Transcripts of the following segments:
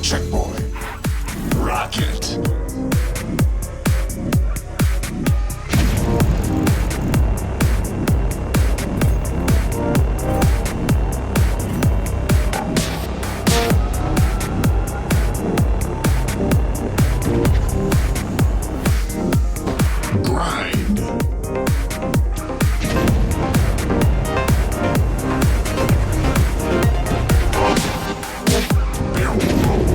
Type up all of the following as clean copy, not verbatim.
Checkpoint. Rocket. Grind. Barrel roll.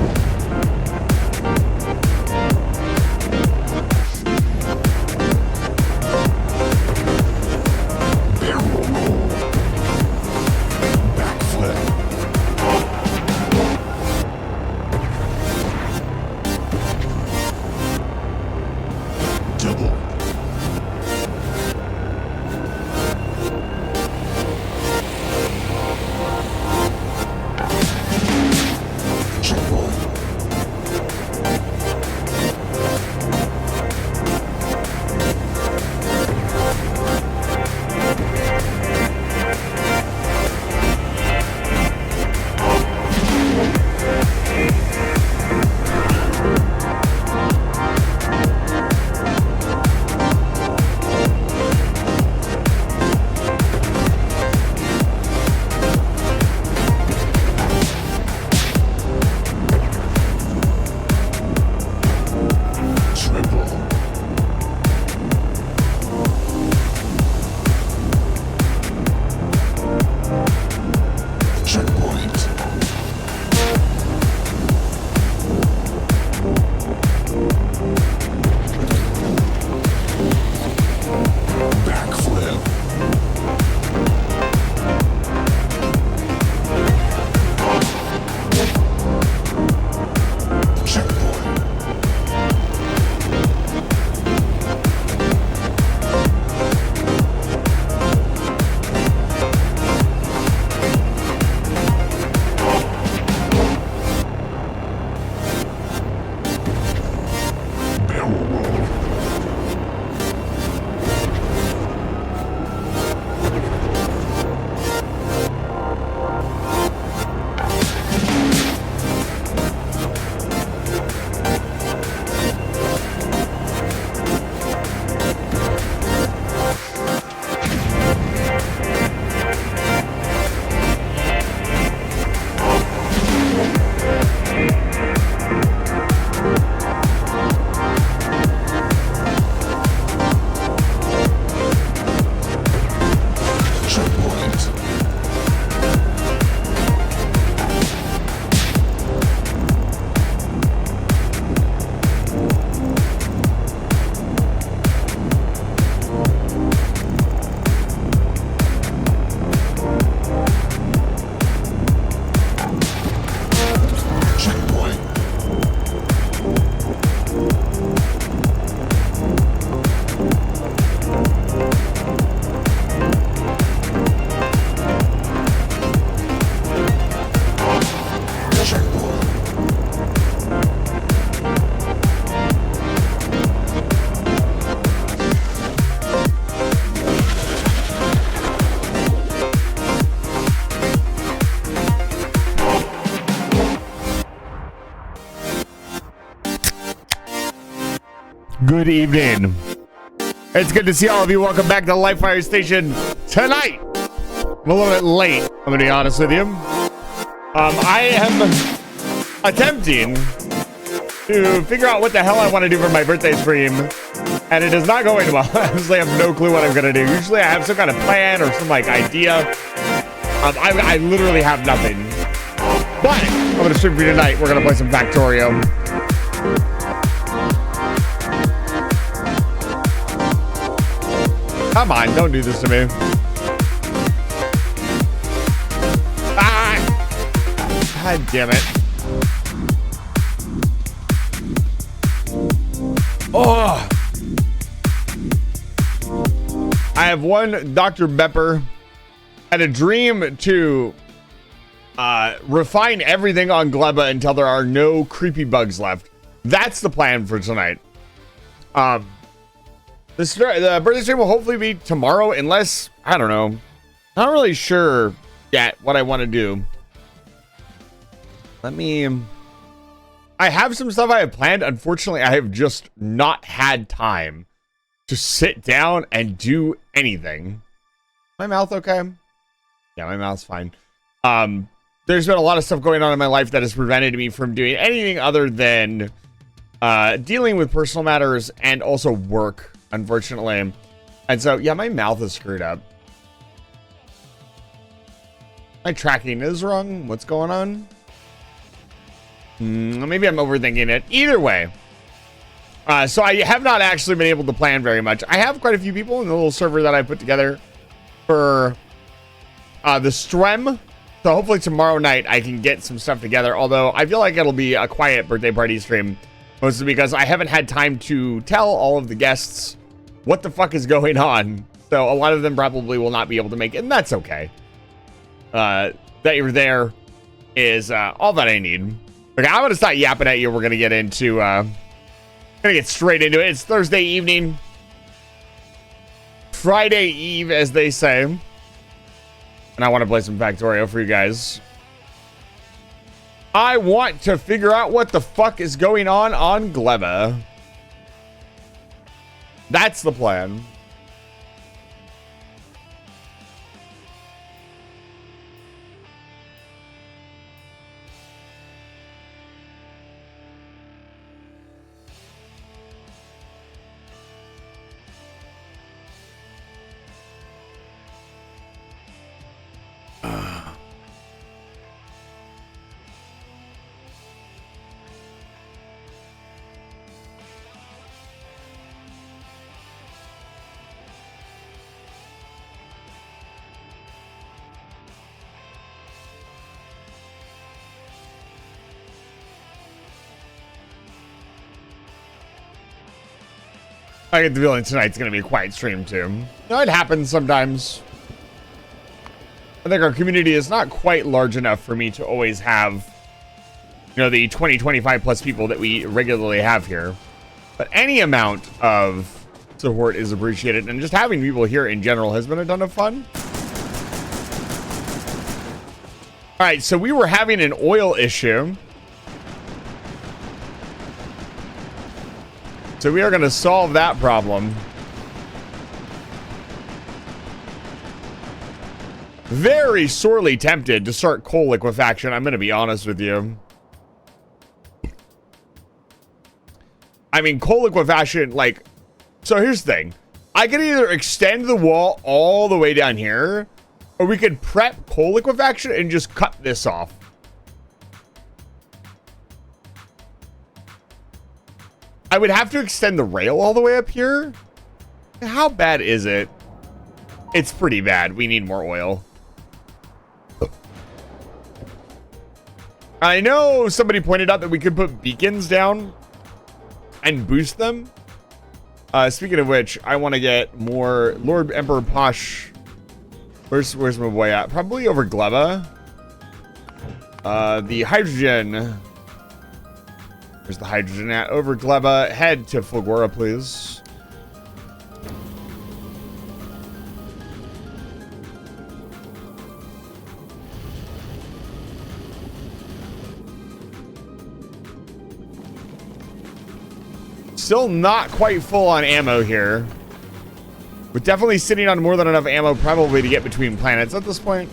Barrel roll. Backflip. Double. Checkpoint. Triple. Checkpoint. Backflip. Checkpoint. Barrel roll. Checkpoint. Checkpoint. Checkpoint. Good evening. It's good to see all of you. Welcome back to the Livefire Station tonight. I'm a little bit late, I'm gonna be honest with you. I am attempting to figure out what the hell I want to do for my birthday stream, and it is not going well. I honestly have no clue what I'm gonna do. Usually I have some kind of plan or some like idea. I literally have nothing. But I'm gonna stream for you tonight. We're gonna play some Factorio. Come on, don't do this to me. Ah! God damn it. Oh! I have one Dr. Pepper and a dream to refine everything on Gleba until there are no creepy bugs left. That's the plan for tonight. The birthday stream will hopefully be tomorrow, unless, I don't know. I'm not really sure yet what I want to do. Let me I have some stuff I have planned. Unfortunately, I have just not had time to sit down and do anything. My mouth okay? Yeah, my mouth's fine. There's been a lot of stuff going on in my life that has prevented me from doing anything other than dealing with personal matters and also work, unfortunately. And so, yeah, my mouth is screwed up. My tracking is wrong. What's going on? Maybe I'm overthinking it. Either way. So I have not actually been able to plan very much. I have quite a few people in the little server that I put together for the Strem. So hopefully tomorrow night I can get some stuff together. Although I feel like it'll be a quiet birthday party stream. Mostly because I haven't had time to tell all of the guests what the fuck is going on. So a lot of them probably will not be able to make it. And that's okay. That you're there is all that I need. Okay, I'm going to start yapping at you. We're going to get into... gonna get straight into it. It's Thursday evening. Friday Eve, as they say. And I want to play some Factorio for you guys. I want to figure out what the fuck is going on Gleba. That's the plan. I get the feeling tonight's going to be a quiet stream, too. No, it happens sometimes. I think our community is not quite large enough for me to always have, you know, the 20, 25 plus people that we regularly have here. But any amount of support is appreciated. And just having people here in general has been a ton of fun. All right, so we were having an oil issue. So we are going to solve that problem. Very sorely tempted to start coal liquefaction. I'm going to be honest with you. I mean, coal liquefaction, like... So here's the thing. I could either extend the wall all the way down here, or we could prep coal liquefaction and just cut this off. I would have to extend the rail all the way up here. How bad is it? It's pretty bad. We need more oil. I know somebody pointed out that we could put beacons down and boost them. Speaking of which, I want to get more Lord Emperor Posh. Where's my boy at? Probably over Gleba. The hydrogen. Where's the hydrogen at? Over Gleba. Head to Fulgora, please. Still not quite full on ammo here. We're definitely sitting on more than enough ammo probably to get between planets at this point.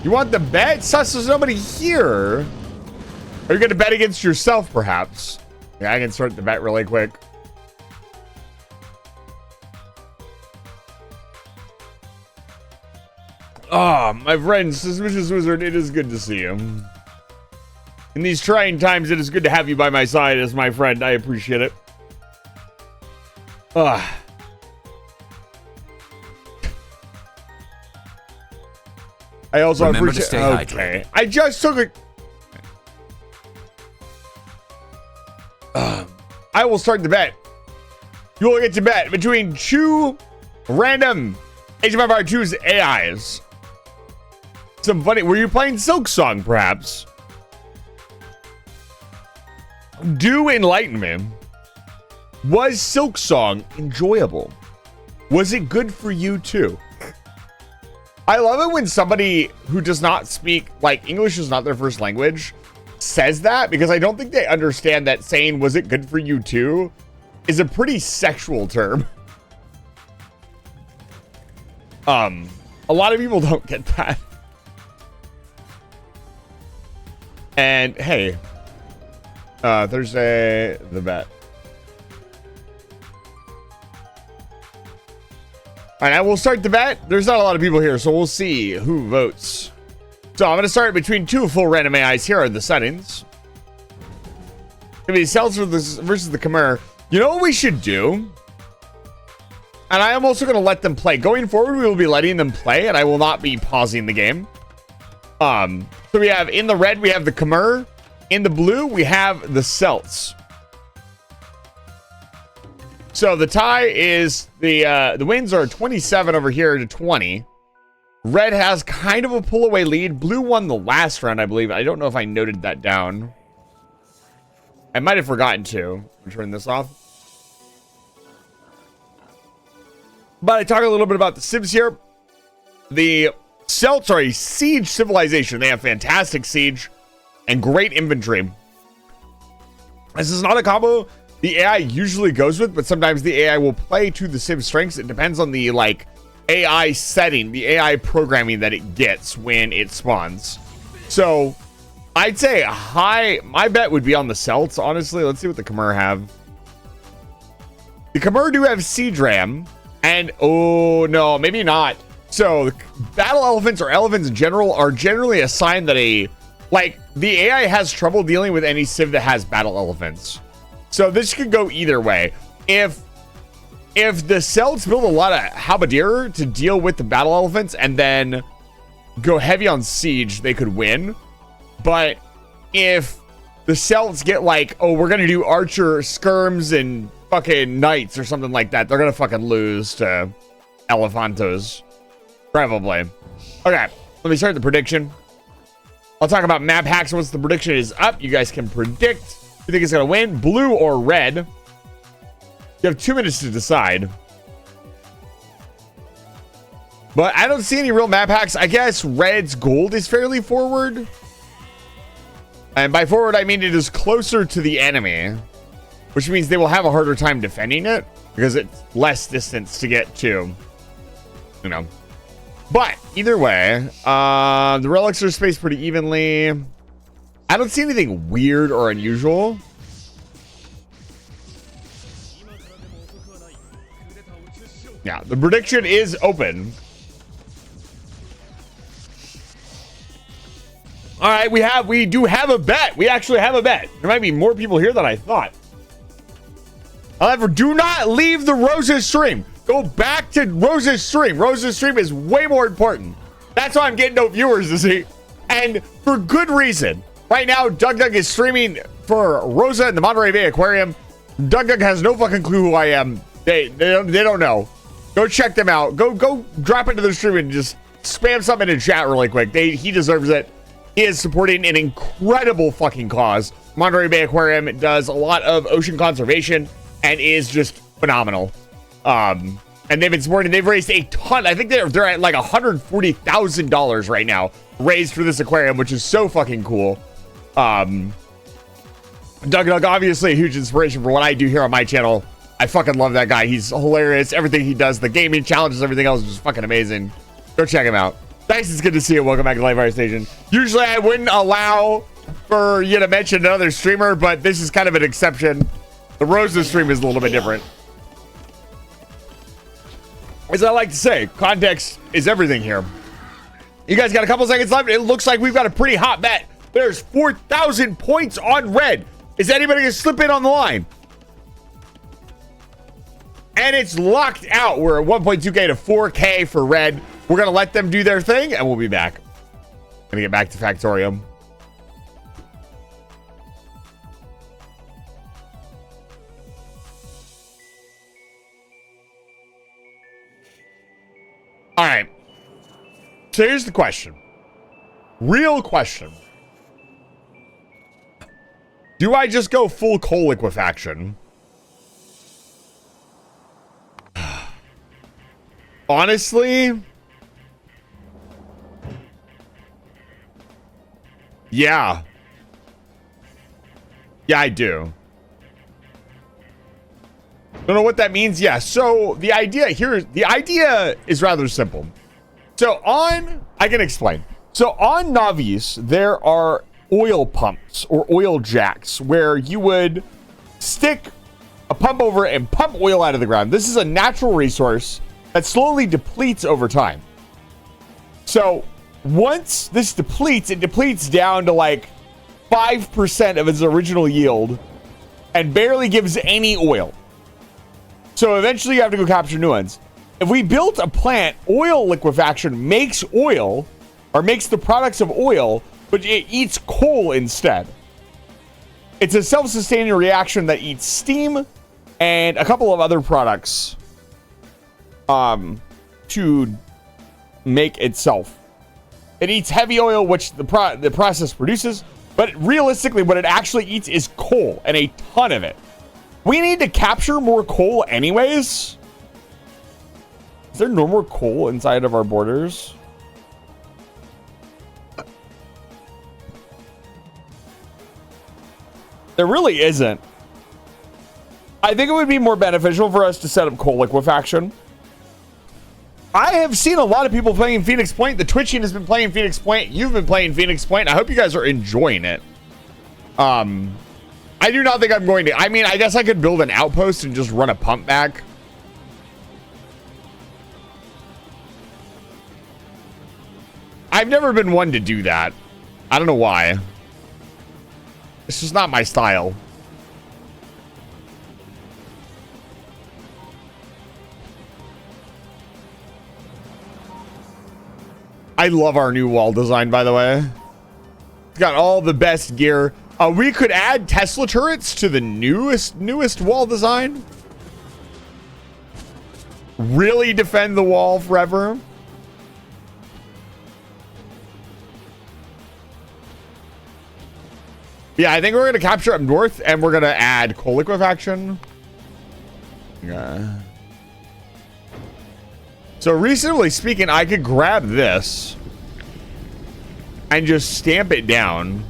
You want the bet? Sus, there's nobody here. Are you going to bet against yourself, perhaps? Yeah, I can start the bet really quick. Ah, my friend, Suspicious Wizard, it is good to see you. In these trying times, it is good to have you by my side as my friend. I appreciate it. Ah. I also Remember appreciate... to stay hydrated. I just took a... I will start the bet. You will get to bet between two random Age of Empires 2's AIs. Some funny... Were you playing Silk Song, perhaps? Do enlighten me. Was Silk Song enjoyable? Was it good for you too? I love it when somebody who does not speak, like, English is not their first language, says that, because I don't think they understand that saying, was it good for you too, is a pretty sexual term. A lot of people don't get that. And hey, Thursday, the bet. All right, I will start the bet. There's not a lot of people here, so we'll see who votes. So I'm going to start between two full random AIs. Here are the settings. Gonna be Cells versus the Khmer. You know what we should do? And I am also going to let them play. Going forward, we will be letting them play, and I will not be pausing the game. So we have in the red, we have the Khmer. In the blue, we have the Celts. So the tie is the wins are 27 over here to 20. Red has kind of a pull away lead. Blue won the last round, I believe. I don't know if I noted that down. I might have forgotten to turn this off. But I talk a little bit about the civs here. The Celts are a siege civilization. They have fantastic siege and great infantry. This is not a combo the AI usually goes with, but sometimes the AI will play to the civ strengths. It depends on the like AI setting, the AI programming that it gets when it spawns. So I'd say my bet would be on the Celts, honestly. Let's see what the Khmer have. The Khmer do have Siege Ram, and oh no, maybe not. So battle elephants or elephants in general are generally a sign that the AI has trouble dealing with any civ that has battle elephants. So this could go either way. If the Celts build a lot of halberdier to deal with the battle elephants and then go heavy on siege, they could win. But if the Celts get like, oh, we're gonna do archer skirms and fucking knights or something like that, they're gonna fucking lose to Elephantos. Probably. Okay, let me start the prediction. I'll talk about map hacks once the prediction is up. You guys can predict who you think is gonna win, blue or red. You have 2 minutes to decide. But I don't see any real map hacks. I guess red's gold is fairly forward. And by forward, I mean it is closer to the enemy, which means they will have a harder time defending it because it's less distance to get to, you know. But either way, the relics are spaced pretty evenly. I don't see anything weird or unusual. Yeah, the prediction is open. All right, we do have a bet. We actually have a bet. There might be more people here than I thought. However, do not leave the Rose's stream. Go back to Rose's stream. Rose's stream is way more important. That's why I'm getting no viewers to see. And for good reason. Right now, Doug is streaming for Rosa in the Monterey Bay Aquarium. Doug has no fucking clue who I am. They don't know. Go check them out. Go drop into the stream and just spam something in chat really quick. He deserves it. He is supporting an incredible fucking cause. Monterey Bay Aquarium does a lot of ocean conservation and is just phenomenal. And they've been supporting. They've raised a ton. I think they're at like $140,000 right now raised for this aquarium, which is so fucking cool. Doug obviously a huge inspiration for what I do here on my channel. I fucking love that guy. He's hilarious. Everything he does, the gaming challenges, everything else is just fucking amazing. Go check him out. Thanks, it's good to see you. Welcome back to Live Fire Station. Usually I wouldn't allow for you to mention another streamer, but this is kind of an exception. The Rosa stream is a little bit different. As I like to say, context is everything here. You guys got a couple seconds left. It looks like we've got a pretty hot bet. There's 4,000 points on red. Is anybody gonna slip in on the line? And it's locked out. We're at 1.2K to 4K for red. We're gonna let them do their thing and we'll be back. Gonna get back to Factorium. All right. So here's the question. Real question. Do I just go full coal liquefaction? Honestly, yeah. Yeah, I do. Don't know what that means. Yeah, so the idea is rather simple. So I can explain. So on Navis, there are oil pumps or oil jacks where you would stick a pump over and pump oil out of the ground. This is a natural resource that slowly depletes over time. So once this depletes, it depletes down to like 5% of its original yield and barely gives any oil. So eventually you have to go capture new ones. If we built a plant, oil liquefaction makes oil or makes the products of oil, but it eats coal instead. It's a self-sustaining reaction that eats steam and a couple of other products to make itself. It eats heavy oil, which the process produces, but realistically what it actually eats is coal, and a ton of it. We need to capture more coal anyways. Is there no more coal inside of our borders? There really isn't. I think it would be more beneficial for us to set up coal liquefaction. I have seen a lot of people playing Phoenix Point. The Twitching has been playing Phoenix Point. You've been playing Phoenix Point. I hope you guys are enjoying it. I do not think I'm going to. I mean, I guess I could build an outpost and just run a pump back. I've never been one to do that. I don't know why. It's just not my style. I love our new wall design, by the way. It's got all the best gear. We could add Tesla turrets to the newest wall design. Really defend the wall forever. Yeah, I think we're going to capture up north and we're going to add coal liquefaction. Yeah. So reasonably speaking, I could grab this and just stamp it down.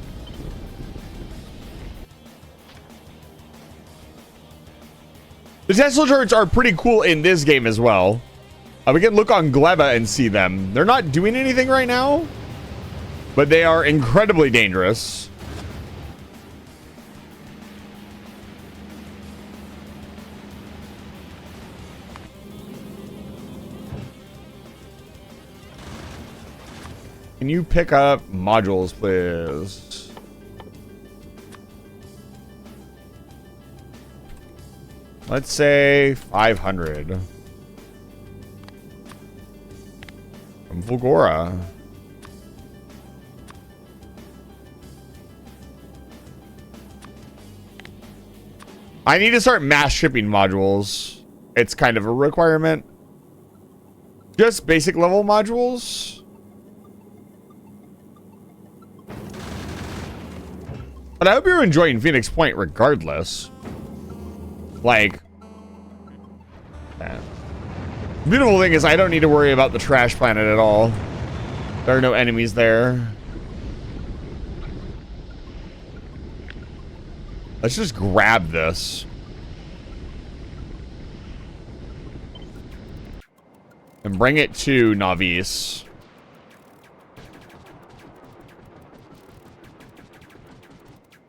The Tesla turrets are pretty cool in this game as well. We can look on Gleba and see them. They're not doing anything right now, but they are incredibly dangerous. Can you pick up modules, please? Let's say 500. From Fulgora. I need to start mass shipping modules. It's kind of a requirement. Just basic level modules. But I hope you're enjoying Phoenix Point regardless. Like, man. The beautiful thing is I don't need to worry about the trash planet at all. There are no enemies there. Let's just grab this. And bring it to Navis.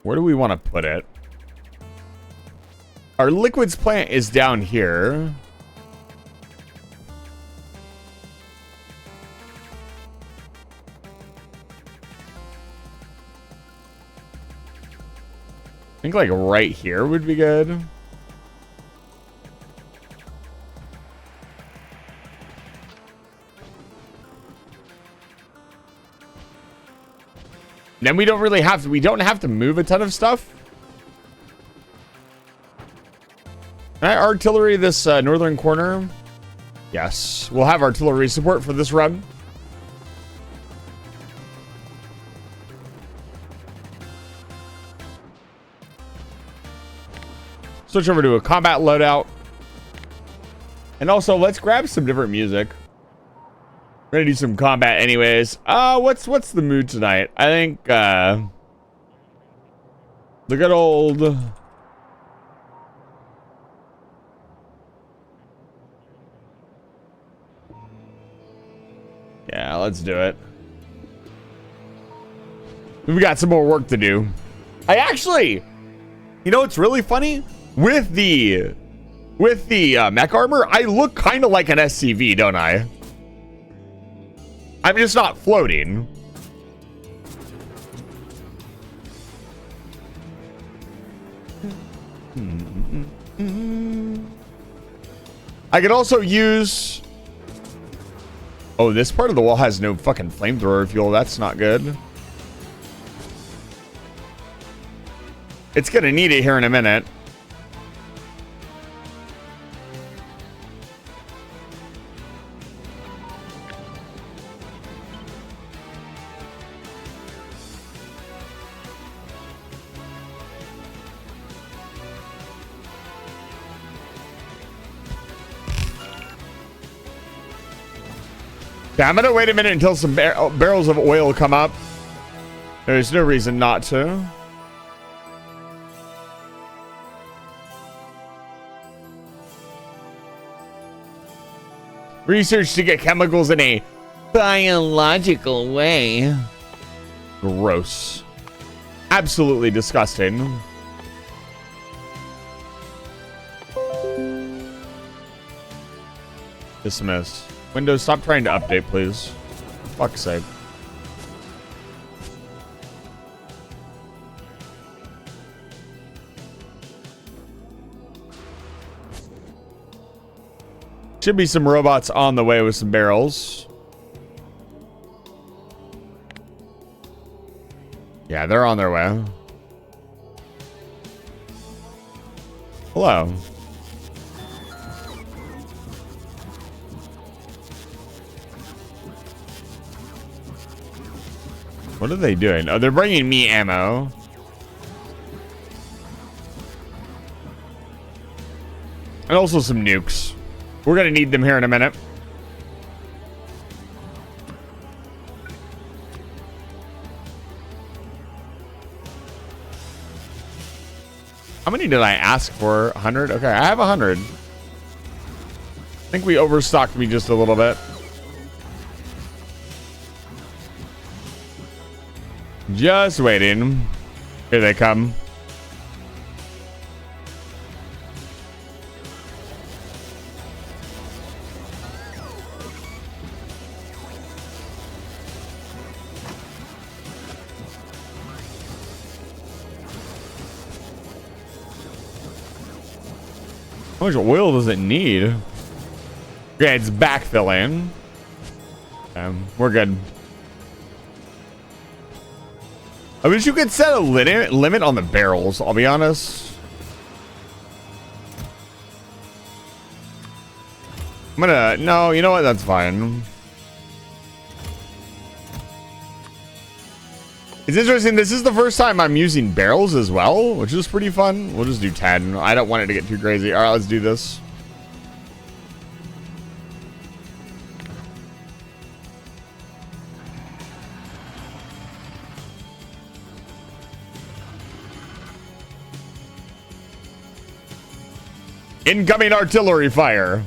Where do we want to put it? Our liquids plant is down here. I think like right here would be good. Then we don't really have to, we don't have to move a ton of stuff. Can I artillery this northern corner? Yes, we'll have artillery support for this run. switch over to a combat loadout. And also, let's grab some different music. We're gonna do some combat anyways. What's the mood tonight? I think, the good old... Yeah, let's do it. We got some more work to do. I actually... You know what's really funny? With the mech armor, I look kind of like an SCV, don't I? I'm just not floating. I could also use... Oh, this part of the wall has no fucking flamethrower fuel. That's not good. It's gonna need it here in a minute. Yeah, I'm gonna wait a minute until some barrels of oil come up. There's no reason not to. Research to get chemicals in a biological way. Gross. Absolutely disgusting. Dismiss. Windows, stop trying to update, please. For fuck's sake. Should be some robots on the way with some barrels. Yeah, they're on their way. Hello. What are they doing? Oh, they're bringing me ammo. And also some nukes. We're gonna need them here in a minute. How many did I ask for? 100? Okay, I have 100. I think we overstocked me just a little bit. Just waiting. Here they come. How much oil does it need? Okay, it's backfilling. We're good. I wish you could set a limit on the barrels, I'll be honest. I'm gonna... No, you know what? That's fine. It's interesting. This is the first time I'm using barrels as well, which is pretty fun. We'll just do 10. I don't want it to get too crazy. All right, let's do this. Incoming artillery fire.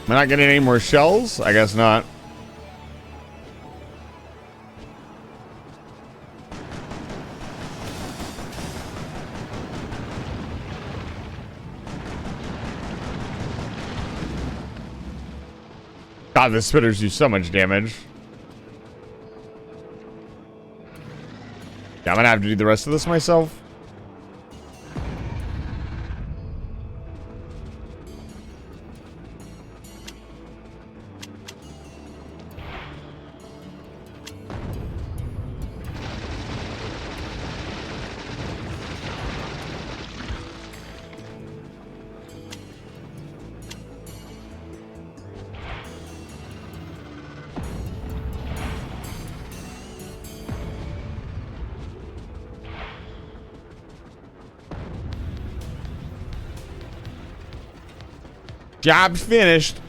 Am I not getting any more shells? I guess not. God, the spitters do so much damage. Yeah, I'm gonna have to do the rest of this myself. Job's finished.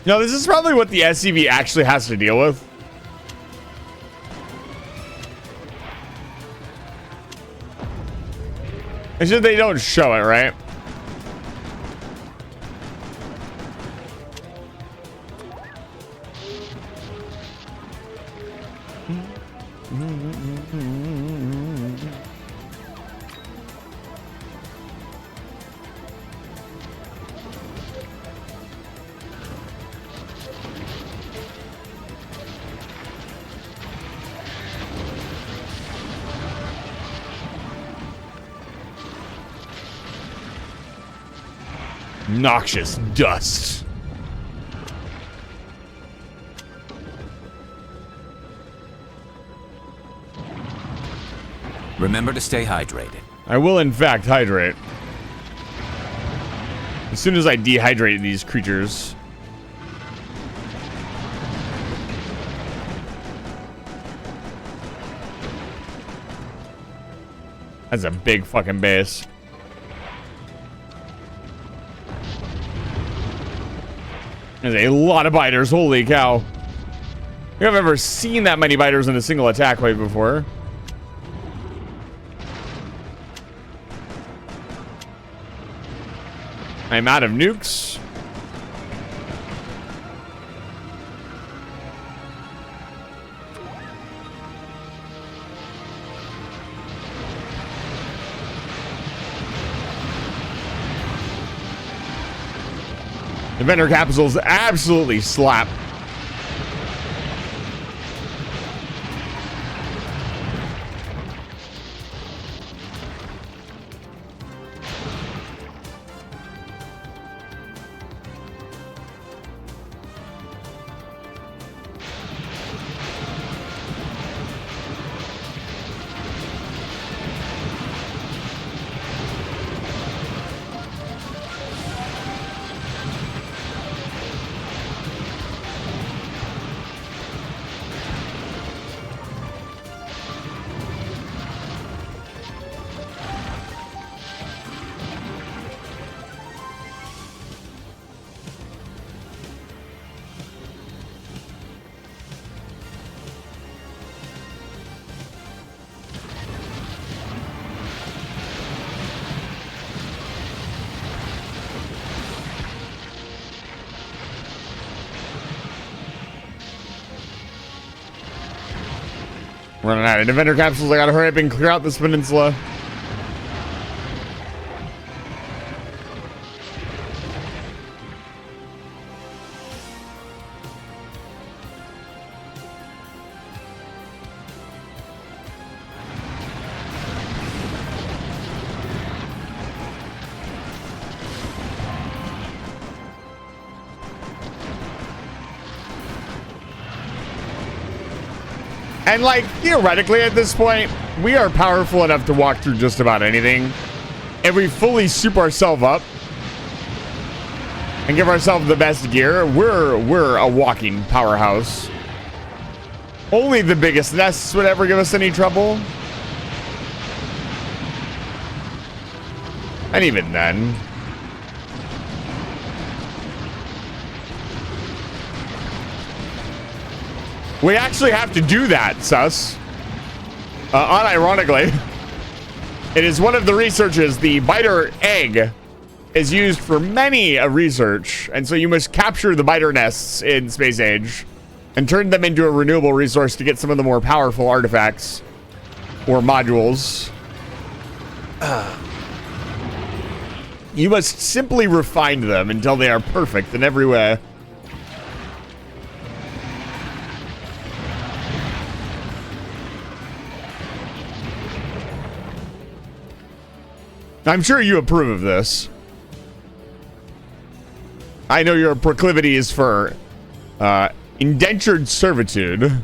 No, this is probably what the SCV actually has to deal with. It's just they don't show it, right? Noxious dust. Remember to stay hydrated. I will, in fact, hydrate. As soon as I dehydrate these creatures. That's a big fucking base. There's a lot of biters. Holy cow. I think I've ever seen that many biters in a single attack wave before. I'm out of nukes. Inventor capsules absolutely slap. Running out of inventor capsules. I gotta hurry up and clear out this peninsula. And like, theoretically at this point, we are powerful enough to walk through just about anything. If we fully soup ourselves up and give ourselves the best gear, we're a walking powerhouse. Only the biggest nests would ever give us any trouble. And even then. We actually have to do that, sus. Unironically. It is one of the researches. The biter egg is used for many a research. And so you must capture the biter nests in Space Age and turn them into a renewable resource to get some of the more powerful artifacts or modules. You must simply refine them until they are perfect in every way. I'm sure you approve of this. I know your proclivity is for indentured servitude.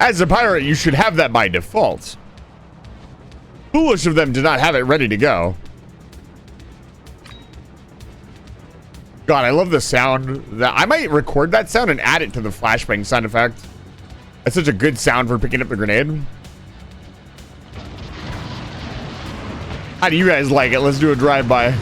As a pirate, you should have that by default. Foolish of them to not have it ready to go. God, I love the sound. I might record that sound and add it to the flashbang sound effect. That's such a good sound for picking up the grenade. How do you guys like it? Let's do a drive-by.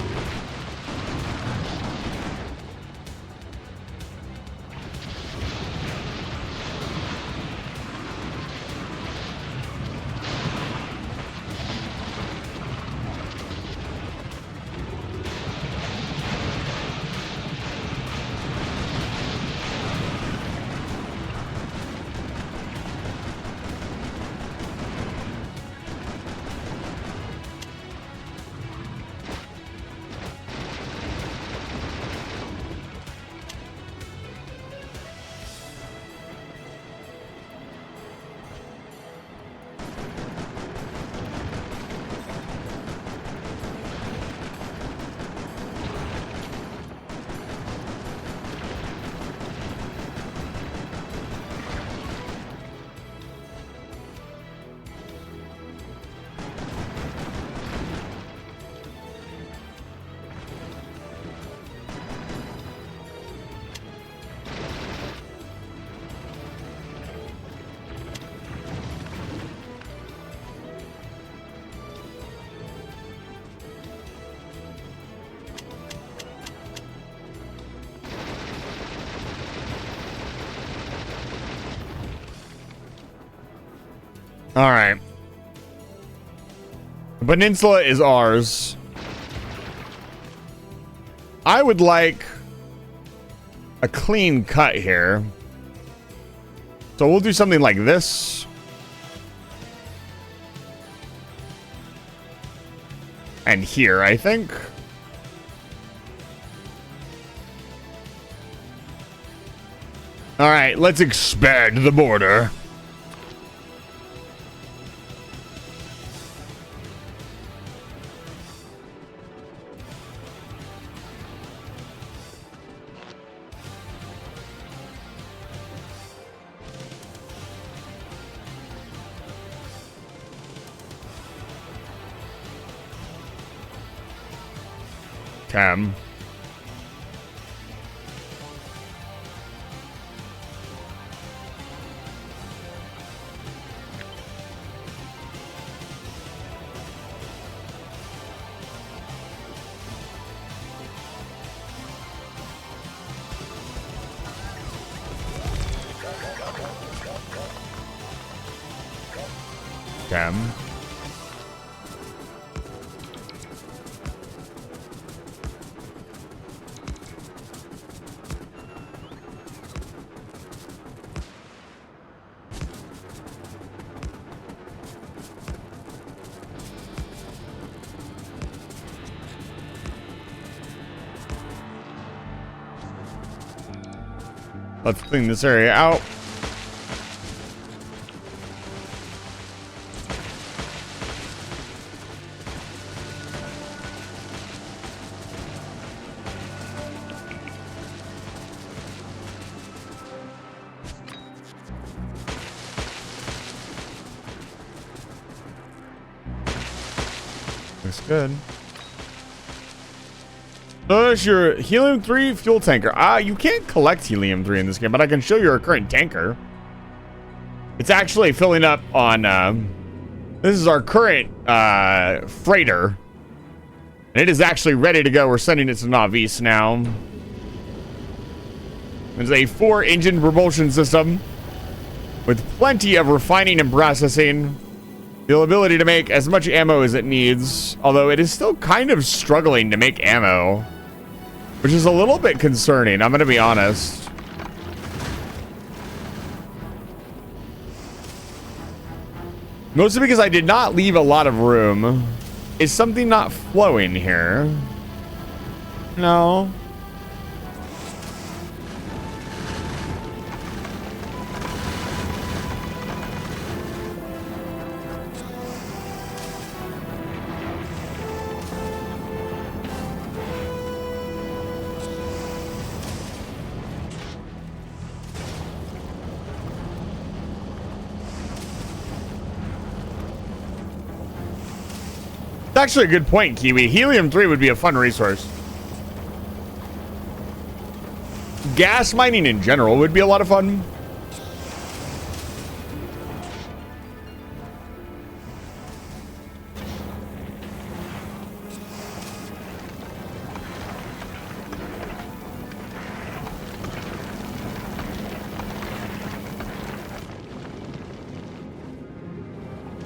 All right. The peninsula is ours. I would like a clean cut here. So we'll do something like this. And here, I think. All right, let's expand the border. Cam. Cam. Let's clean this area out. Looks good. So there's your helium-3 fuel tanker. You can't collect helium-3 in this game, but I can show you our current tanker. It's actually filling up on, this is our current, freighter. And it is actually ready to go. We're sending it to Navis now. It's a 4-engine propulsion system with plenty of refining and processing. The ability to make as much ammo as it needs, although it is still kind of struggling to make ammo. Which is a little bit concerning, I'm going to be honest. Mostly because I did not leave a lot of room. Is something not flowing here? No. actually a good point, Kiwi. Helium-3 would be a fun resource. Gas mining in general would be a lot of fun.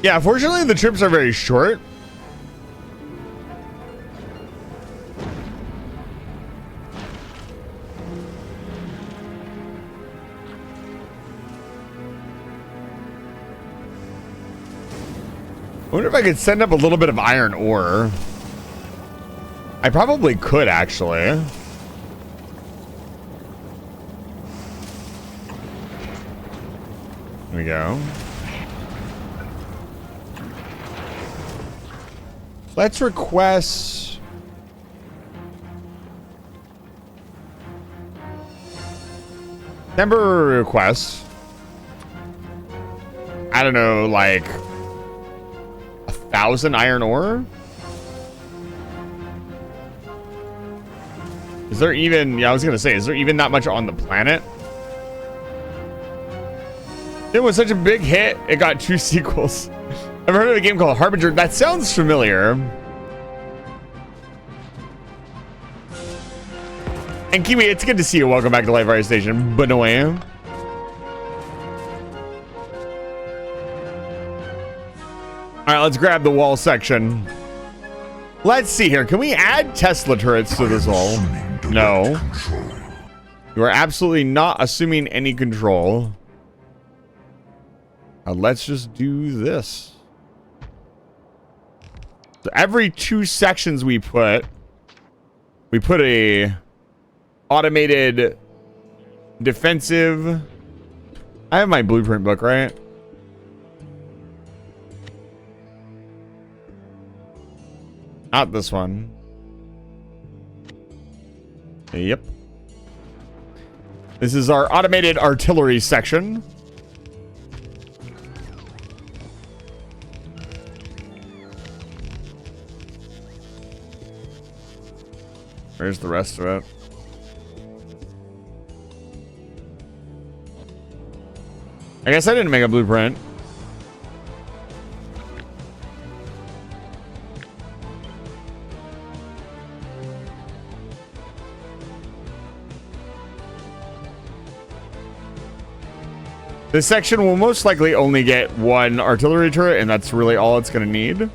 Yeah, fortunately the trips are very short. I wonder if I could send up a little bit of iron ore. I probably could, actually. Here we go. Let's request... temporary request. I don't know, like... 1,000 iron ore? Is there even... yeah, I was gonna say, is there even that much on the planet? It was such a big hit, it got 2 sequels. I've heard of a game called Harbinger. That sounds familiar. And Kiwi, it's good to see you. Welcome back to Live Fire Station. Benoit. All right, let's grab the wall section. Let's see here. Can we add Tesla turrets to this wall? No. You are absolutely not assuming any control. Let's just do this. So every 2 sections we put a automated defensive. I have my blueprint book, right? Not this one. Yep. This is our automated artillery section. Where's the rest of it? I guess I didn't make a blueprint. This section will most likely only get 1 artillery turret, and that's really all it's going to need.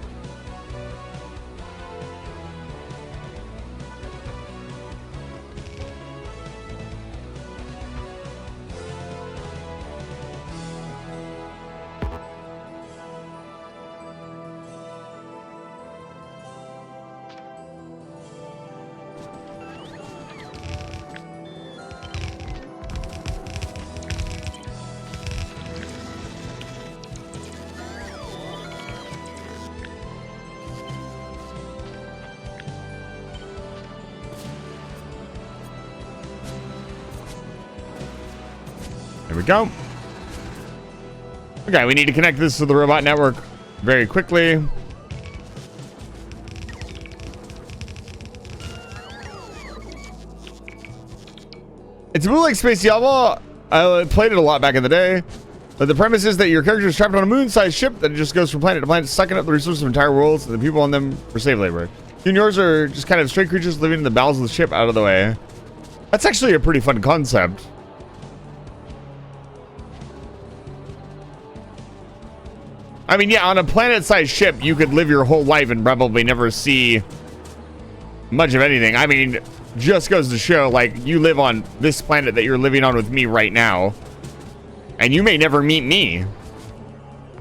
There we go. Okay, we need to connect this to the robot network very quickly. It's a little like Space Diablo. I played it a lot back in the day. But the premise is that your character is trapped on a moon-sized ship that just goes from planet to planet, sucking up the resources of entire worlds and the people on them for slave labor. You and yours are just kind of stray creatures living in the bowels of the ship out of the way. That's actually a pretty fun concept. I mean, yeah, on a planet-sized ship, you could live your whole life and probably never see much of anything. I mean, just goes to show, like, you live on this planet that you're living on with me right now, and you may never meet me.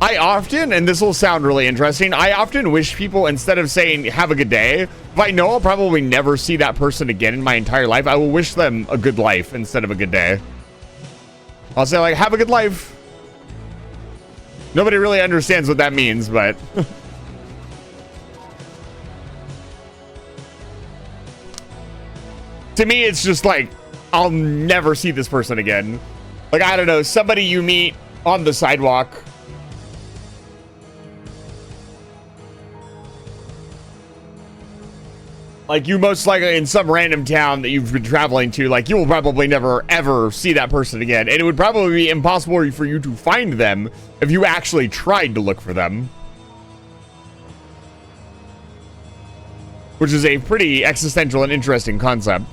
I often, and this will sound really interesting, I often wish people, instead of saying, have a good day, if I know I'll probably never see that person again in my entire life, I will wish them a good life instead of a good day. I'll say, like, have a good life. Nobody really understands what that means, but... to me, it's just like, I'll never see this person again. Like, I don't know, somebody you meet on the sidewalk. Like, you most likely, in some random town that you've been traveling to, like, you will probably never, ever see that person again. And it would probably be impossible for you to find them if you actually tried to look for them. Which is a pretty existential and interesting concept.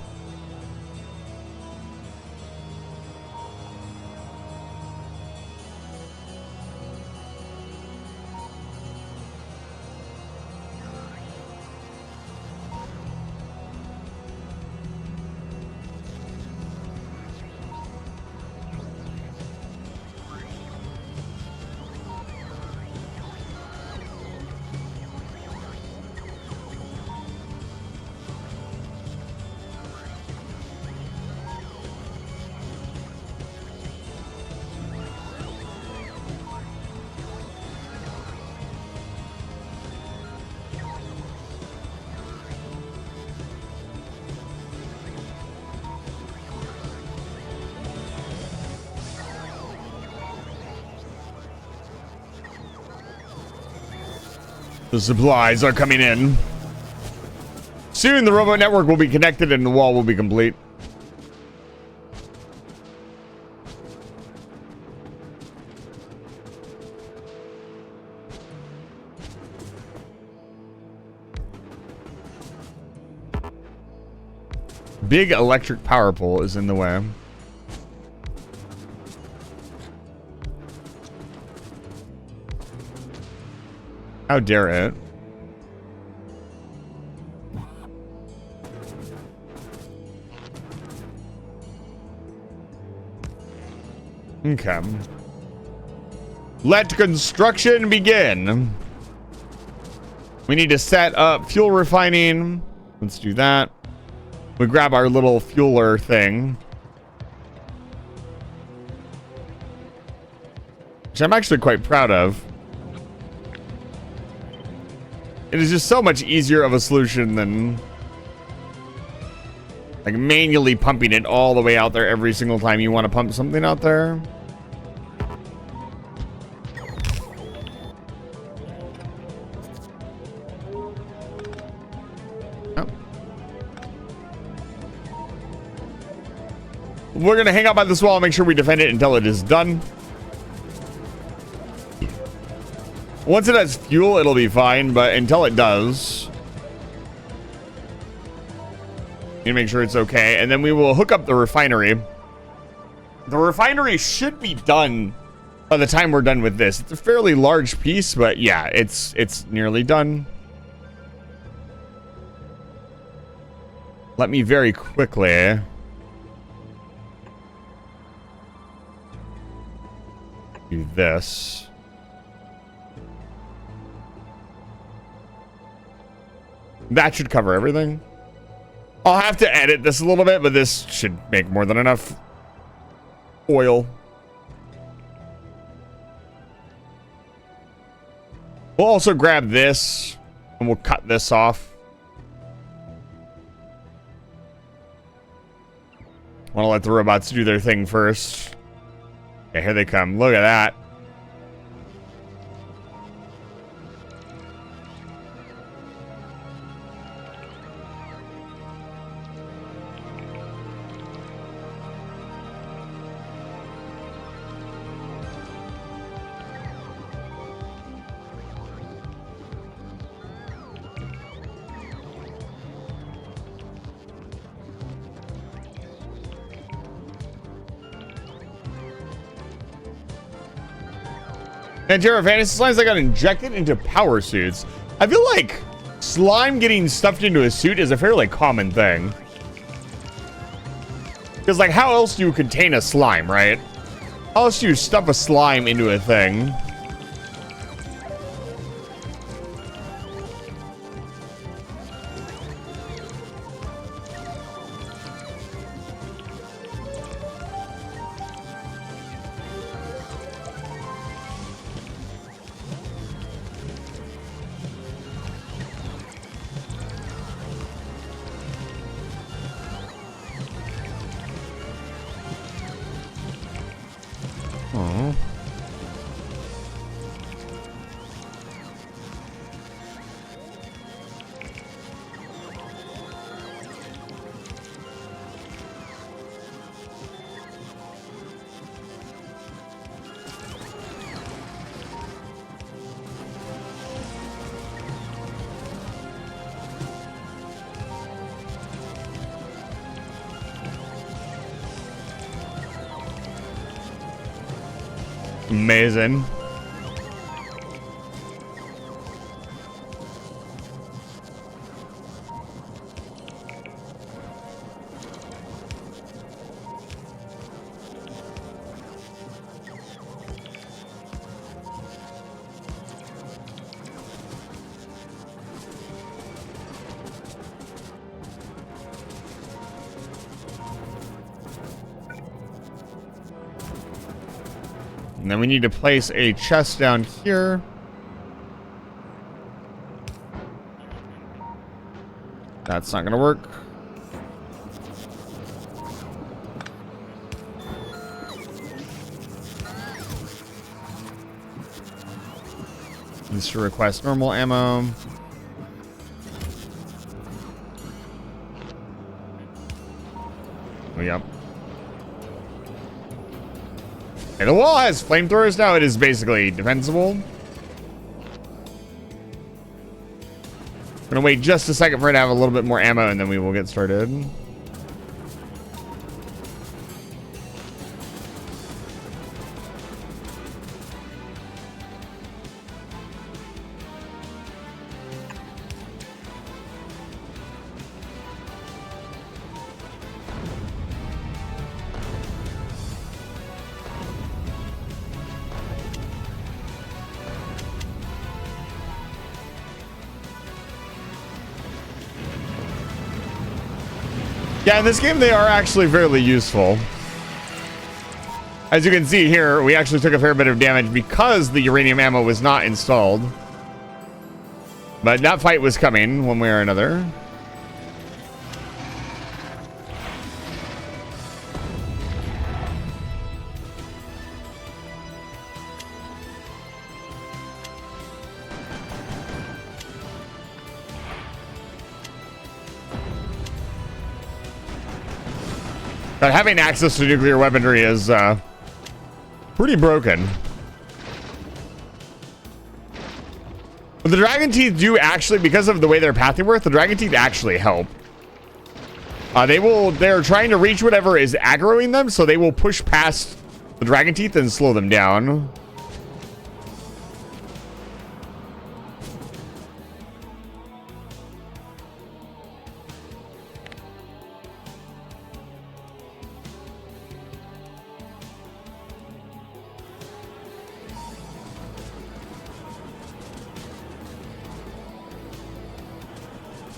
The supplies are coming in. Soon the robot network will be connected and the wall will be complete. Big electric power pole is in the way. How dare it? Okay. Let construction begin. We need to set up fuel refining. Let's do that. We grab our little fueler thing. Which I'm actually quite proud of. It is just so much easier of a solution than like manually pumping it all the way out there every single time you want to pump something out there. Oh. We're going to hang out by this wall and make sure we defend it until it is done. Once it has fuel, it'll be fine, but until it does, you need to make sure it's okay. And then we will hook up the refinery. The refinery should be done by the time we're done with this. It's a fairly large piece, but yeah, it's nearly done. Let me very quickly do this. That should cover everything. I'll have to edit this a little bit, but this should make more than enough oil. We'll also grab this and we'll cut this off. I want to let the robots do their thing first. Okay, here they come. Look at that. And Jared, fantasy slimes that got injected into power suits. I feel like slime getting stuffed into a suit is a fairly common thing. Because, like, how else do you contain a slime, right? How else do you stuff a slime into a thing? Amazing. And then we need to place a chest down here. That's not gonna work. Needs to request normal ammo. Oh, yep. And the wall has flamethrowers now. It is basically defensible. Gonna wait just a second for it to have a little bit more ammo, and then we will get started. Yeah, in this game, they are actually fairly useful. As you can see here, we actually took a fair bit of damage because the uranium ammo was not installed. But that fight was coming one way or another. But having access to nuclear weaponry is pretty broken. But the Dragon Teeth do actually, because of the way their pathing works, the Dragon Teeth actually help. They're trying to reach whatever is aggroing them, so they will push past the Dragon Teeth and slow them down.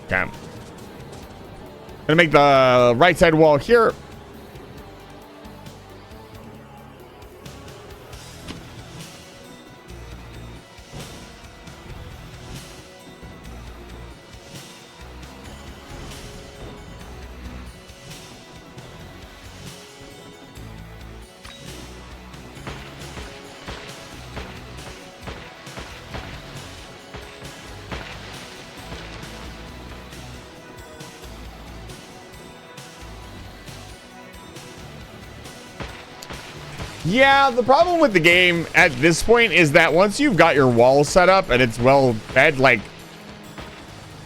Okay. Gonna make the right side wall here. Yeah, the problem with the game at this point is that once you've got your wall set up and it's well fed, like,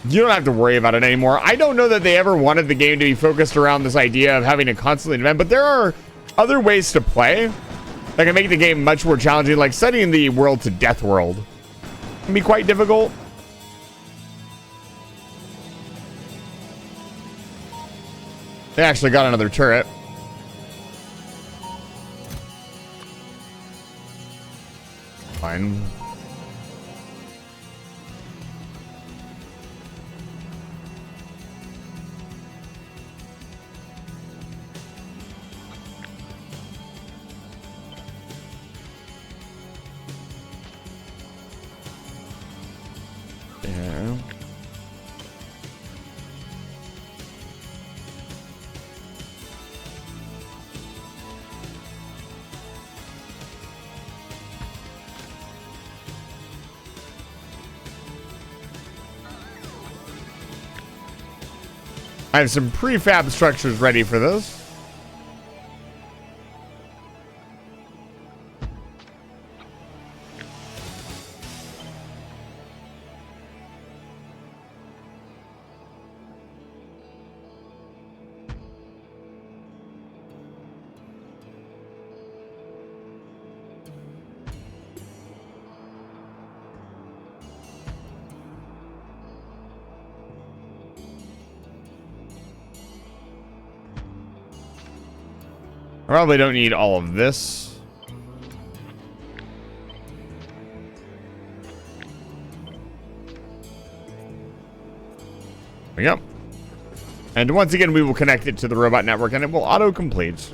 you don't have to worry about it anymore. I don't know that they ever wanted the game to be focused around this idea of having to constantly defend, but there are other ways to play that can make the game much more challenging, like setting the world to death world can be quite difficult. They actually got another turret. Fine. Yeah. I have some prefab structures ready for this. probably don't need all of this. There we go. And once again, we will connect it to the robot network and it will auto-complete.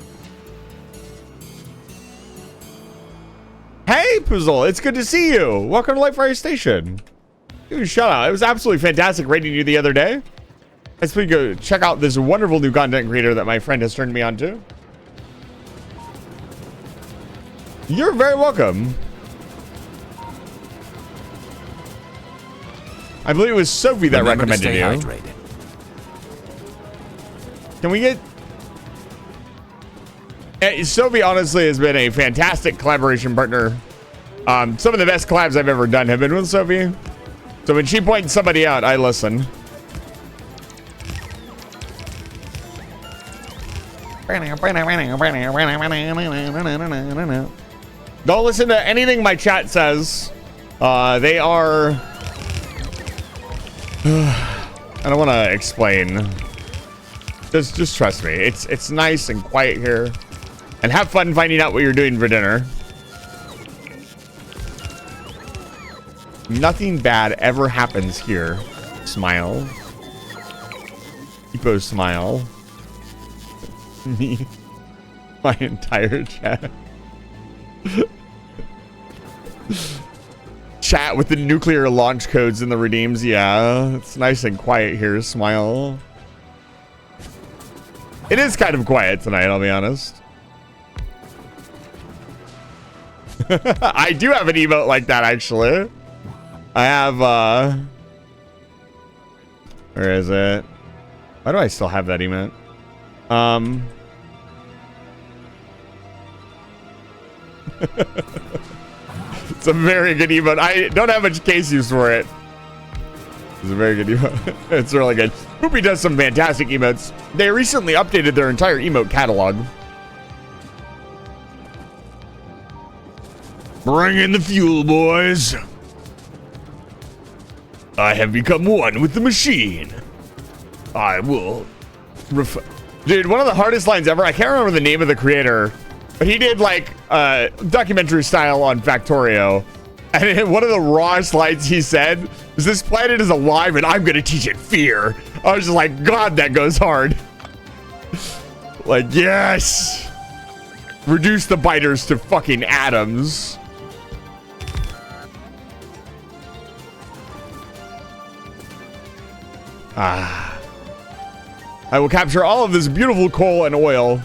Hey, Puzzle, it's good to see you. Welcome to Lightfire Station. Give you a shout out. It was absolutely fantastic rating you the other day. Let's go check out this wonderful new content creator that my friend has turned me on to. You're very welcome. I believe it was Sophie that recommended you. Hydrated. Can we get... Sophie honestly has been a fantastic collaboration partner. Some of the best collabs I've ever done have been with Sophie. So when she points somebody out, I listen. Don't listen to anything my chat says. They are... I don't want to explain. Just trust me. It's nice and quiet here. And have fun finding out what you're doing for dinner. Nothing bad ever happens here. Smile. Hippo smile. Me. My entire chat. Chat with the nuclear launch codes and the redeems. Yeah, it's nice and quiet here. Smile. It is kind of quiet tonight, I'll be honest. I do have an emote like that, actually. I have, where is it? Why do I still have that emote? It's a very good emote. I don't have much case use for it. It's a very good emote. It's really good. Poopy does some fantastic emotes. They recently updated their entire emote catalog. Bring in the fuel, boys. I have become one with the machine. I will... Dude, one of the hardest lines ever. I can't remember the name of the creator, but he did like documentary style on Factorio. And one of the rawest lines he said was, "This planet is alive and I'm gonna teach it fear." I was just like, God, that goes hard. Like, yes. Reduce the biters to fucking atoms. I will capture all of this beautiful coal and oil.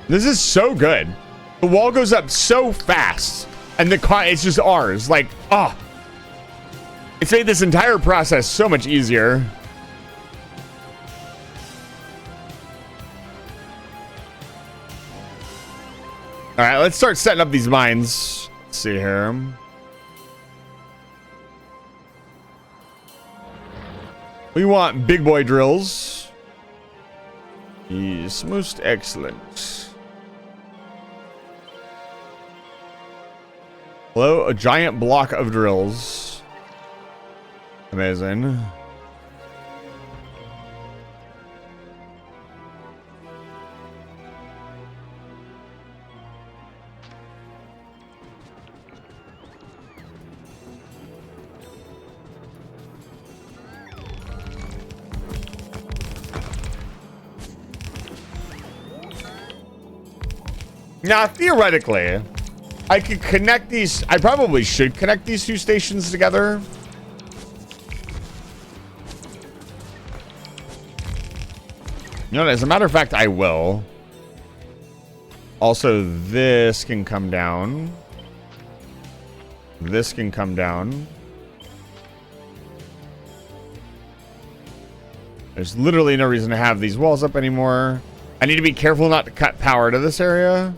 This is so good. The wall goes up so fast, and it's just ours. Like, oh, it's made this entire process so much easier. All right, let's start setting up these mines. Let's see here. We want big boy drills. Yes, most excellent. Hello, a giant block of drills. Amazing. Now, theoretically, I could connect these. I probably should connect these two stations together. You know, as a matter of fact, I will. Also, this can come down. This can come down. There's literally no reason to have these walls up anymore. I need to be careful not to cut power to this area.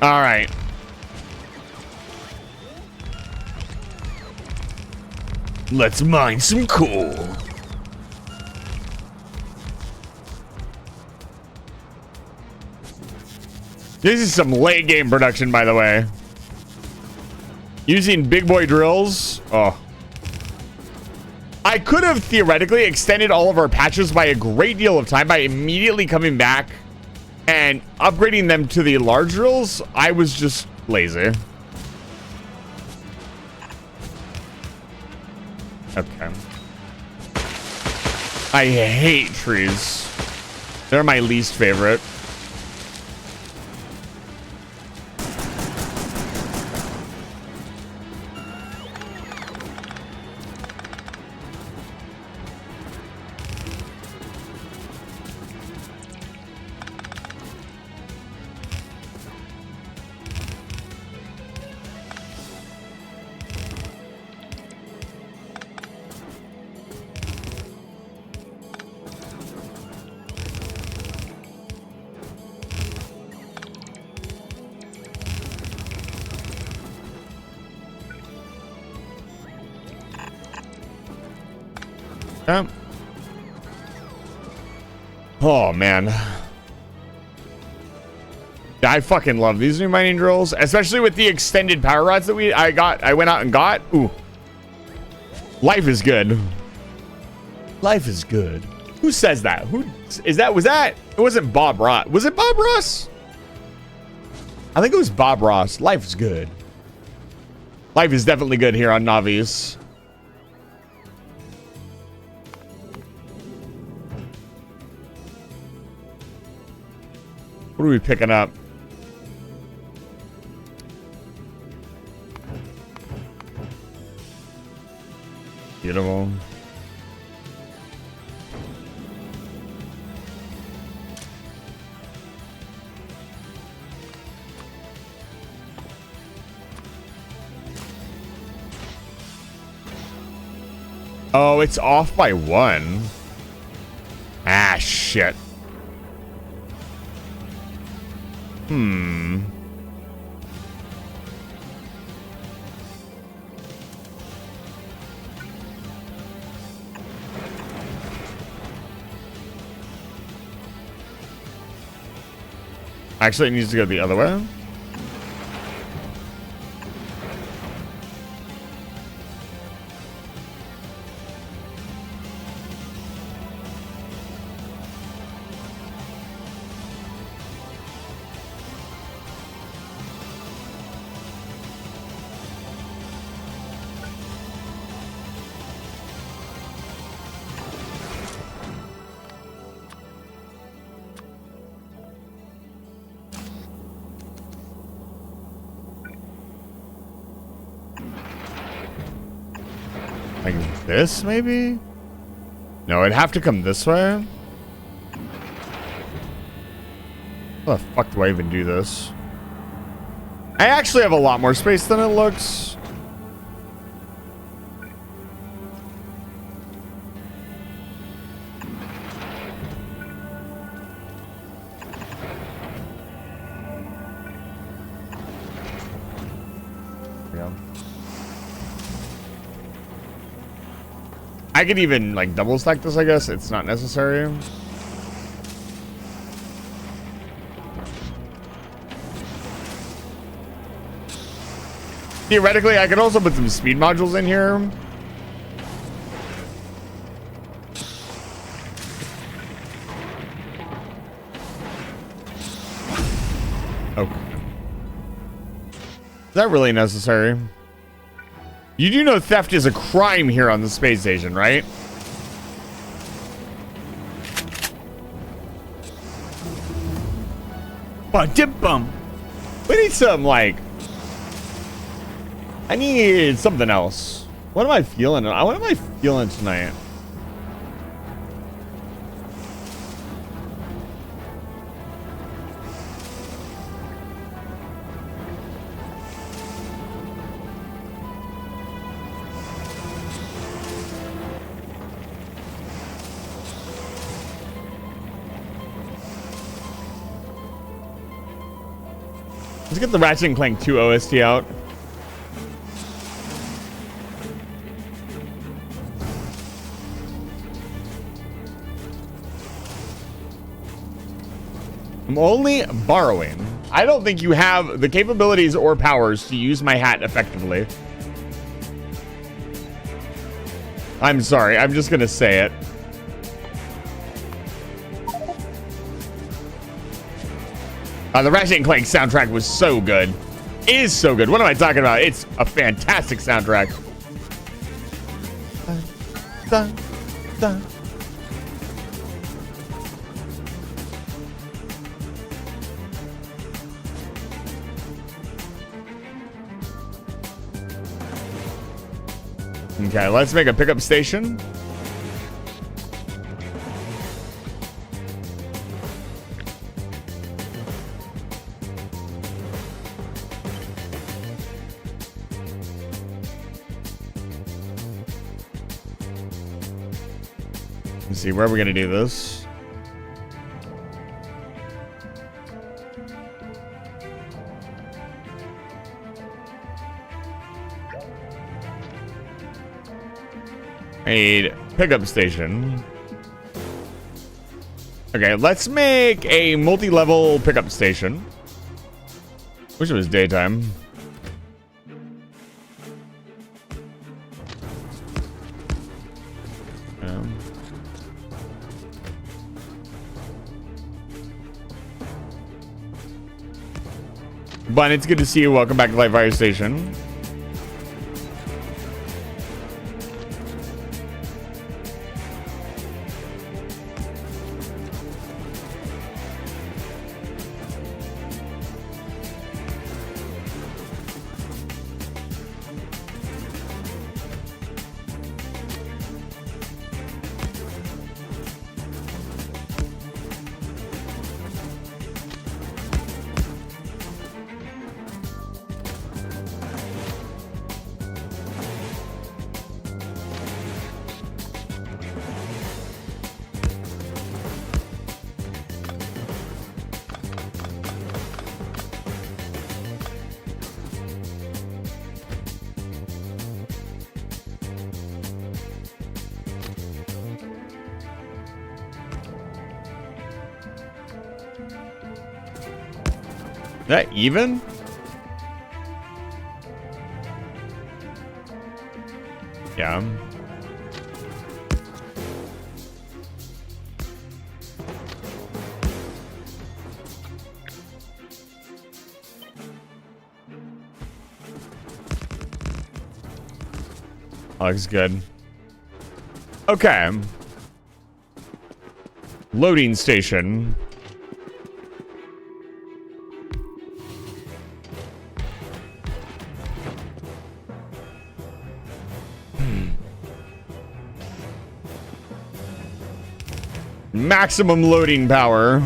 All right. Let's mine some coal. This is some late game production, by the way. Using big boy drills. Oh. I could have theoretically extended all of our patches by a great deal of time by immediately coming back and upgrading them to the large drills. I was just lazy. Okay. I hate trees. They're my least favorite. Yeah. Oh man, I fucking love these new mining drills, especially with the extended power rods that I went out and got. Ooh, life is good. Life is good. Who says that? Who is that? Was that? It wasn't Bob Ross. Was it Bob Ross? I think it was Bob Ross. Life is good. Life is definitely good here on Navi's. What are we picking up? Beautiful. Oh, it's off by 1. Ah, shit. Actually, it needs to go the other way. Like this, maybe? No, it'd have to come this way. How the fuck do I even do this? I actually have a lot more space than it looks. I could even like double stack this, I guess. It's not necessary. Theoretically, I could also put some speed modules in here. Okay. Is that really necessary? You do know theft is a crime here on the space station, right? Bum. We need some, like... I need something else. What am I feeling? What am I feeling tonight? Let's get the Ratchet and Clank 2 OST out. I'm only borrowing. I don't think you have the capabilities or powers to use my hat effectively. I'm sorry. I'm just going to say it. The Ratchet and Clank soundtrack was so good. Is so good. What am I talking about? It's a fantastic soundtrack. Dun, dun. Okay, let's make a pickup station. Let's see, where are we going to do this? A pickup station. Okay, let's make a multi-level pickup station. Wish it was daytime. Bun, it's good to see you. Welcome back to Live Fire Station. That even? Yeah. Looks good. Okay. Loading station. Maximum loading power.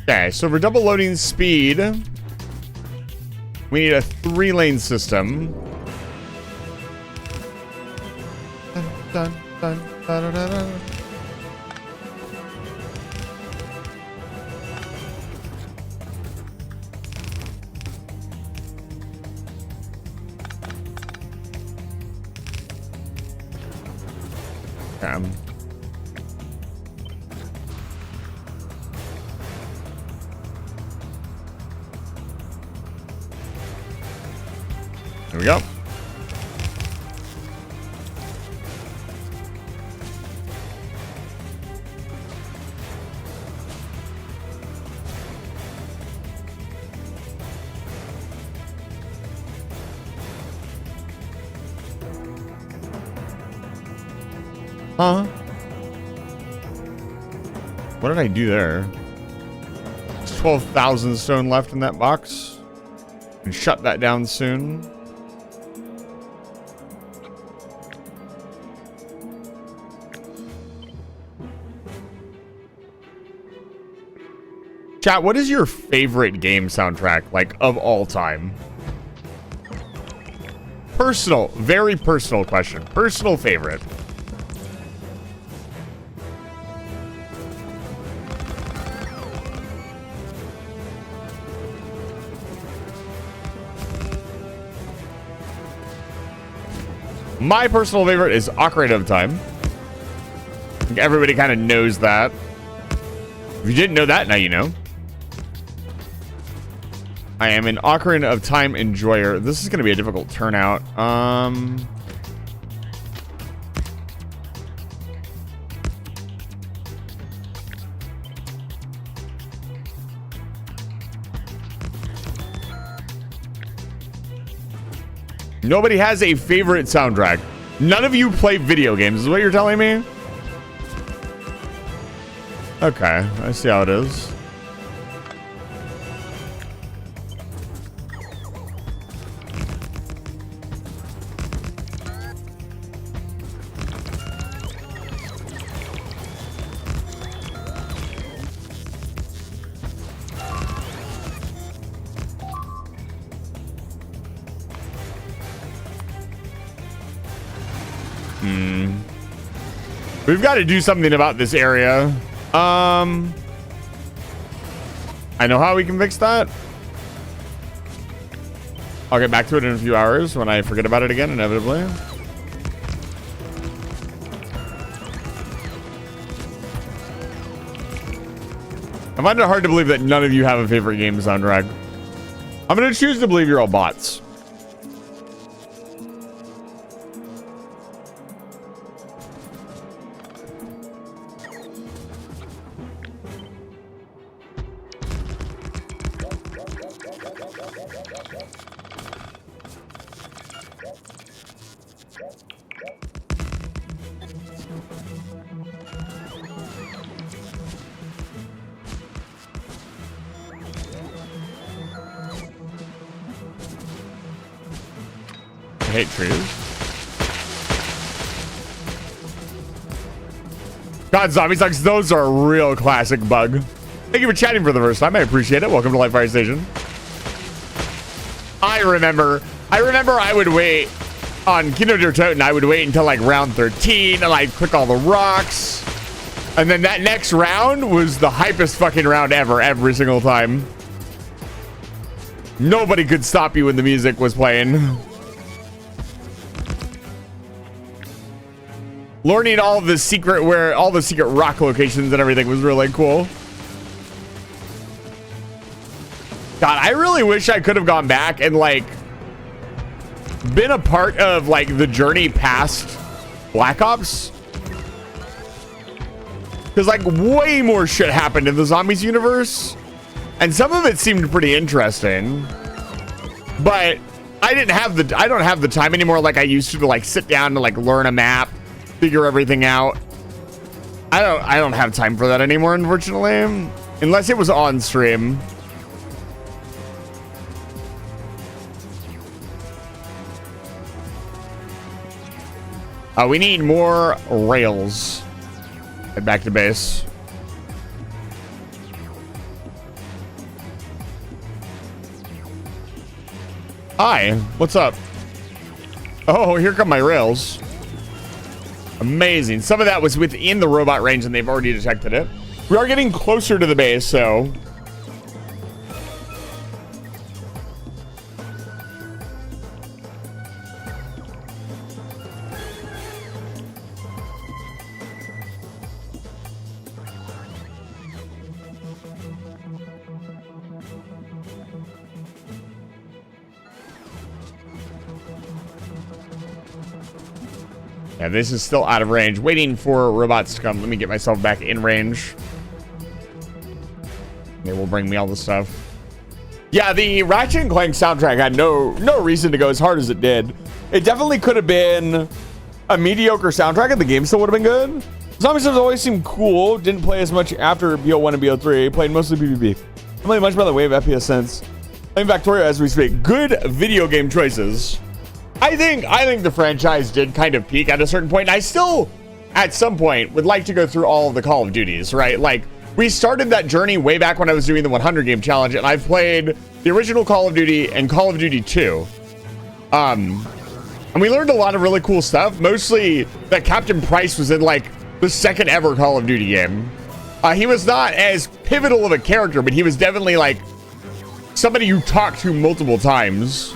Okay, so for double loading speed, we need a 3-lane system. Dun, dun, dun, dun, dun, dun. Okay. There we go. Huh? What did I do there? 12,000 stone left in that box. And shut that down soon. Chat, what is your favorite game soundtrack, like, of all time? Personal, very personal question. Personal favorite. My personal favorite is Ocarina of Time. I think everybody kind of knows that. If you didn't know that, now you know. I am an Ocarina of Time enjoyer. This is going to be a difficult turnout. Nobody has a favorite soundtrack. None of you play video games, is what you're telling me? Okay, I see how it is. We've got to do something about this area. I know how we can fix that. I'll get back to it in a few hours when I forget about it again, inevitably. I find it hard to believe that none of you have a favorite game soundtrack. I'm going to choose to believe you're all bots. I hate trees. God, zombie sucks. Those are a real classic bug. Thank you for chatting for the first time. I appreciate it. Welcome to Live Fire Station. I remember I would wait on Kingdom Deer Toten. I would wait until like round 13 and I'd click all the rocks. And then that next round was the hypest fucking round ever, every single time. Nobody could stop you when the music was playing. Learning all the secret rock locations and everything was really cool. God, I really wish I could have gone back and like been a part of like the journey past Black Ops. Because like way more shit happened in the Zombies universe. And some of it seemed pretty interesting. But I don't have the time anymore like I used to like sit down to like learn a map, figure everything out. I don't have time for that anymore, unfortunately. Unless it was on stream. We need more rails. Head back to base. Hi, what's up? Oh, here come my rails. Amazing. Some of that was within the robot range and they've already detected it. We are getting closer to the base, so... yeah, this is still out of range. Waiting for robots to come. Let me get myself back in range. They will bring me all the stuff. Yeah, the Ratchet and Clank soundtrack had no reason to go as hard as it did. It definitely could have been a mediocre soundtrack and the game still would have been good. Zombie Stuff always seemed cool. Didn't play as much after BO1 and BO3. Played mostly PvP. playing much better Wave FPS since playing Factorio as we speak. Good video game choices. I think the franchise did kind of peak at a certain point. I still, at some point, would like to go through all of the Call of Duties, right? Like, we started that journey way back when I was doing the 100 game challenge, and I've played the original Call of Duty and Call of Duty 2. And we learned a lot of really cool stuff. Mostly that Captain Price was in like the second ever Call of Duty game. He was not as pivotal of a character, but he was definitely like somebody you talked to multiple times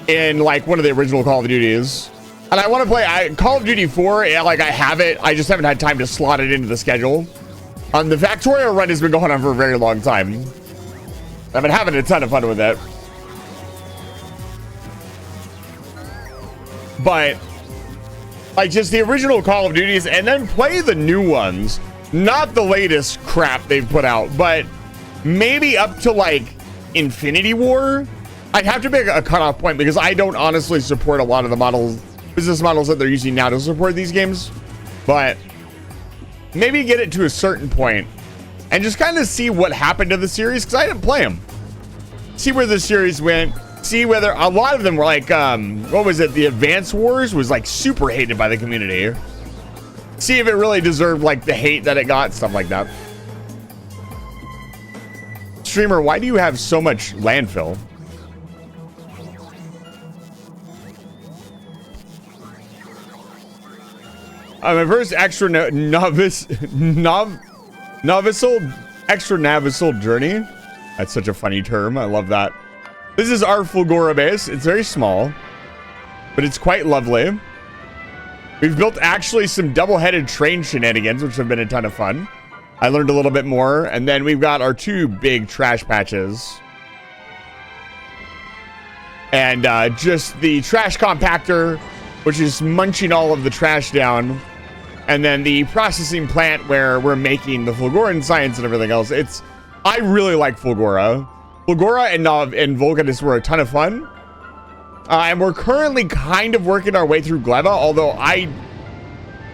in like one of the original Call of Duties. And I want to play Call of Duty 4. Yeah, like I have it. I just haven't had time to slot it into the schedule. The Factorio run has been going on for a very long time. I've been having a ton of fun with it. But like just the original Call of Duties, and then play the new ones. Not the latest crap they've put out, but maybe up to like Infinity War. I'd have to make a cutoff point because I don't honestly support a lot of the business models that they're using now to support these games. But maybe get it to a certain point and just kind of see what happened to the series, because I didn't play them. See where the series went. See whether a lot of them were like, what was it? The Advance Wars was like super hated by the community. See if it really deserved like the hate that it got, stuff like that. Streamer, why do you have so much landfill? My first extra extra-navisal journey. That's such a funny term. I love that. This is our Fulgora base. It's very small, but it's quite lovely. We've built actually some double-headed train shenanigans, which have been a ton of fun. I learned a little bit more. And then we've got our two big trash patches. And just the trash compactor, which is munching all of the trash down. And then the processing plant where we're making the Fulgoran science and everything else. I really like Fulgora. Fulgora and Volcanus were a ton of fun. And we're currently kind of working our way through Gleba, although I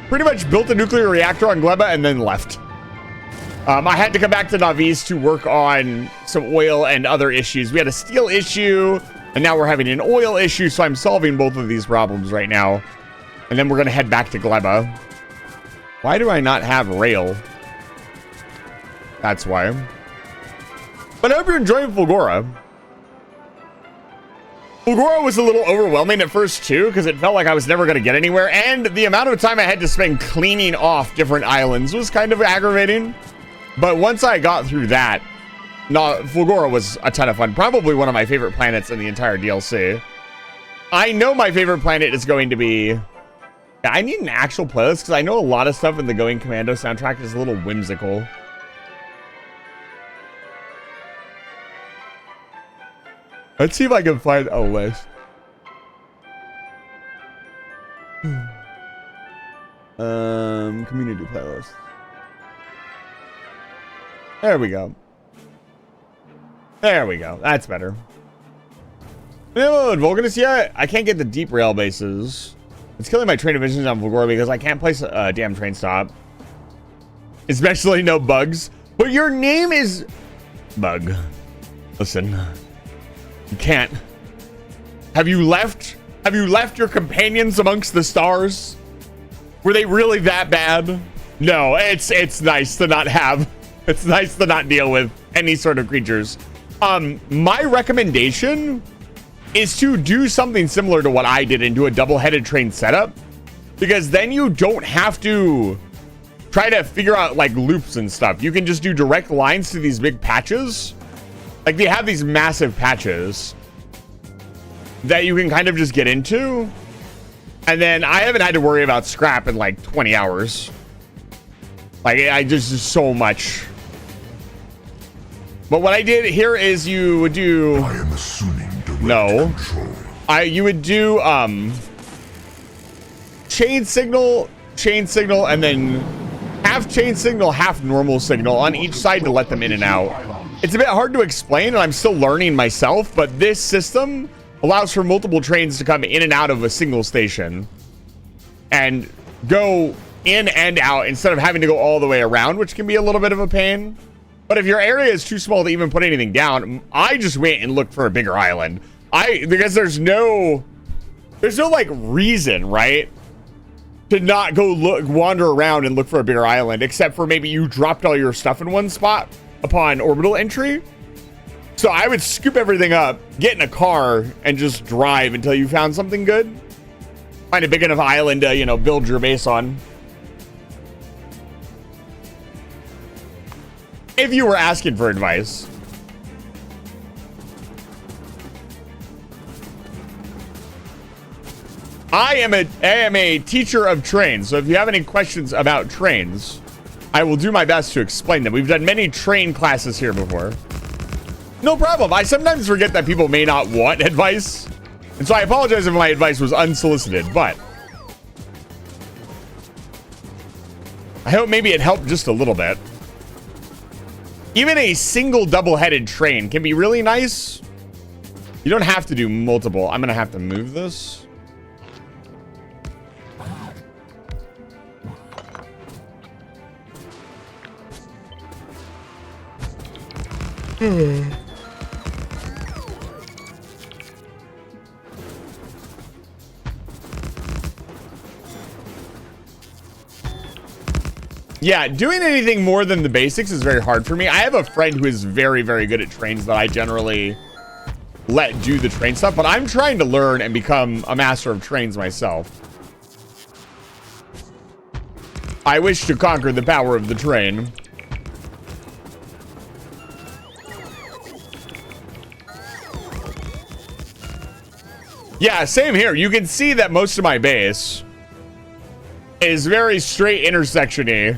pretty much built a nuclear reactor on Gleba and then left. I had to come back to Navis to work on some oil and other issues. We had a steel issue, and now we're having an oil issue, so I'm solving both of these problems right now. And then we're going to head back to Gleba. Why do I not have rail? That's why. But I hope you're enjoying Fulgora. Fulgora was a little overwhelming at first too, because it felt like I was never going to get anywhere, and the amount of time I had to spend cleaning off different islands was kind of aggravating. But once I got through that, Fulgora was a ton of fun. Probably one of my favorite planets in the entire DLC. I know my favorite planet is going to be... I need an actual playlist, because I know a lot of stuff in the Going Commando soundtrack is a little whimsical. Let's see if I can find a list. Community playlist. There we go. There we go. That's better. No, Volcanus yet? I can't get the deep rail bases. It's killing my train divisions on Fulgora because I can't place a damn train stop. Especially no bugs. But your name is... Bug. Listen. You can't. Have you left your companions amongst the stars? Were they really that bad? No, it's nice to not have. It's nice to not deal with any sort of creatures. My recommendation is to do something similar to what I did and do a double-headed train setup, because then you don't have to try to figure out like loops and stuff. You can just do direct lines to these big patches. Like they have these massive patches that you can kind of just get into. And then I haven't had to worry about scrap in like 20 hours. Like I just so much. But what I did here is you would do... I am assuming direct control. You would do chain signal, and then half chain signal, half normal signal on each side to let them in and out. It's a bit hard to explain, and I'm still learning myself, but this system allows for multiple trains to come in and out of a single station and go in and out instead of having to go all the way around, which can be a little bit of a pain. But if your area is too small to even put anything down, I just went and looked for a bigger island. Because there's no like reason, right, to not go wander around and look for a bigger island, except for maybe you dropped all your stuff in one spot upon orbital entry. So I would scoop everything up, get in a car, and just drive until you found something good. Find a big enough island to, you know, build your base on. If you were asking for advice. I am a teacher of trains, so if you have any questions about trains, I will do my best to explain them. We've done many train classes here before. No problem. I sometimes forget that people may not want advice, and so I apologize if my advice was unsolicited, but I hope maybe it helped just a little bit. Even a single double-headed train can be really nice. You don't have to do multiple. I'm gonna have to move this. Yeah, doing anything more than the basics is very hard for me. I have a friend who is very, very good at trains that I generally let do the train stuff, but I'm trying to learn and become a master of trains myself. I wish to conquer the power of the train. Yeah, same here. You can see that most of my base is very straight intersection-y.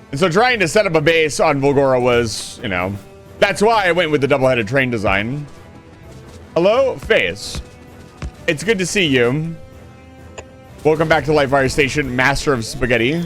And so trying to set up a base on Volgora was, you know, that's why I went with the double-headed train design. Hello, Face. It's good to see you. Welcome back to Livefire Station, Master of Spaghetti.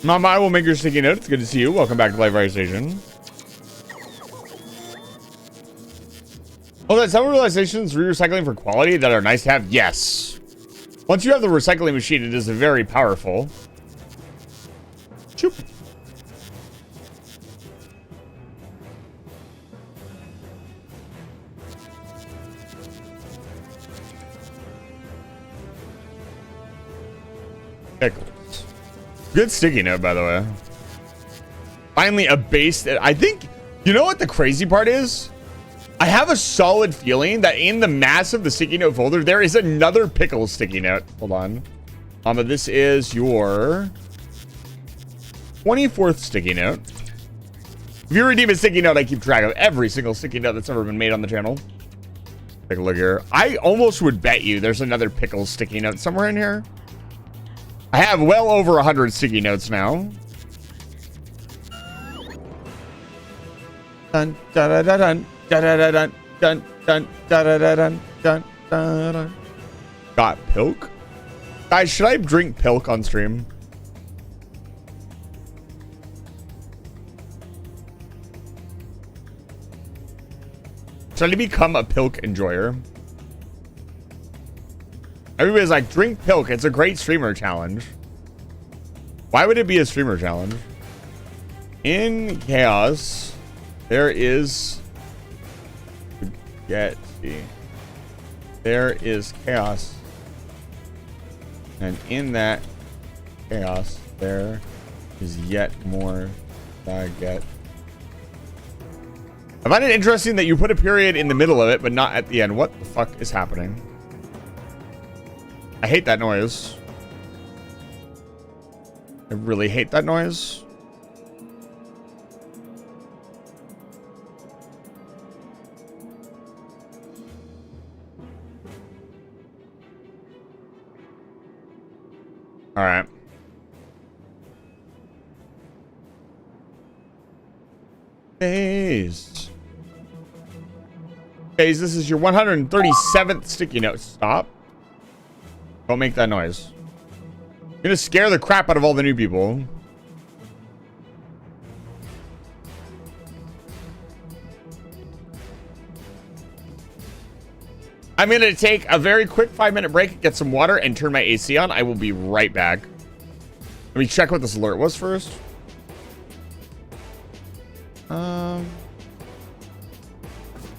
Mama, I will make your sticky note. It's good to see you. Welcome back to Livefire Station. Oh, that some realizations re-recycling for quality that are nice to have? Yes. Once you have the recycling machine, it is very powerful. Choop. Pickles. Good sticky note, by the way. Finally, a base that I think, you know what the crazy part is? I have a solid feeling that in the mass of the sticky note folder, there is another pickle sticky note. Hold on. But this is your 24th sticky note. If you redeem a sticky note, I keep track of every single sticky note that's ever been made on the channel. Take a look here. I almost would bet you there's another pickle sticky note somewhere in here. I have well over 100 sticky notes now. Dun dun dun dun dun dun dun dun dun dun dun. Got pilk? Guys, should I drink pilk on stream? Should I become a pilk enjoyer? Everybody's like, drink pilk. It's a great streamer challenge. Why would it be a streamer challenge? In chaos, there is... There is chaos. And in that chaos, there is yet more baguette. I find it interesting that you put a period in the middle of it, but not at the end. What the fuck is happening? I hate that noise. I really hate that noise. All right. Phase. Phase, this is your 137th sticky note. Stop. Don't make that noise. You're gonna scare the crap out of all the new people. I'm gonna take a very quick 5-minute break, get some water, and turn my AC on. I will be right back. Let me check what this alert was first.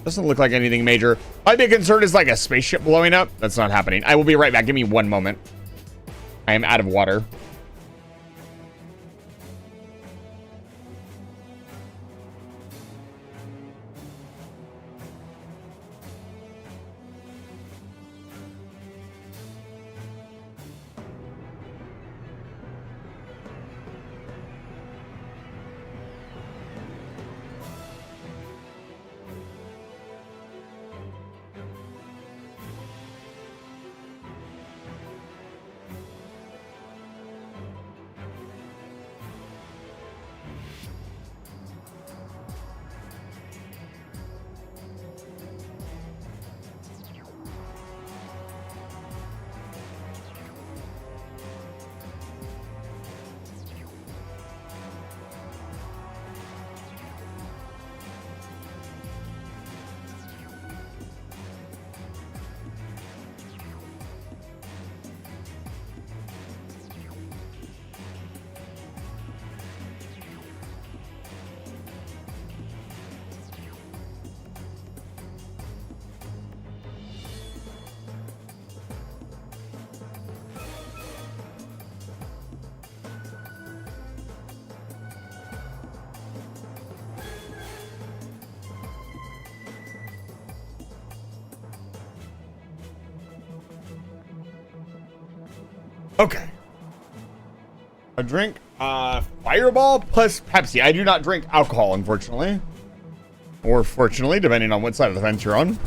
Doesn't look like anything major. My big concern is like a spaceship blowing up. That's not happening. I will be right back. Give me 1 moment. I am out of water. Okay. A drink, Fireball plus Pepsi. I do not drink alcohol, unfortunately. Or fortunately, depending on what side of the fence you're on.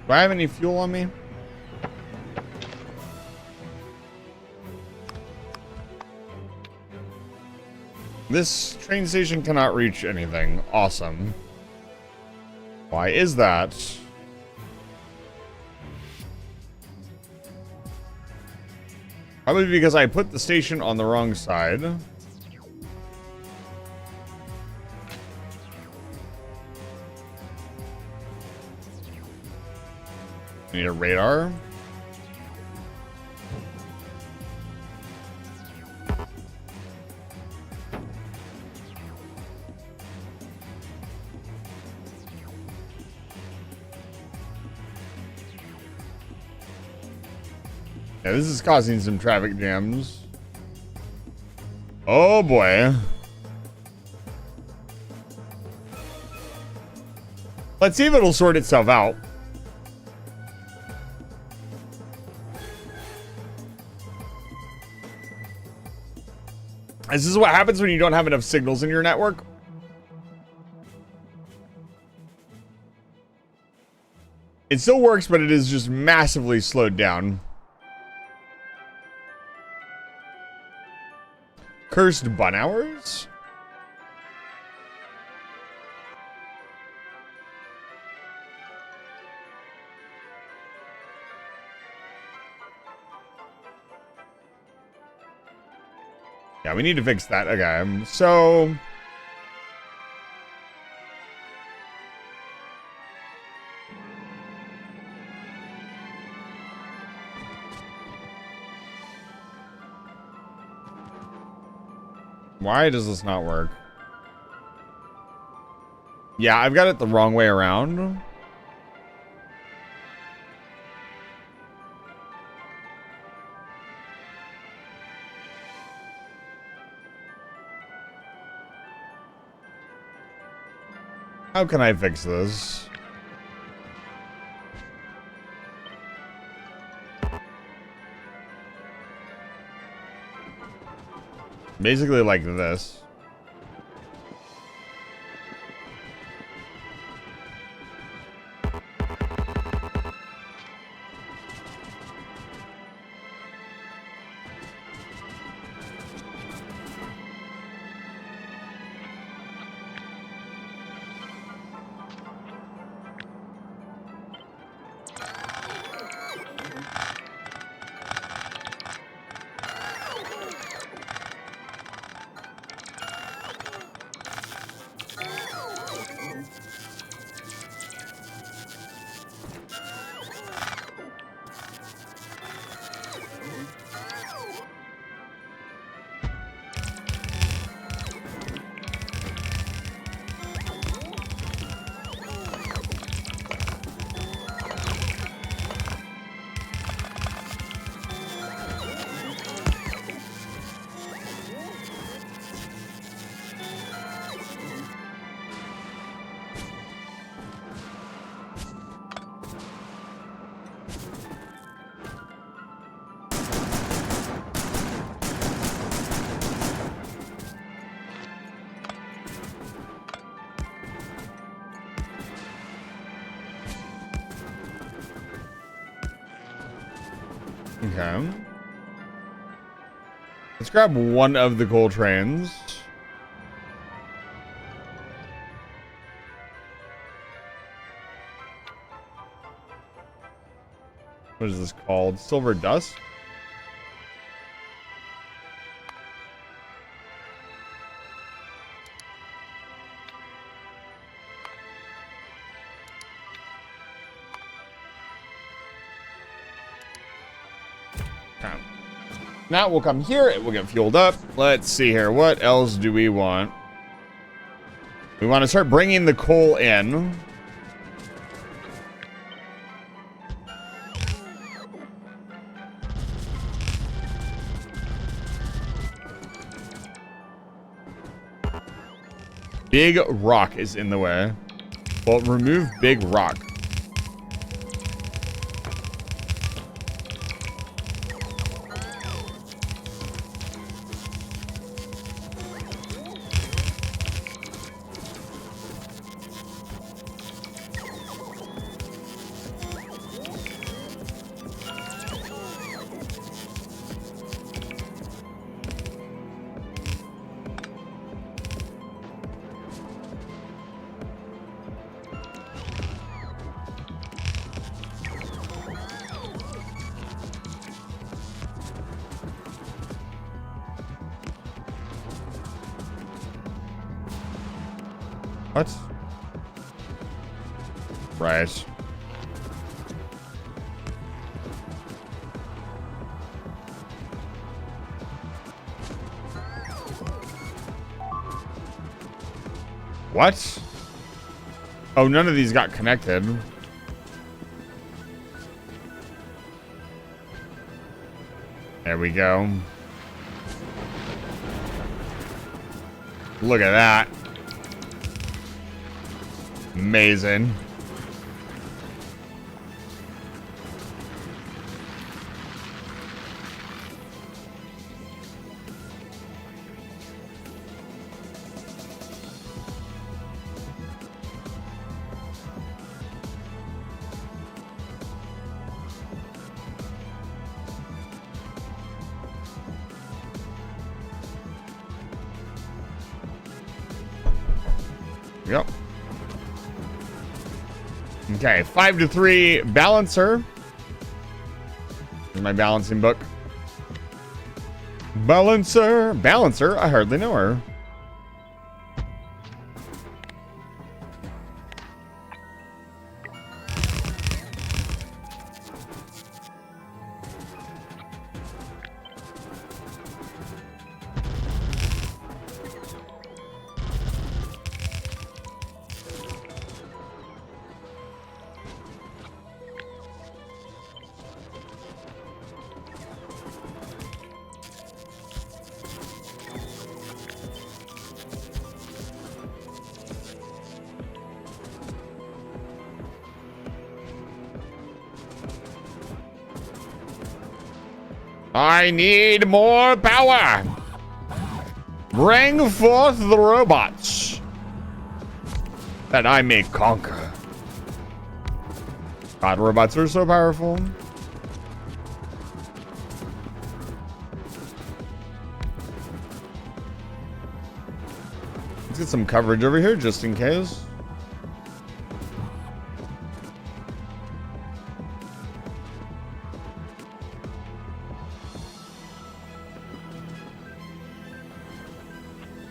Do I have any fuel on me? This train station cannot reach anything. Awesome. Why is that? Probably because I put the station on the wrong side. Need a radar. Yeah, this is causing some traffic jams. Oh boy. Let's see if it'll sort itself out. This is what happens when you don't have enough signals in your network. It still works, but it is just massively slowed down. Cursed bun hours? Yeah, we need to fix that. Okay, so... Why does this not work? Yeah, I've got it the wrong way around. How can I fix this? Basically like this. Okay. Let's grab one of the coal trains. What is this called? Silver dust? Now we'll come here, it will get fueled up. Let's see here. What else do we want? We want to start bringing the coal in. Big rock is in the way. Well, remove big rock. What? Right. What? Oh, none of these got connected. There we go. Look at that. Amazing. Yep. Okay, 5-3 balancer. Here's my balancing book. Balancer. Balancer? I hardly know her. I need more power. Bring forth the robots that I may conquer. God, robots are so powerful. Let's get some coverage over here just in case.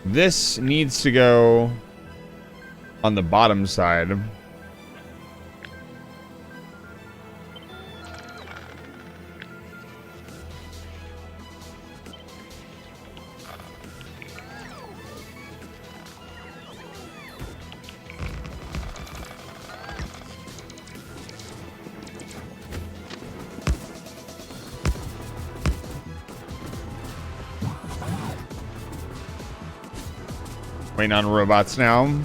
This needs to go on the bottom side. Waiting on robots now.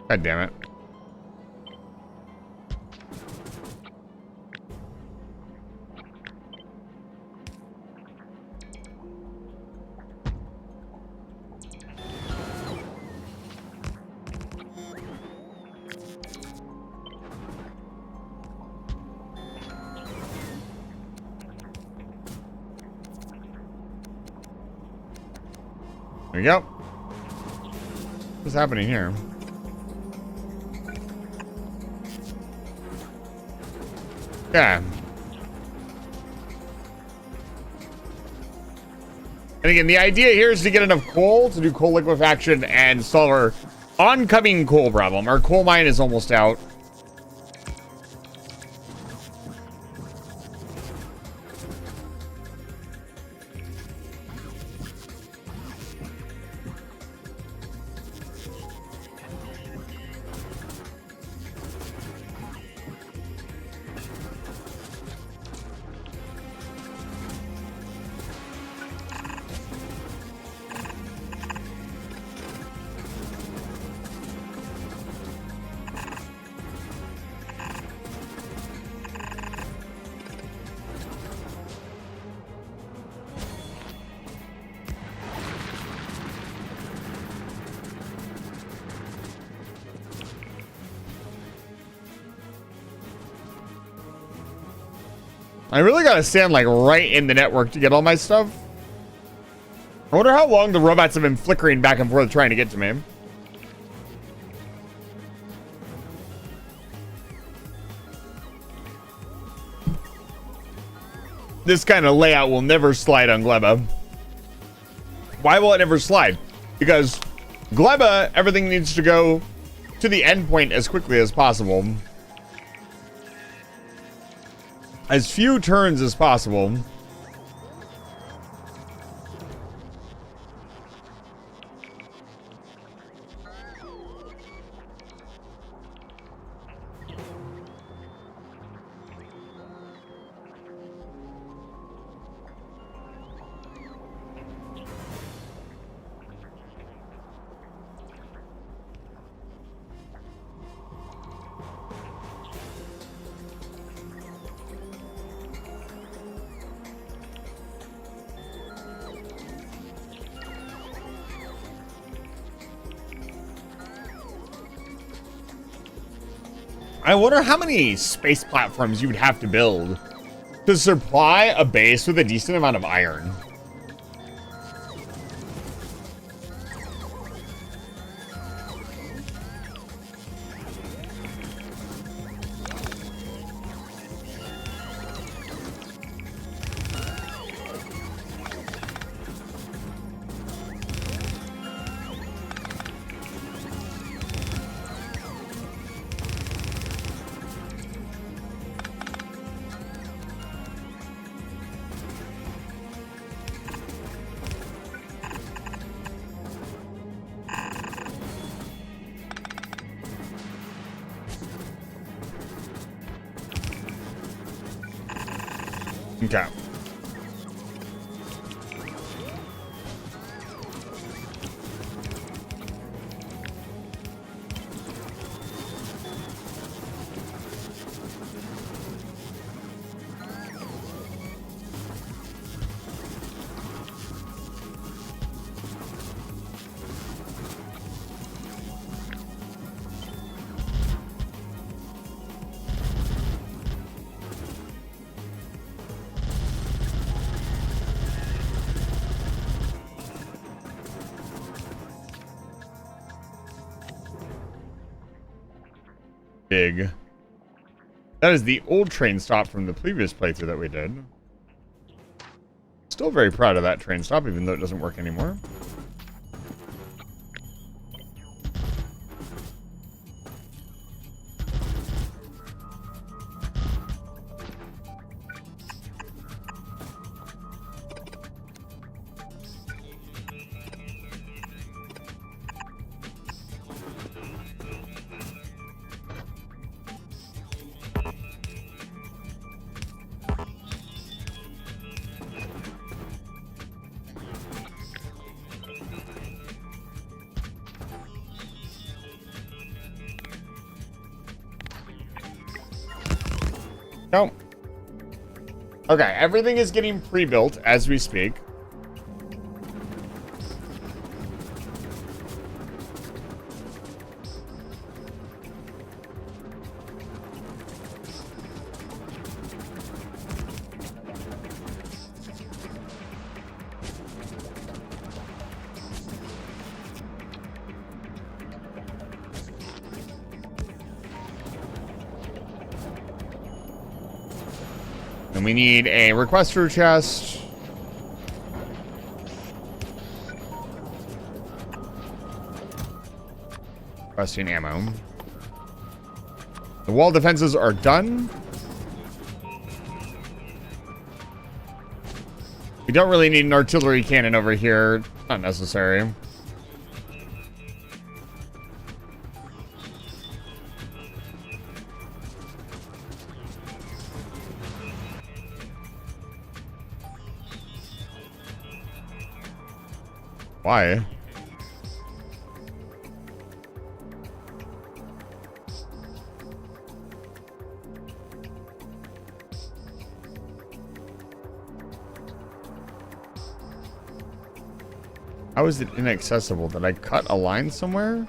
God damn it. There we go. What's happening here? Yeah. And again, the idea here is to get enough coal to do coal liquefaction and solve our oncoming coal problem. Our coal mine is almost out. I really gotta stand like right in the network to get all my stuff. I wonder how long the robots have been flickering back and forth trying to get to me. This kind of layout will never slide on Gleba. Why will it never slide? Because Gleba, everything needs to go to the endpoint as quickly as possible. As few turns as possible. I wonder how many space platforms you would have to build to supply a base with a decent amount of iron. Okay. Big. That is the old train stop from the previous playthrough that we did. Still very proud of that train stop, even though it doesn't work anymore. No. Okay, everything is getting pre-built as we speak. And we need a requester chest. Requesting ammo. The wall defenses are done. We don't really need an artillery cannon over here. Not necessary. Why? How is it inaccessible? Did I cut a line somewhere?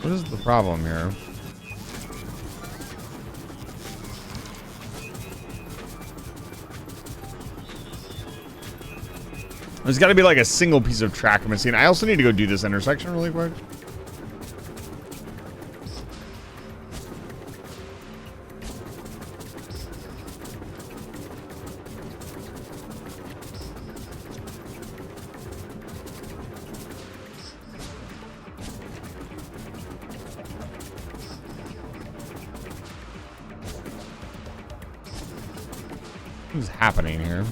What is the problem here? There's got to be like a single piece of track missing. I also need to go do this intersection really quick. What's happening here?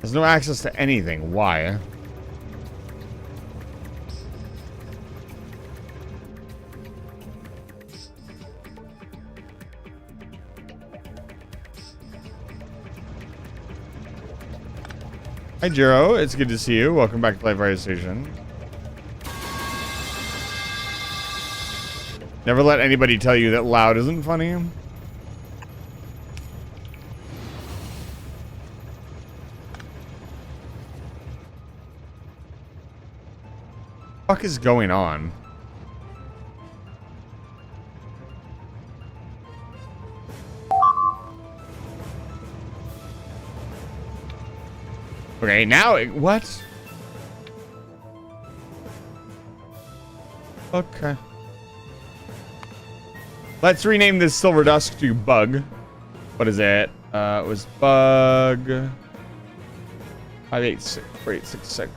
There's no access to anything. Why? Hi, Jiro. It's good to see you. Welcome back to Live Fire Station. Never let anybody tell you that loud isn't funny. What the fuck is going on? Okay, now what? Okay. Let's rename this Silver Dusk to Bug. What is it? It was Bug 5864866.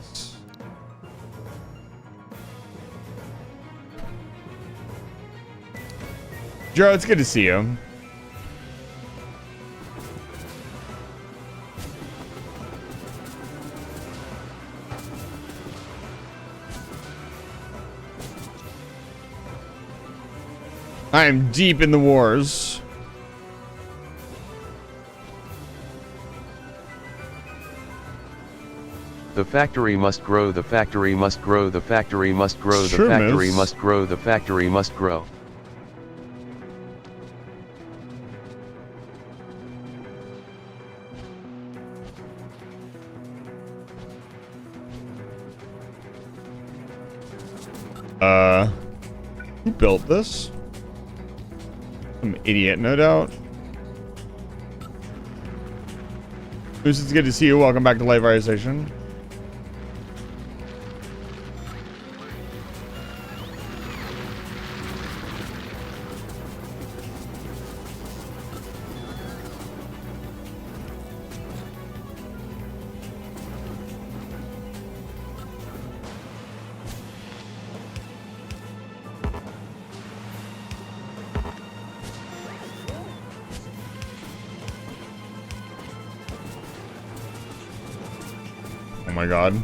Joe, it's good to see you. I am deep in the wars. The factory must grow, the factory must grow, the factory must grow, the Sure, factory miss. must grow, the factory must grow. Who built this? Some idiot, no doubt. Moose, it's good to see you. Welcome back to Live Fire Station. Oh my god.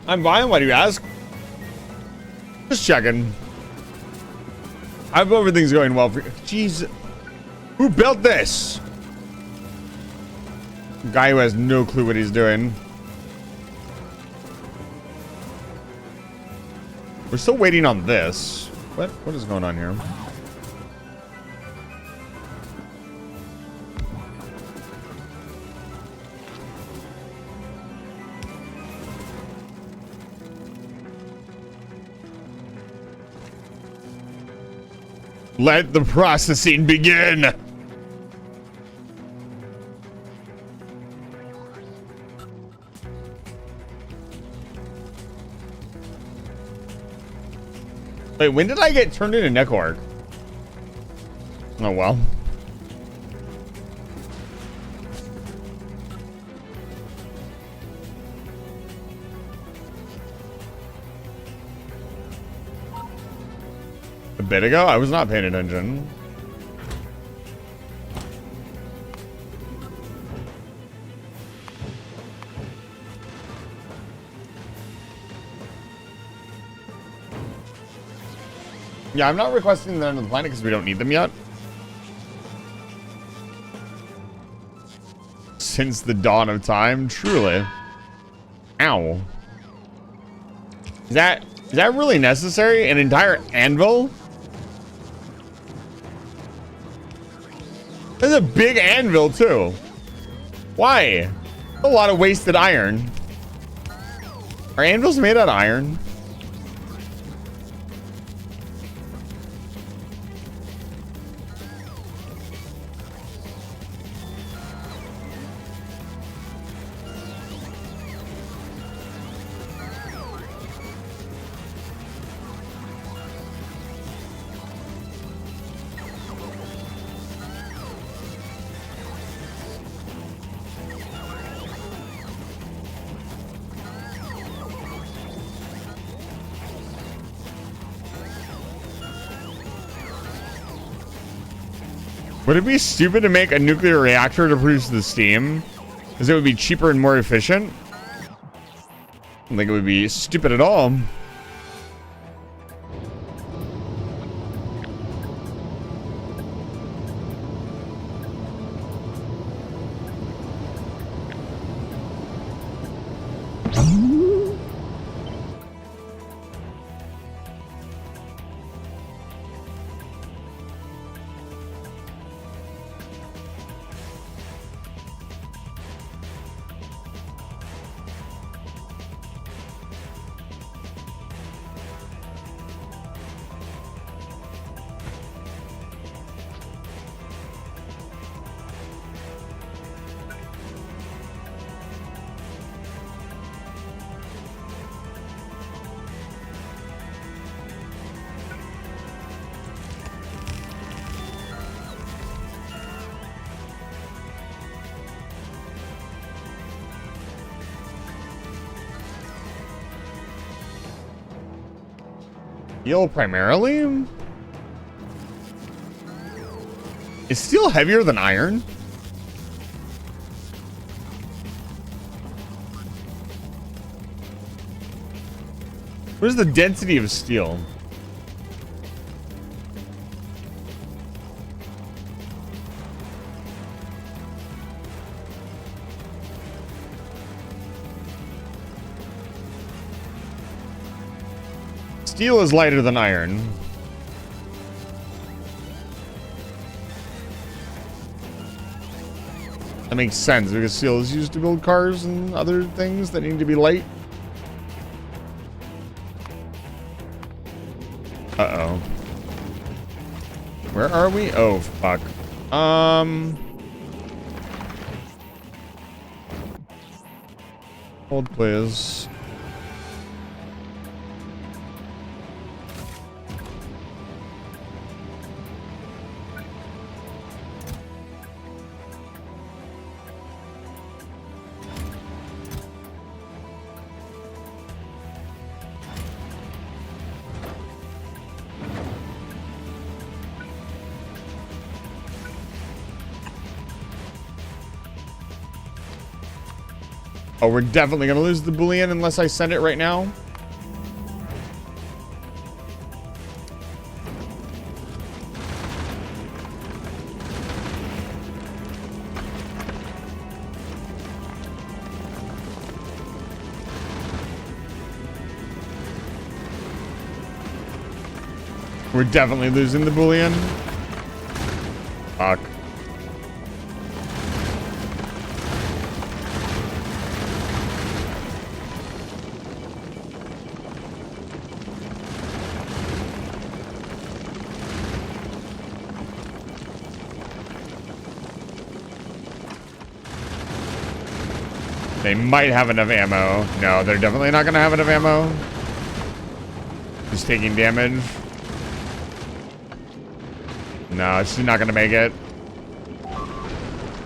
I'm fine. Why do you ask? Just checking. I hope everything's going well for you. Jeez. Who built this? Guy who has no clue what he's doing. We're still waiting on this. What is going on here? Let the processing begin. Wait, when did I get turned into Neckorg? Oh well. A bit ago? I was not paying attention. Yeah, I'm not requesting them to the planet because we don't need them yet. Since the dawn of time, truly. Ow. Is that really necessary? An entire anvil? There's a big anvil too. Why? A lot of wasted iron. Are anvils made out of iron? Would it be stupid to make a nuclear reactor to produce the steam? Because it would be cheaper and more efficient? I don't think it would be stupid at all. Steel primarily? Is steel heavier than iron? What is the density of steel? Steel is lighter than iron. That makes sense because steel is used to build cars and other things that need to be light. Uh-oh. Where are we? Oh, fuck. Hold, please. Oh, we're definitely gonna lose the Boolean unless I send it right now. We're definitely losing the Boolean. Fuck. They might have enough ammo. No, they're definitely not going to have enough ammo. Just taking damage. No, she's not going to make it.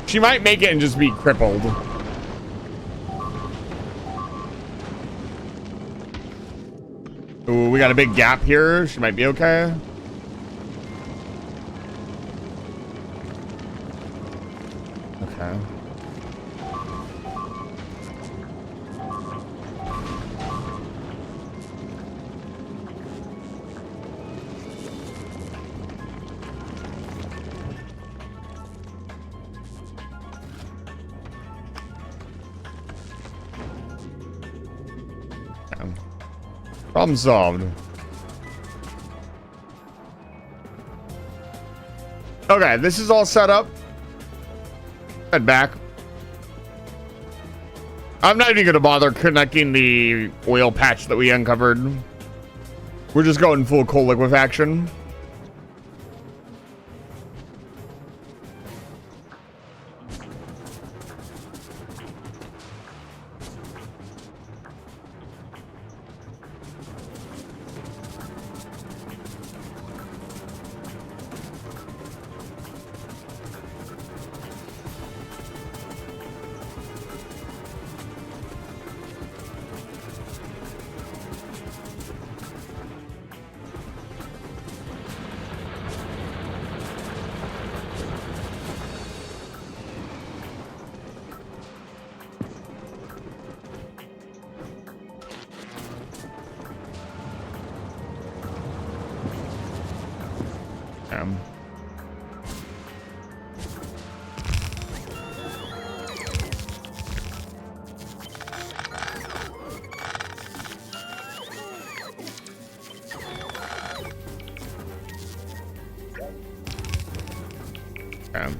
She might make it and just be crippled. Ooh, we got a big gap here. She might be okay. Okay. Problem solved. Okay, this is all set up. Head back. I'm not even gonna bother connecting the oil patch that we uncovered. We're just going full coal liquefaction. Okay.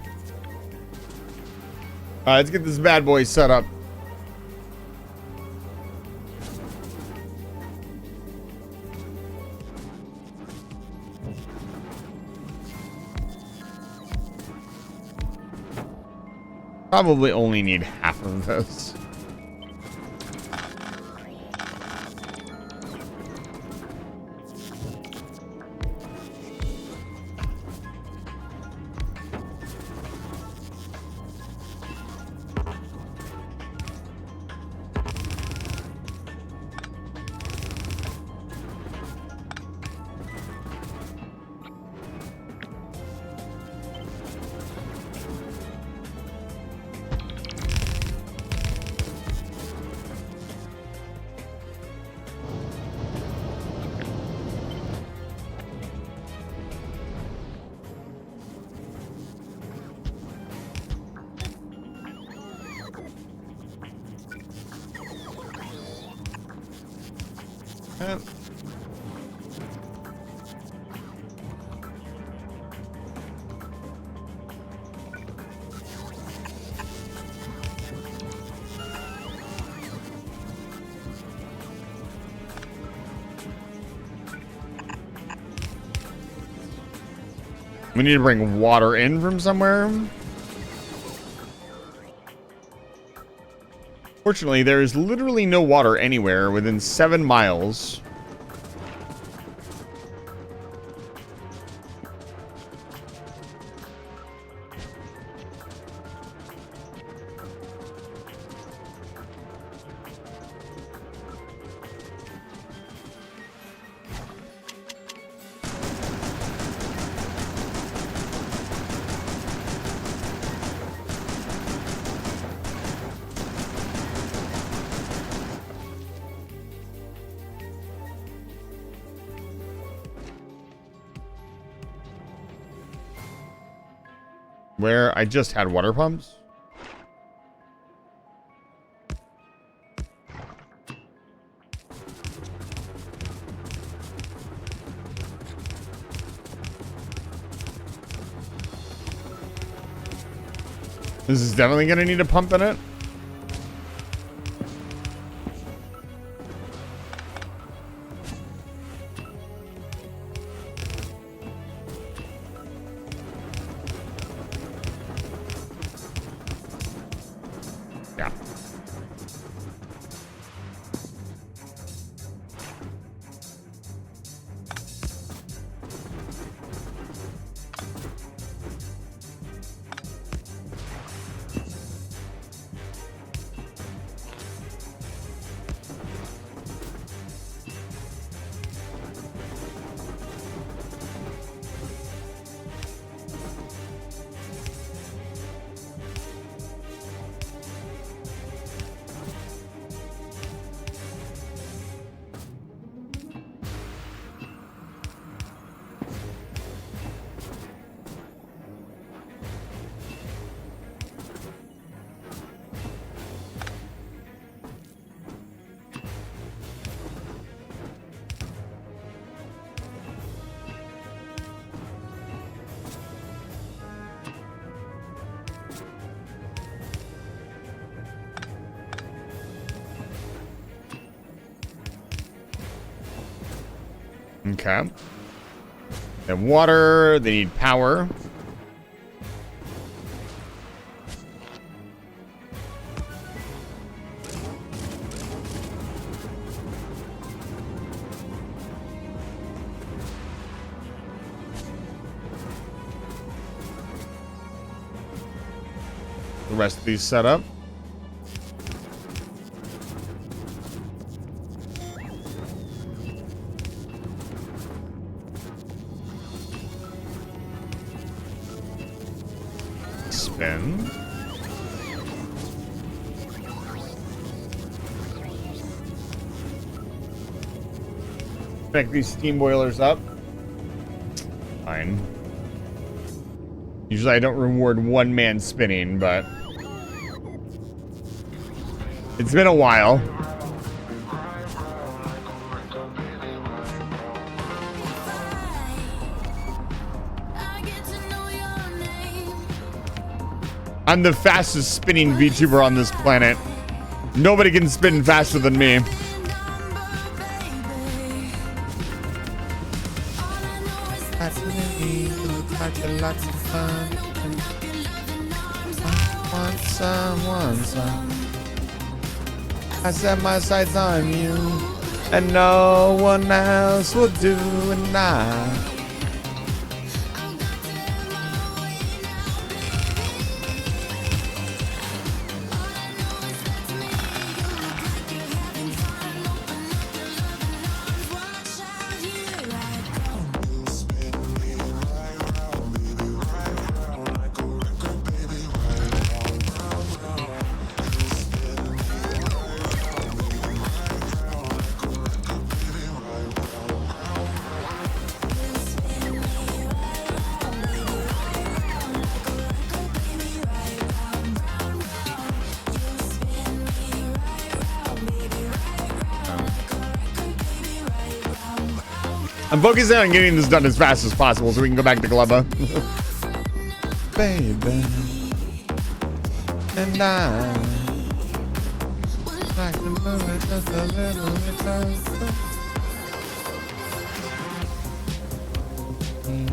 Let's get this bad boy set up. Probably only need half of this. We need to bring water in from somewhere. Fortunately, there is literally no water anywhere within 7 miles. Where I just had water pumps. This is definitely going to need a pump in it. Yeah. Okay. They have water. They need power. The rest of these set up. Spin. Pick these steam boilers up. Fine. Usually I don't reward one man spinning, but it's been a while. I'm the fastest spinning VTuber on this planet. Nobody can spin faster than me. I set my sights on you, and no one else will do it now. I'm focusing on getting this done as fast as possible so we can go back to Gleba. Baby, and I like to move it just a little bit closer.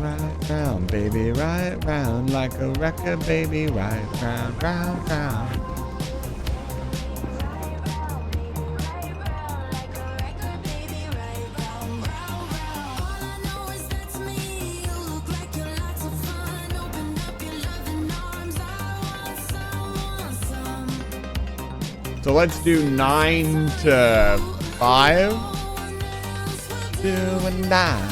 Right round, baby, right round, like a record, baby, right round, round, round. So let's do 9 to 5. 2 and 9.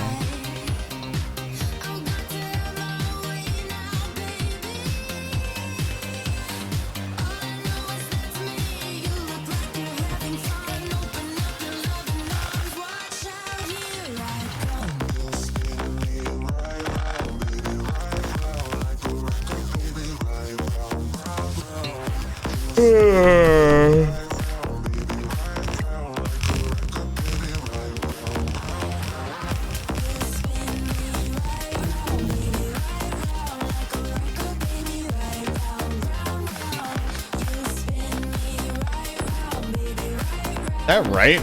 That right?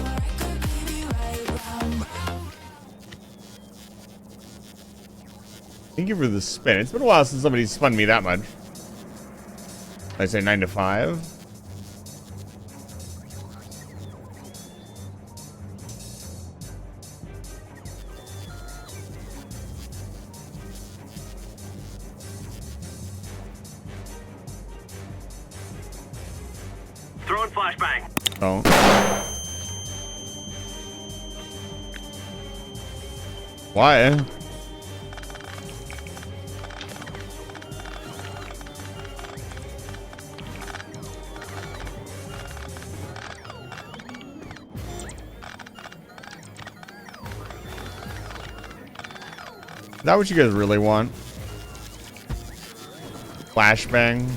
Thank you for the spin. It's been a while since somebody spun me that much. I say 9 to 5. Throwing flashbang. Oh. Why? Is that what you guys really want? Flashbang?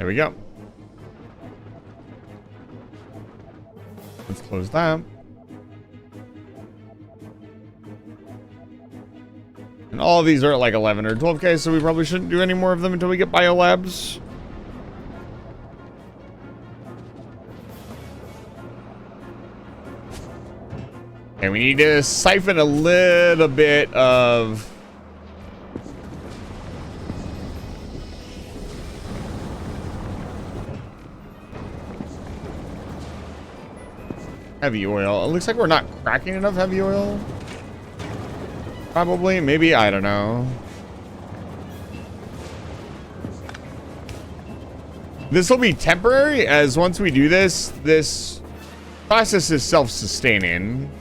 There we go. Let's close that. And all of these are at like 11 or 12k, so we probably shouldn't do any more of them until we get biolabs. And we need to siphon a little bit of heavy oil. It looks like we're not cracking enough heavy oil. Probably, maybe, I don't know. This will be temporary, as once we do this, this process is self-sustaining.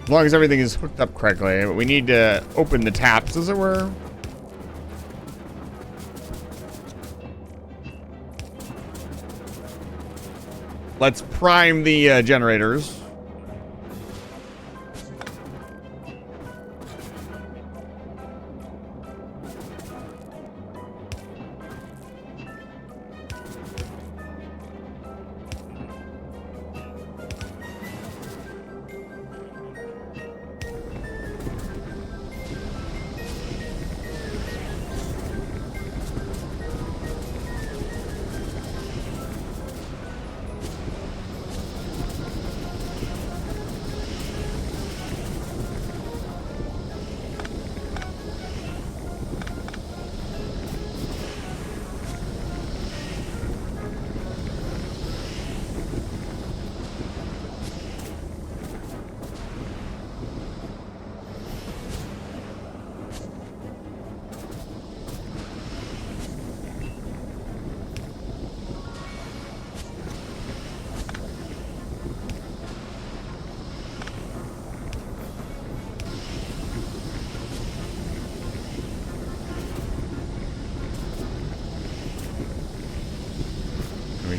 As long as everything is hooked up correctly. But we need to open the taps, as it were. Let's prime the generators.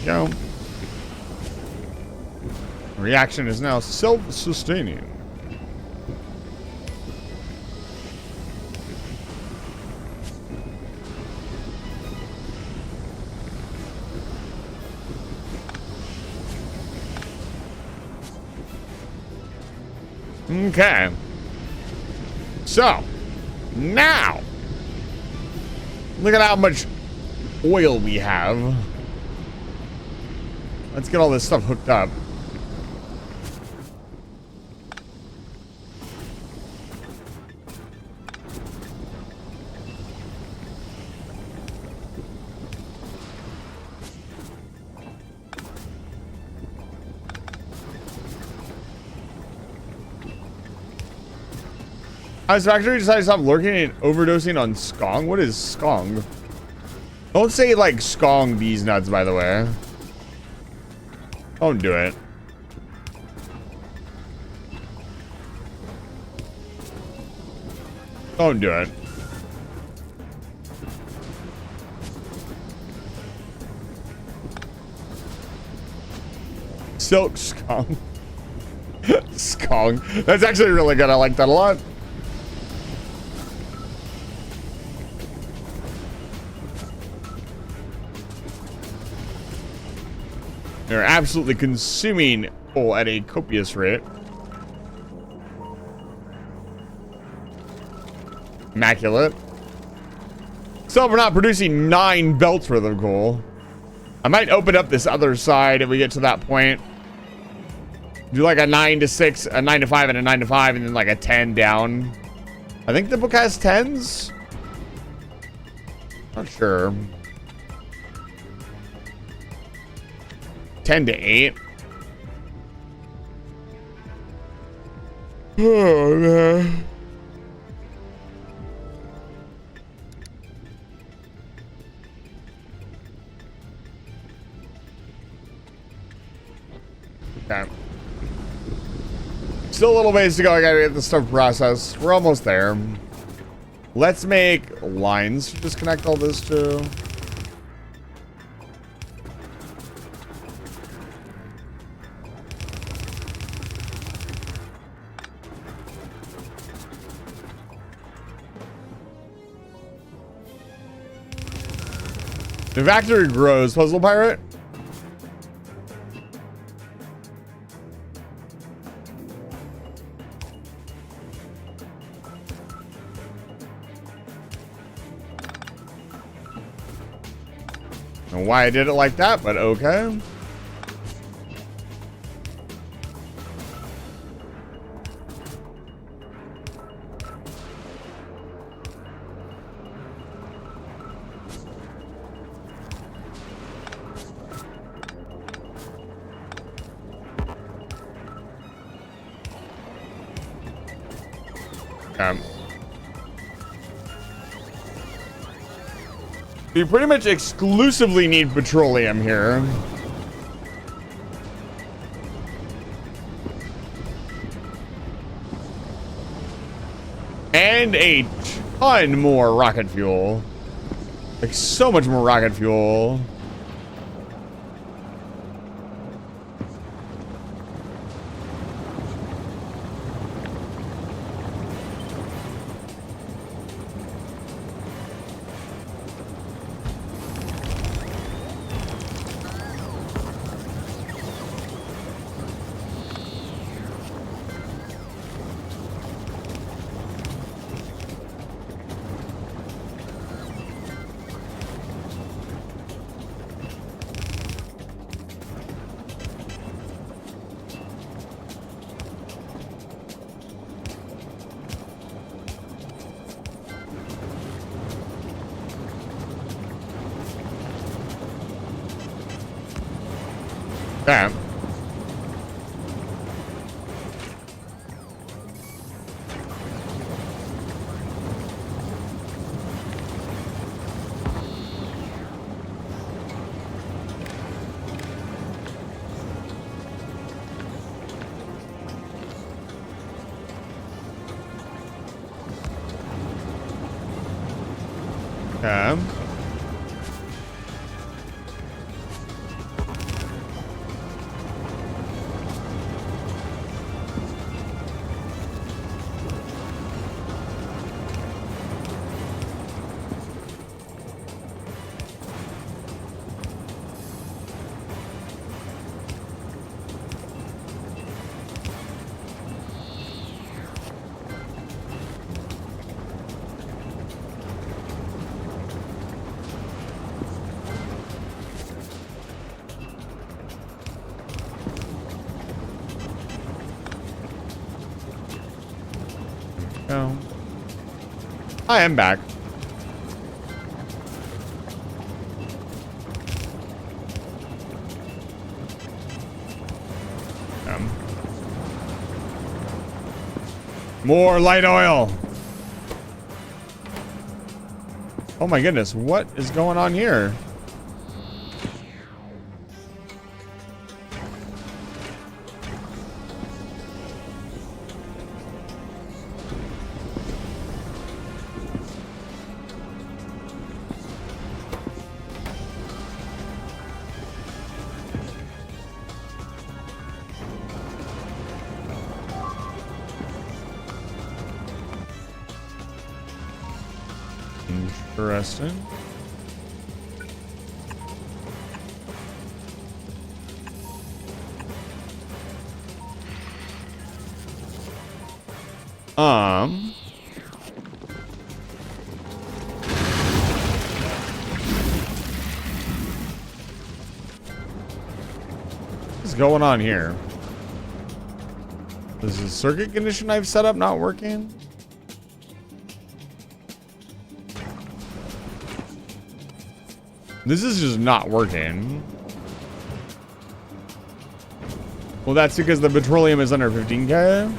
Go. Reaction is now self-sustaining. Okay. So, now, look at how much oil we have. Let's get all this stuff hooked up. Has Factory decided to stop lurking and overdosing on skong? What is skong? Don't say like skong these nuts, by the way. Don't do it. Don't do it. Silk skong. Skong. That's actually really good. I like that a lot. They're absolutely consuming coal at a copious rate. Immaculate. So we're not producing 9 belts worth of coal. I might open up this other side if we get to that point. Do like a 9 to 6, a 9 to 5, and a 9 to 5, and then like a 10 down. I think the book has 10s. Not sure. 10 to 8. Oh, man. Okay. Still a little ways to go. I gotta get the stuff processed. We're almost there. Let's make lines to disconnect all this to. The factory grows, Puzzle Pirate. Don't know why I did it like that, but okay. You pretty much exclusively need petroleum here. And a ton more rocket fuel. Like so much more rocket fuel. Damn. Okay. Oh. I am back. More light oil. Oh my goodness, what is going on here? Interesting. What's going on here? Is the circuit condition I've set up not working? This is just not working. Well, that's because the petroleum is under 15K.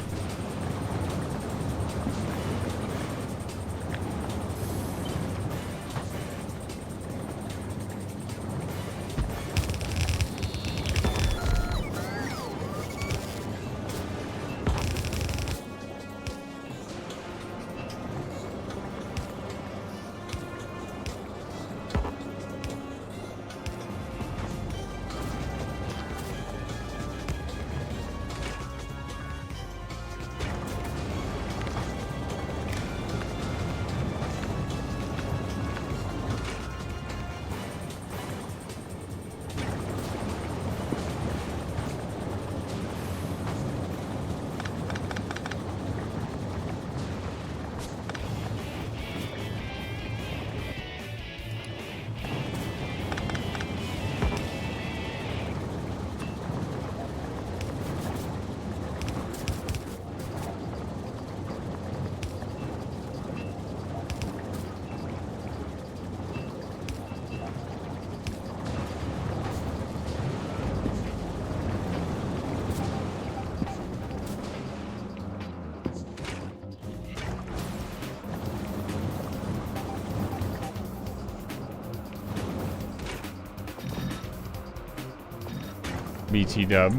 BT dub.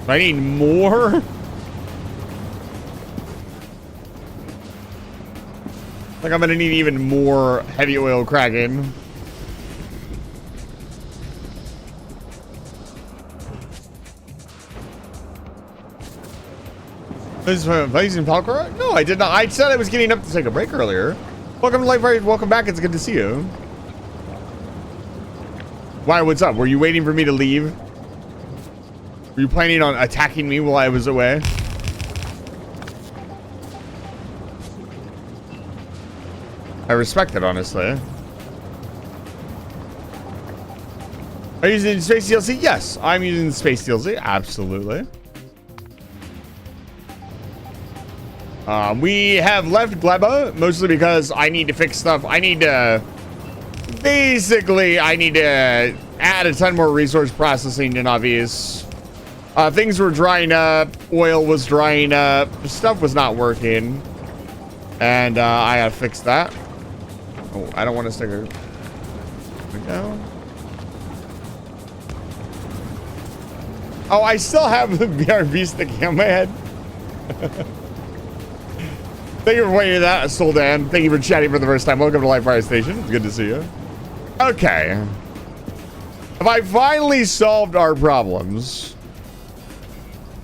I need more. Like I'm gonna need even more heavy oil cracking. This is Blazing Palcora? No, I did not. I said I was getting up to take a break earlier. Welcome to Life Fire. Welcome back. It's good to see you. Why? What's up? Were you waiting for me to leave? Were you planning on attacking me while I was away? I respect it, honestly. Are you using Space DLC? Yes, I'm using Space DLC. Absolutely. We have left Gleba, mostly because I need to fix stuff. I need to... Basically, I need to add a ton more resource processing in obvious. Things were drying up, oil was drying up, stuff was not working, and I gotta fix that. Oh, I don't want to stick her. No. Oh, I still have the BRB sticking on my head. Thank you for waiting for that, Soldan. Thank you for chatting for the first time. Welcome to Live Fire Station. It's good to see you. Okay. Have I finally solved our problems?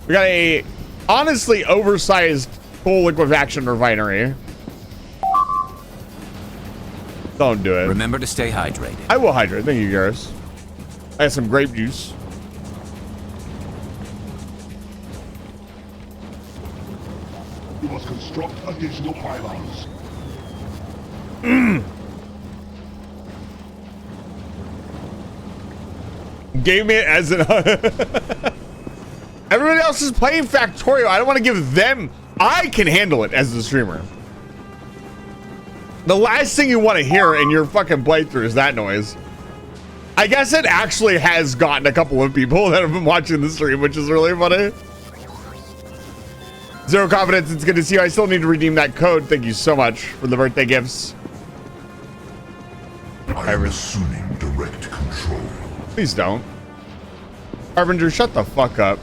We got a honestly oversized coal liquefaction refinery. Don't do it. Remember to stay hydrated. I will hydrate. Thank you, Garrus. I have some grape juice. You must construct additional pylons. Gave me it as an... Everybody else is playing Factorio. I don't want to give them... I can handle it as the streamer. The last thing you want to hear in your fucking playthrough is that noise. I guess it actually has gotten a couple of people that have been watching the stream, which is really funny. Zero confidence. It's good to see you. I still need to redeem that code. Thank you so much for the birthday gifts. I am assuming direct control. Please don't. Harbinger, shut the fuck up.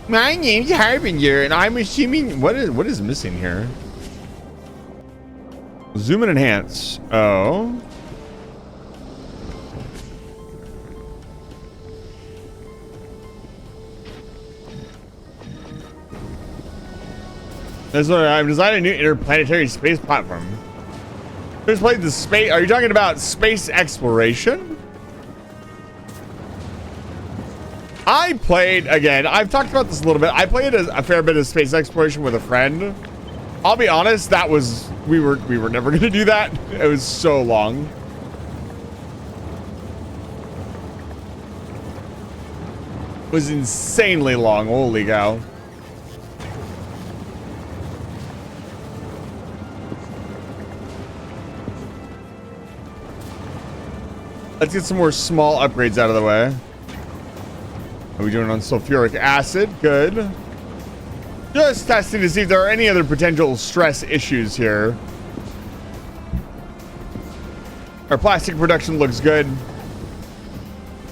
My name's Harbinger, and I'm assuming... What is missing here? Zoom and enhance. Oh. That's what I've designed a new interplanetary space platform. Who's played the space? Are you talking about space exploration? I played, again, I've talked about this a little bit. I played a fair bit of space exploration with a friend. I'll be honest, that was, we were never gonna do that. It was so long. It was insanely long, holy cow. Let's get some more small upgrades out of the way. Are we doing on sulfuric acid? Good. Just testing to see if there are any other potential stress issues here. Our plastic production looks good.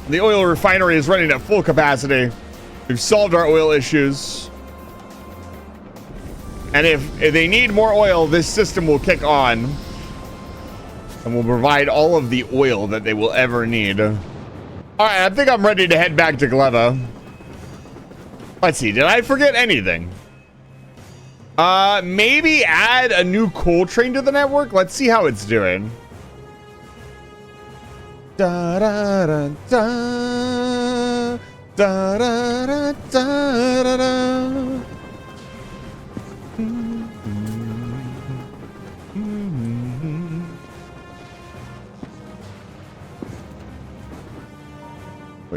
The oil refinery is running at full capacity. We've solved our oil issues. And if they need more oil, this system will kick on. And will provide all of the oil that they will ever need. Alright, I think I'm ready to head back to Gleba. Let's see, did I forget anything? Maybe add a new coal train to the network? Let's see how it's doing. Da da da da da da da da da. Wait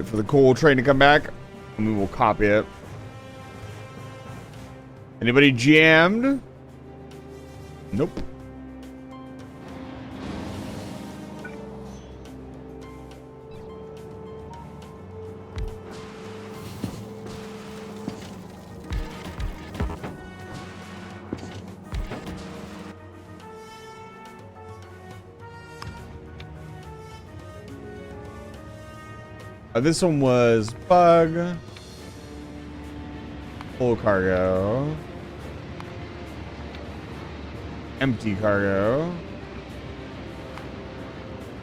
for the coal train to come back, and we will copy it. Anybody jammed? Nope. This one was bug. Full cargo. Empty cargo.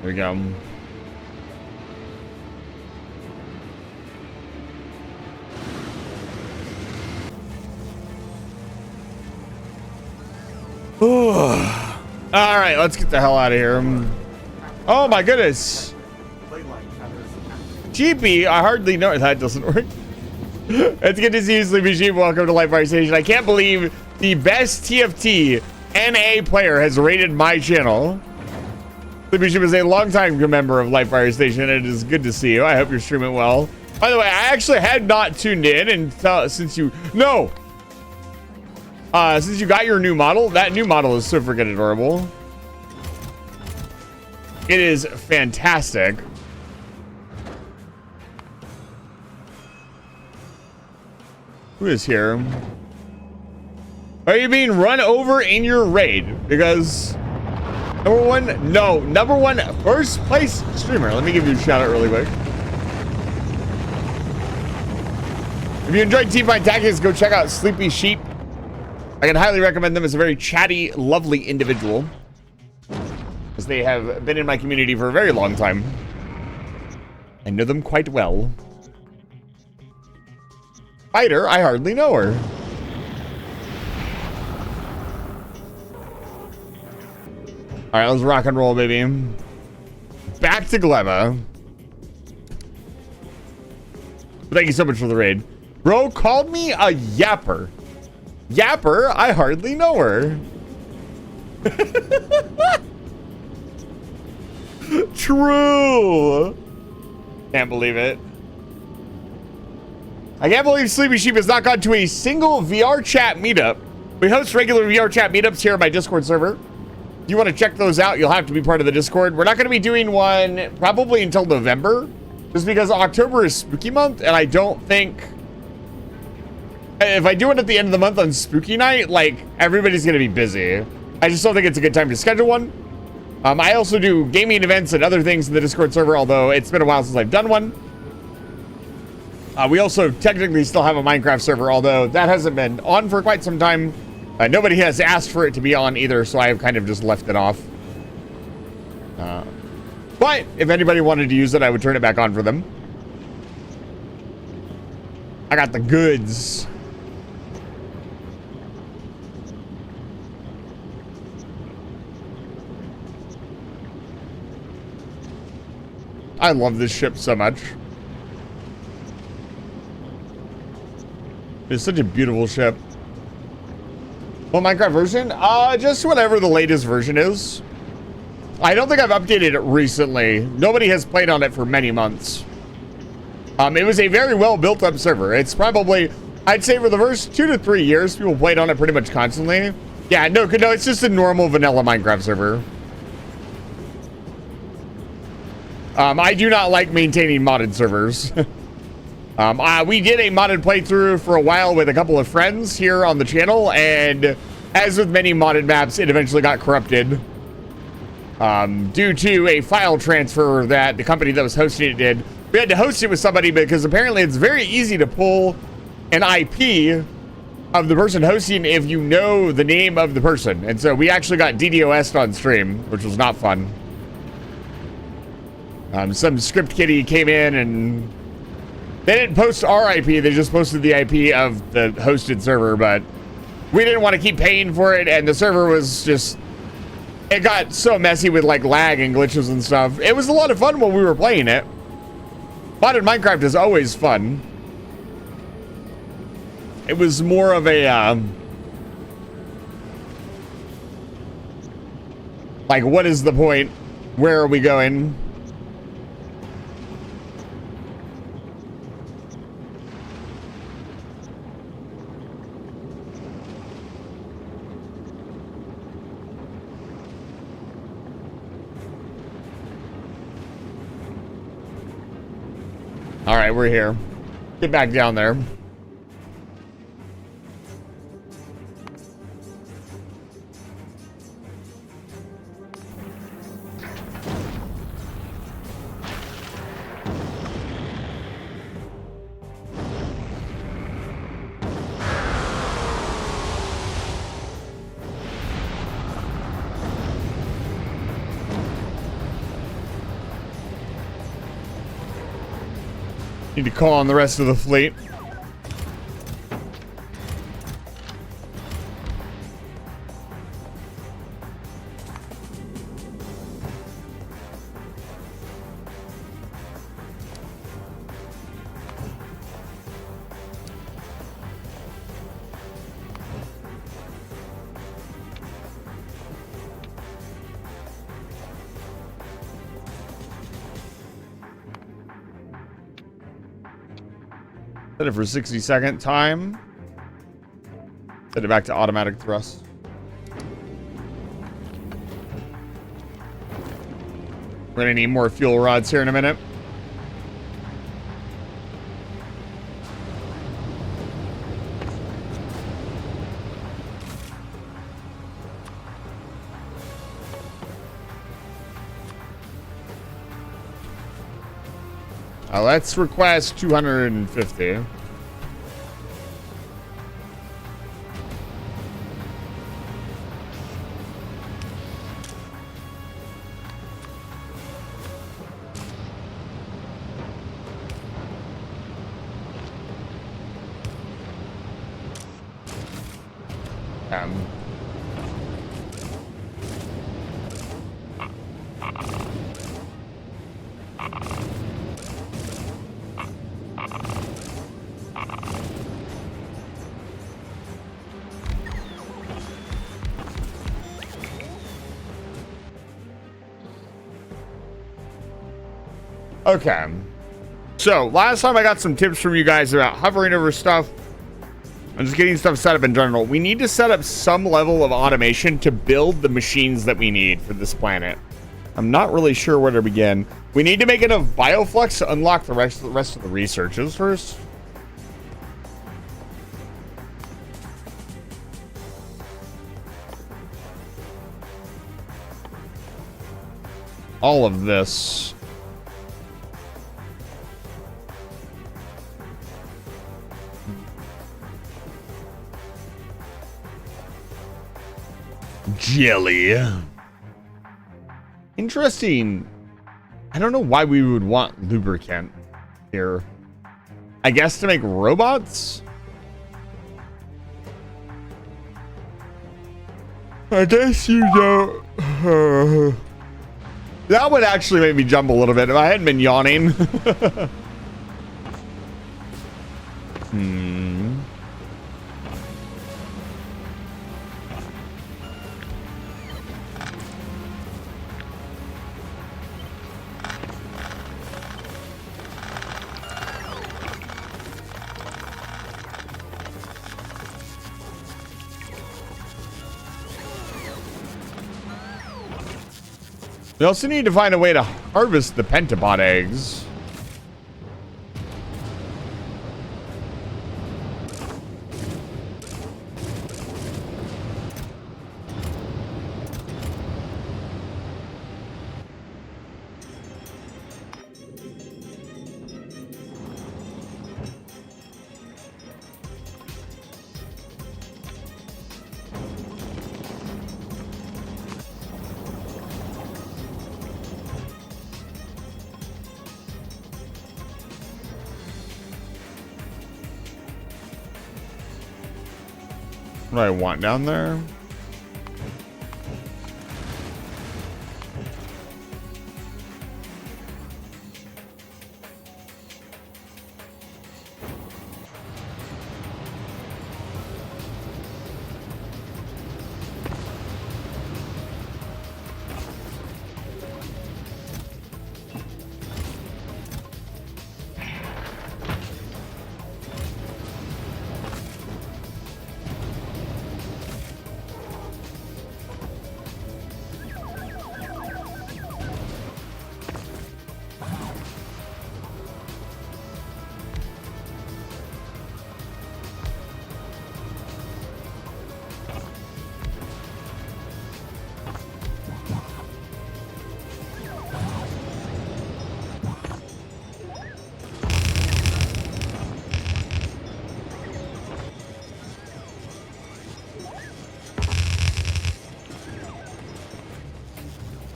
There we go. All right, let's get the hell out of here. Oh my goodness. Cheapy, I hardly know that doesn't work. It's good to see you, Sleepy Sheep. Welcome to Life Fire Station. I can't believe the best TFT NA player has rated my channel. Sleepy Sheep is a longtime member of Life Fire Station. It is good to see you. I hope you're streaming well. By the way, I actually had not tuned in until since you got your new model. That new model is so freaking adorable. It is fantastic. Who is here? Are you being run over in your raid? Because number one first place streamer. Let me give you a shout out really quick. If you enjoyed Teamfight Tactics, go check out Sleepy Sheep. I can highly recommend them as a very chatty, lovely individual, as they have been in my community for a very long time. I know them quite well. Fighter, I hardly know her. All right, let's rock and roll, baby. Back to Gleba. Thank you so much for the raid. Bro called me a yapper. Yapper, I hardly know her. True. Can't believe it. I can't believe Sleepy Sheep has not gone to a single VR chat meetup. We host regular VR chat meetups here on my Discord server. If you want to check those out, you'll have to be part of the Discord. We're not going to be doing one probably until November, just because October is spooky month, and I don't think if I do it at the end of the month on spooky night, like, everybody's going to be busy. I just don't think it's a good time to schedule one. I also do gaming events and other things in the Discord server, although it's been a while since I've done one. We also technically still have a Minecraft server, although that hasn't been on for quite some time. Nobody has asked for it to be on either, so I have kind of just left it off. But if anybody wanted to use it, I would turn it back on for them. I got the goods. I love this ship so much. It's such a beautiful ship. What Minecraft version? Just whatever the latest version is. I don't think I've updated it recently. Nobody has played on it for many months. It was a very well built up server. It's probably, I'd say for the first 2 to 3 years, people played on it pretty much constantly. Yeah, no, it's just a normal vanilla Minecraft server. I do not like maintaining modded servers. We did a modded playthrough for a while with a couple of friends here on the channel, and as with many modded maps, it eventually got corrupted due to a file transfer that the company that was hosting it did. We had to host it with somebody because apparently it's very easy to pull an IP of the person hosting if you know the name of the person, and so we actually got DDoS'd on stream, which was not fun. Some script kiddie came in and they didn't post our IP, they just posted the IP of the hosted server, but we didn't want to keep paying for it, and the server was just, it got so messy with like lag and glitches and stuff. It was a lot of fun when we were playing it. Modded Minecraft is always fun. It was more of a Like, what is the point? Where are we going? All right, we're here. Get back down there. Need to call on the rest of the fleet. Set it for 60-second time. Set it back to automatic thrust. We're gonna need more fuel rods here in a minute. Let's request 250. Okay. So, last time I got some tips from you guys about hovering over stuff and just getting stuff set up in general. We need to set up some level of automation to build the machines that we need for this planet. I'm not really sure where to begin. We need to make enough bioflux to unlock the rest of the researches first. All of this. Jelly. Interesting. I don't know why we would want lubricant here. I guess to make robots? I guess you don't. That would actually make me jump a little bit if I hadn't been yawning. We also need to find a way to harvest the pentapod eggs. What do I want down there?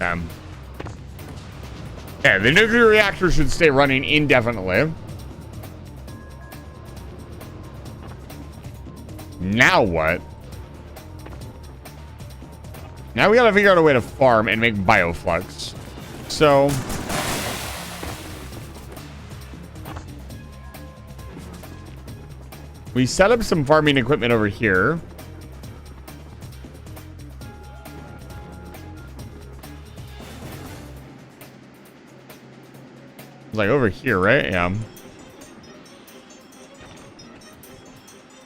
Okay. Yeah, the nuclear reactor should stay running indefinitely. Now what? Now we gotta figure out a way to farm and make bioflux. So... we set up some farming equipment over here. Like over here, right? Yeah.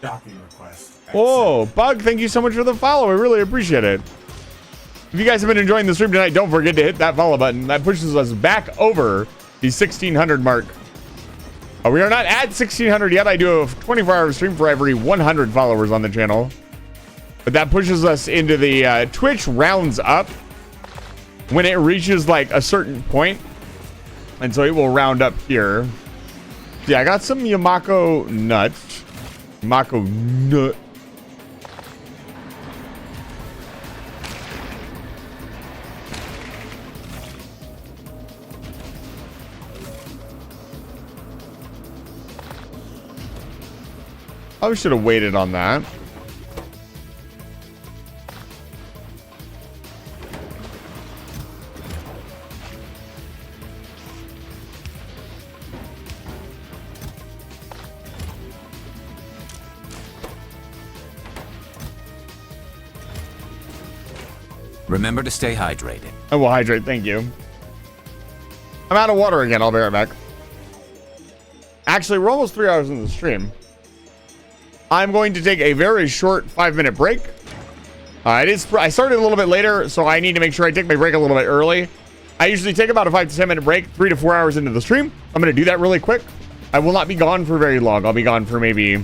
Docking request. Whoa, Bug, thank you so much for the follow. I really appreciate it. If you guys have been enjoying the stream tonight, don't forget to hit that follow button. That pushes us back over the 1600 mark. We are not at 1600 yet. I do a 24-hour stream for every 100 followers on the channel. But that pushes us into the Twitch rounds up when it reaches like a certain point. And so it will round up here. Yeah, I got some Yamako nuts. Yamako nut. I should have waited on that. Remember to stay hydrated. I will hydrate, thank you. I'm out of water again. I'll be right back. Actually, we're almost 3 hours into the stream. I'm going to take a very short 5-minute break. I started a little bit later, so I need to make sure I take my break a little bit early. I usually take about a 5 to 10 minute break, 3 to 4 hours into the stream. I'm going to do that really quick. I will not be gone for very long. I'll be gone for maybe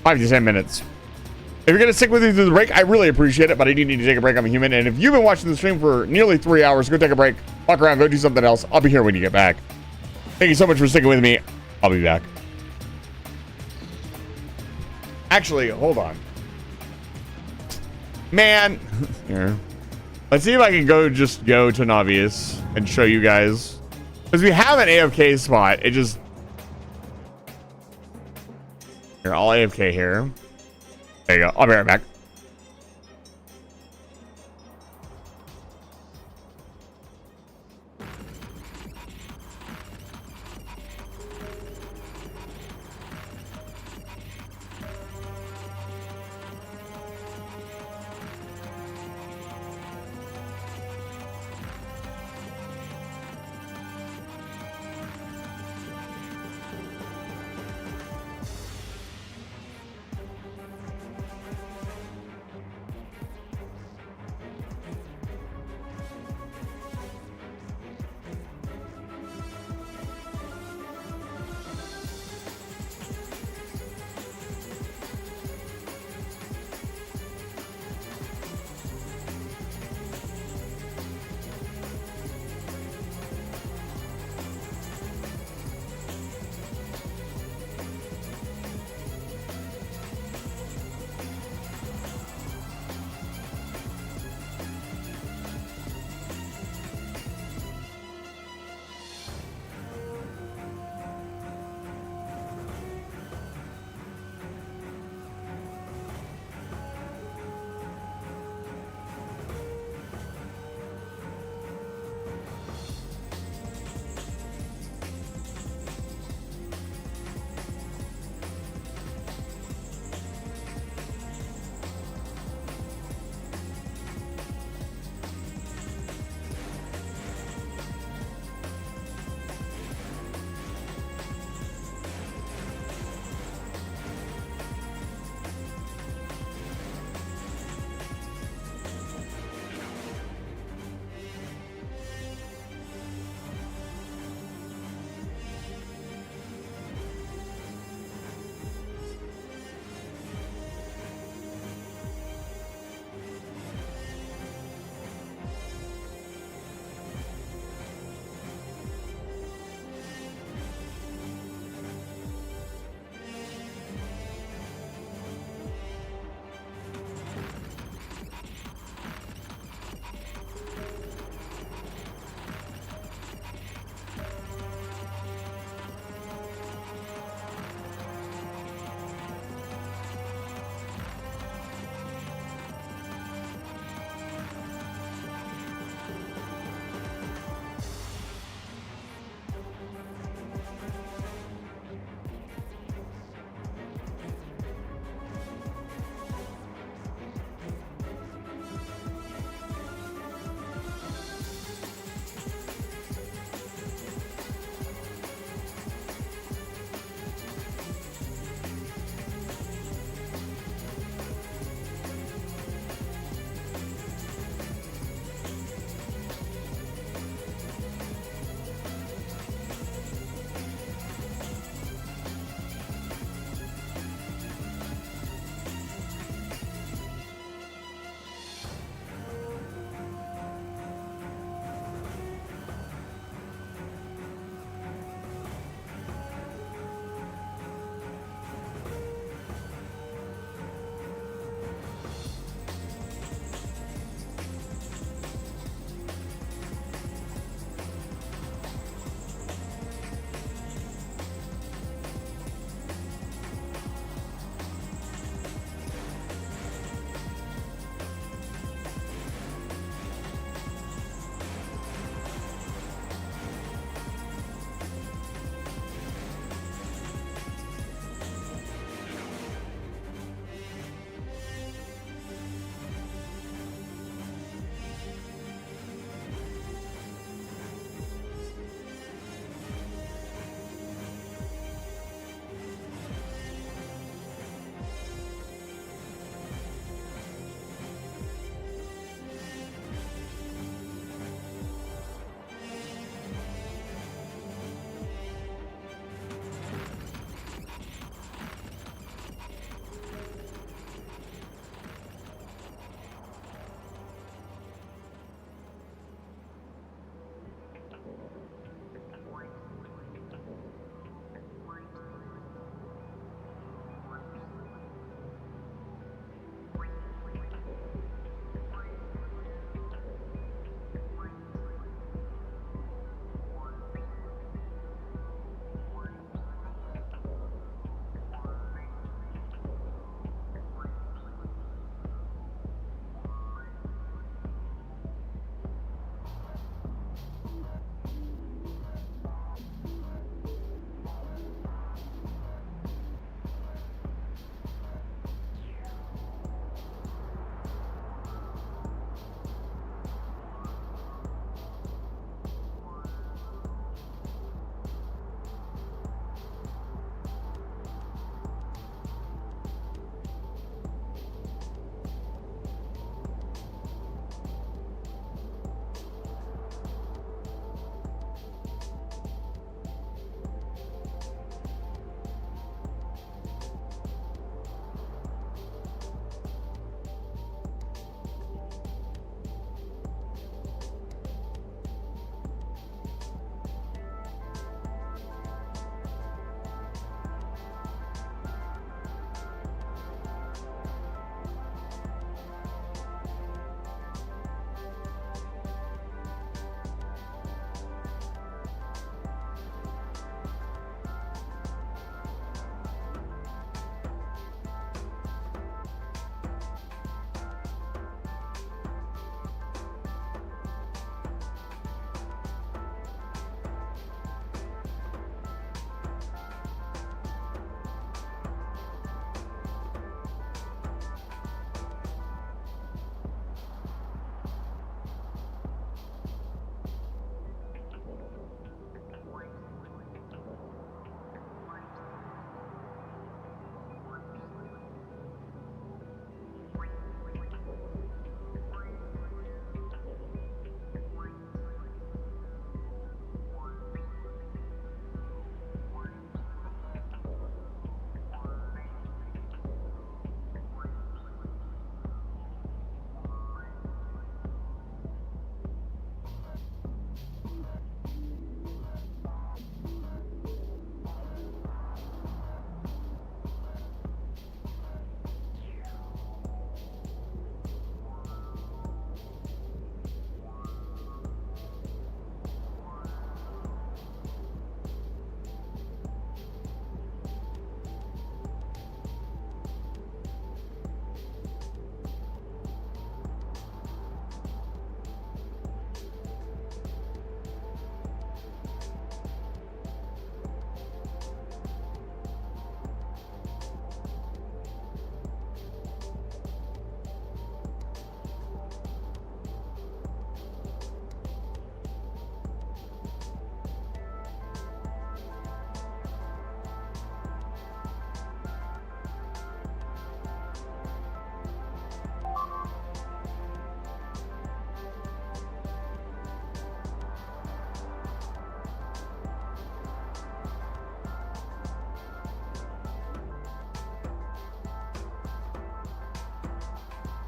5 to 10 minutes. If you're going to stick with me through the break, I really appreciate it, but I do need to take a break. I'm a human. And if you've been watching the stream for nearly 3 hours, go take a break, walk around, go do something else. I'll be here when you get back. Thank you so much for sticking with me. I'll be back. Actually, hold on. Man. Here. Let's see if I can go to Navius and show you guys. Because we have an AFK spot. It just... Here, I'll AFK here. There you go. I'll be right back.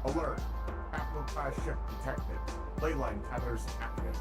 Alert. Capital class ship detected. Leyline tethers active.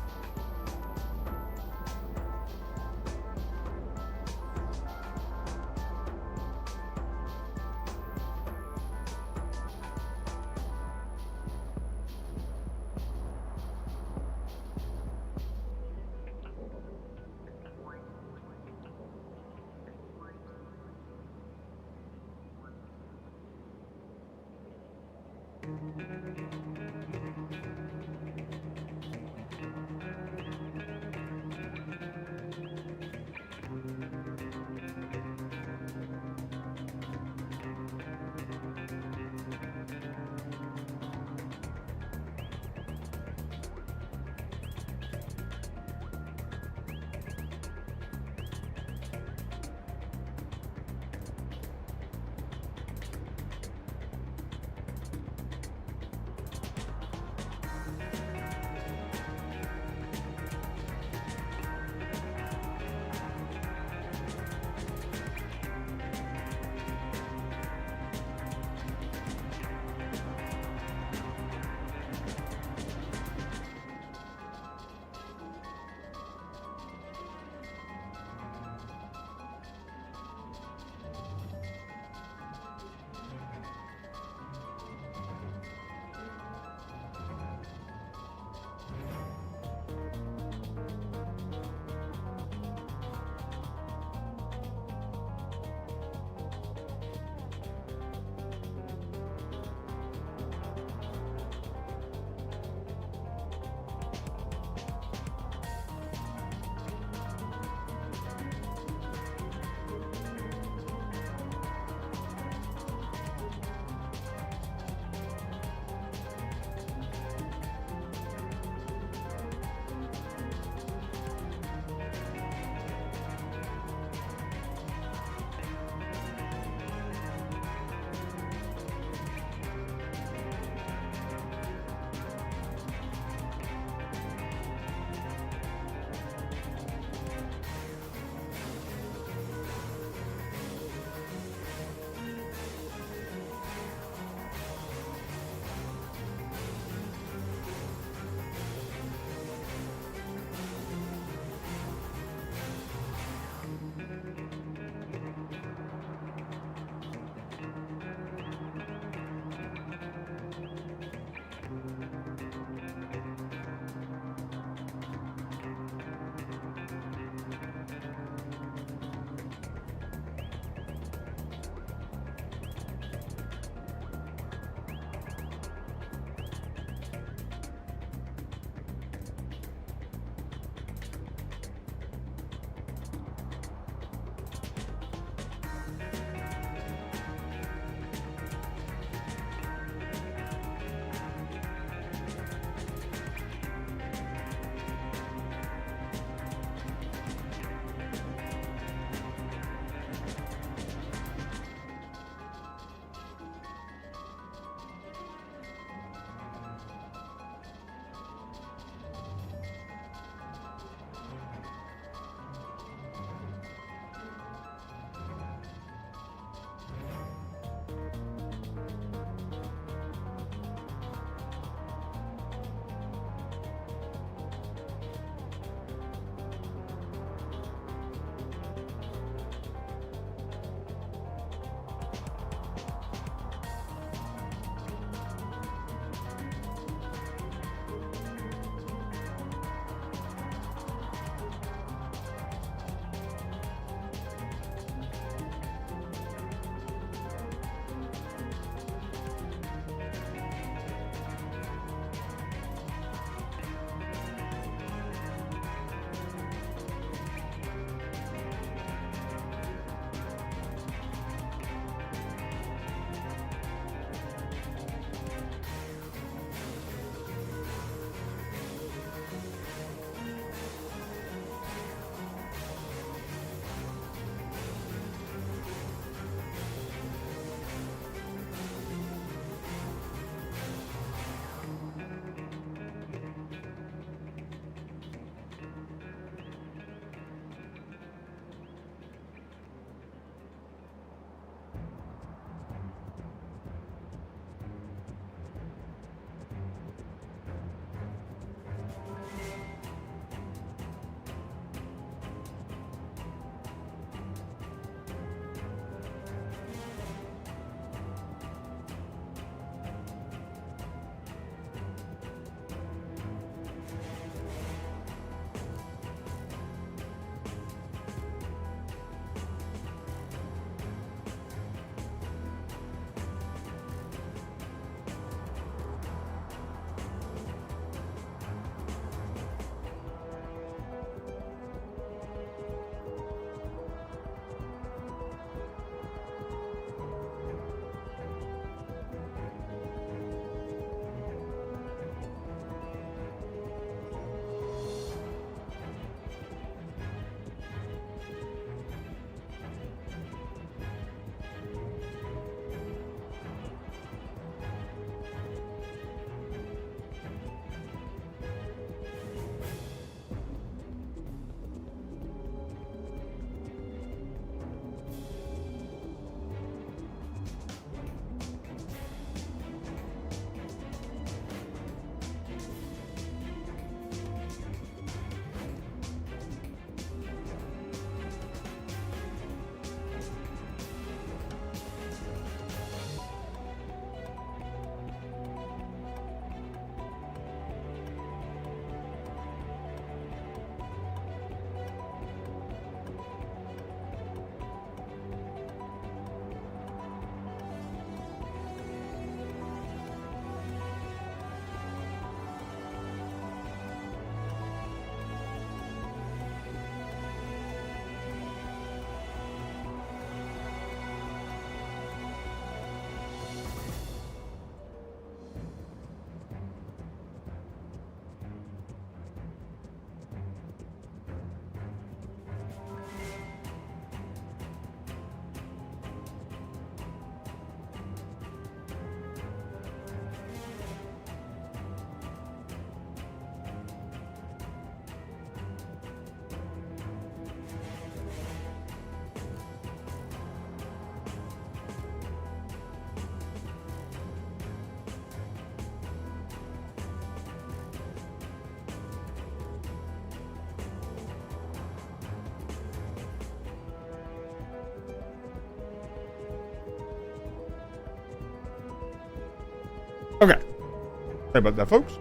Okay. Sorry about that, folks.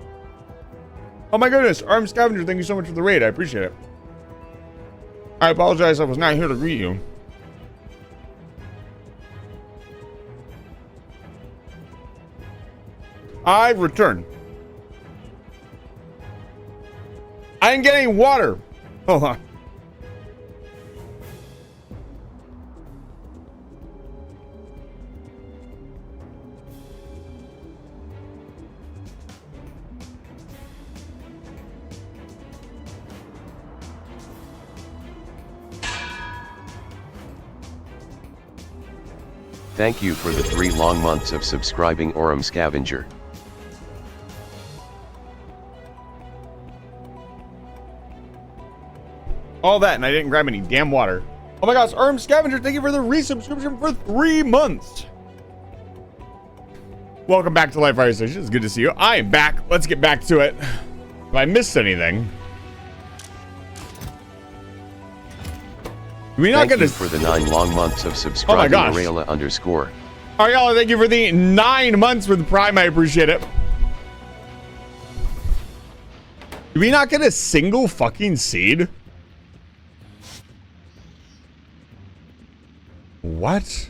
Oh my goodness, Armed Scavenger, thank you so much for the raid. I appreciate it. I apologize, I was not here to greet you. I've returned. I ain't getting water. Hold on. Thank you for the 3 long months of subscribing Aurum Scavenger. All that, and I didn't grab any damn water. Oh my gosh, Armed Scavenger, thank you for the resubscription for 3 months. Welcome back to Live Fire Station. It's good to see you. I am back. Let's get back to it. If I missed anything. We're not Thank gonna you for the 9 long months of subscribing gosh. Arela _. All right, y'all. Thank you for the 9 months with Prime. I appreciate it. Did we not get a single fucking seed? What?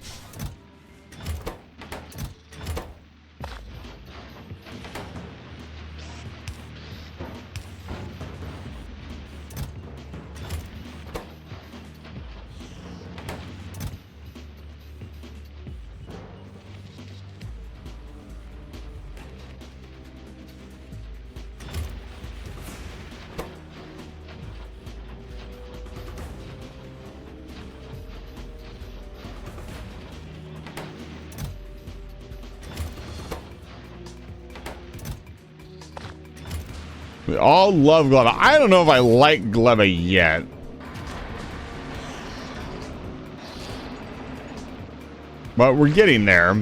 We all love Gleba. I don't know if I like Gleba yet. But we're getting there.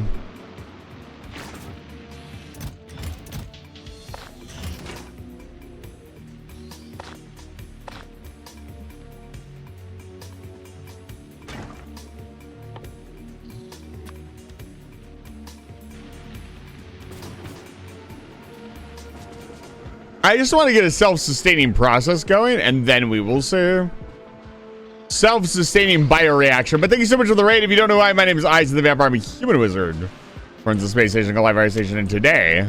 I just want to get a self-sustaining process going, and then we will see. Self-sustaining bioreaction. But thank you so much for the raid. If you don't know why, my name is Eyes of the Vampire. I'm a human wizard. Runs the space station, Live Fire Station, and today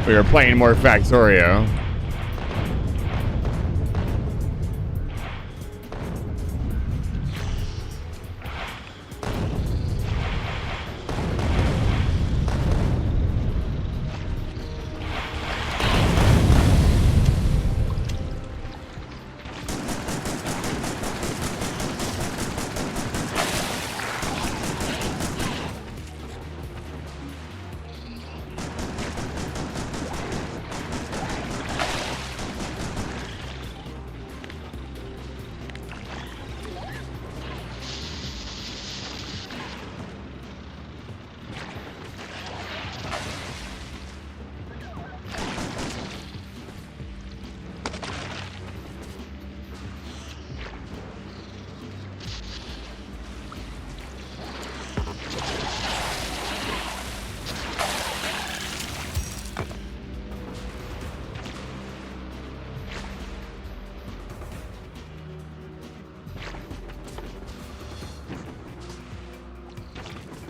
we are playing more Factorio.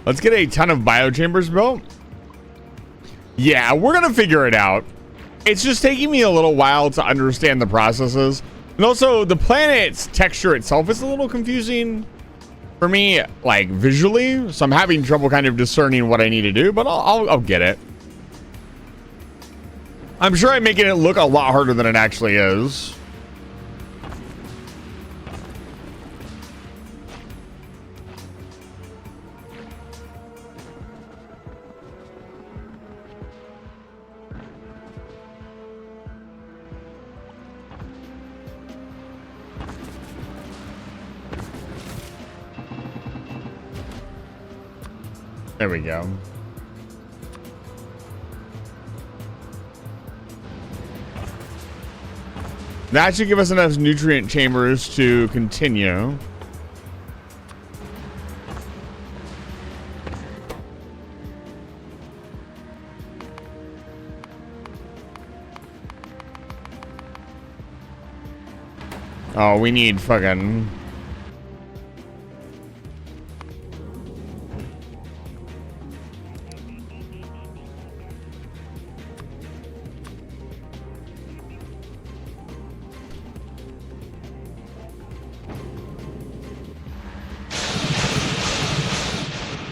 Let's get a ton of biochambers built. Yeah, we're gonna figure it out. It's just taking me a little while to understand the processes. And also, the planet's texture itself is a little confusing for me, like, visually. So I'm having trouble kind of discerning what I need to do, but I'll get it. I'm sure I'm making it look a lot harder than it actually is. There we go. That should give us enough nutrient chambers to continue. Oh, we need fucking...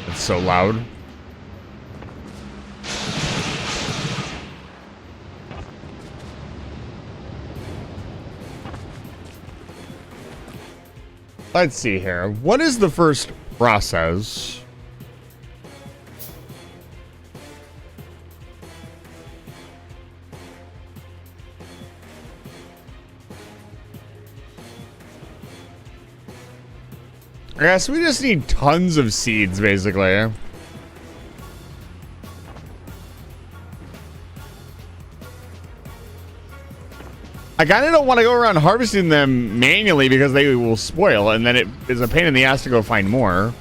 It's so loud. Let's see here. What is the first process? I guess we just need tons of seeds, basically. I kind of don't want to go around harvesting them manually because they will spoil, and then it is a pain in the ass to go find more.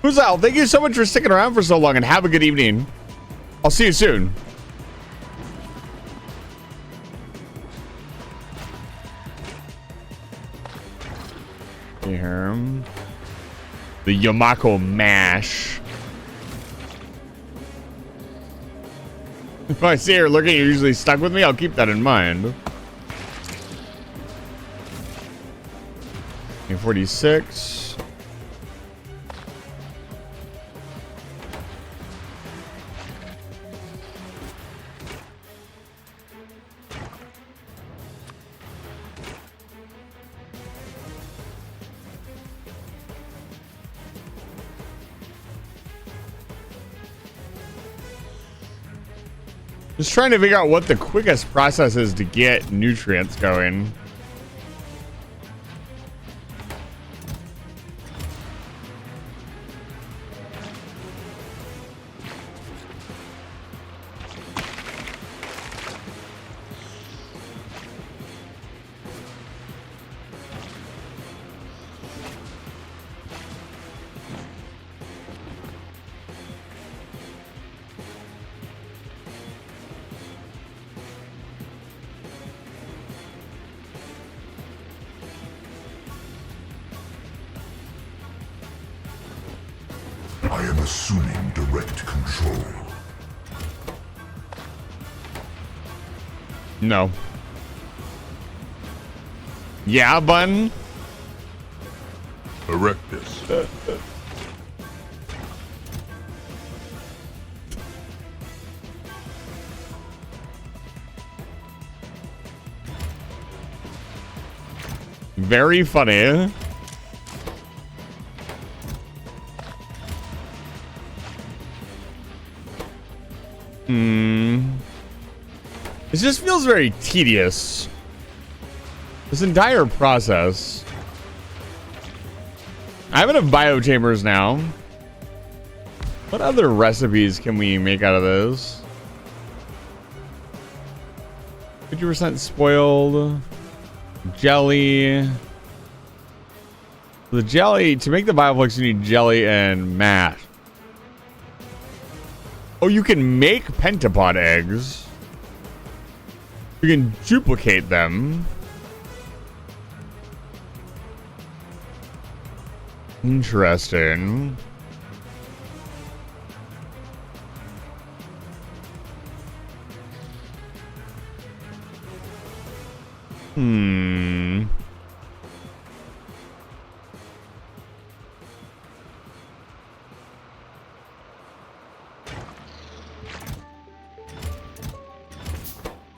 Who's out? Thank you so much for sticking around for so long, and have a good evening. I'll see you soon. Here. The Yamako mash. If I see her looking, you're usually stuck with me. I'll keep that in mind. 46. Just trying to figure out what the quickest process is to get nutrients going. I am assuming direct control. No. Yeah, button. Erectus. Very funny. It just feels very tedious. This entire process. I have enough biochambers now. What other recipes can we make out of this? 50% spoiled. Jelly. The jelly, to make the bioflux, you need jelly and mash. Oh, you can make pentapod eggs. You can duplicate them. Interesting.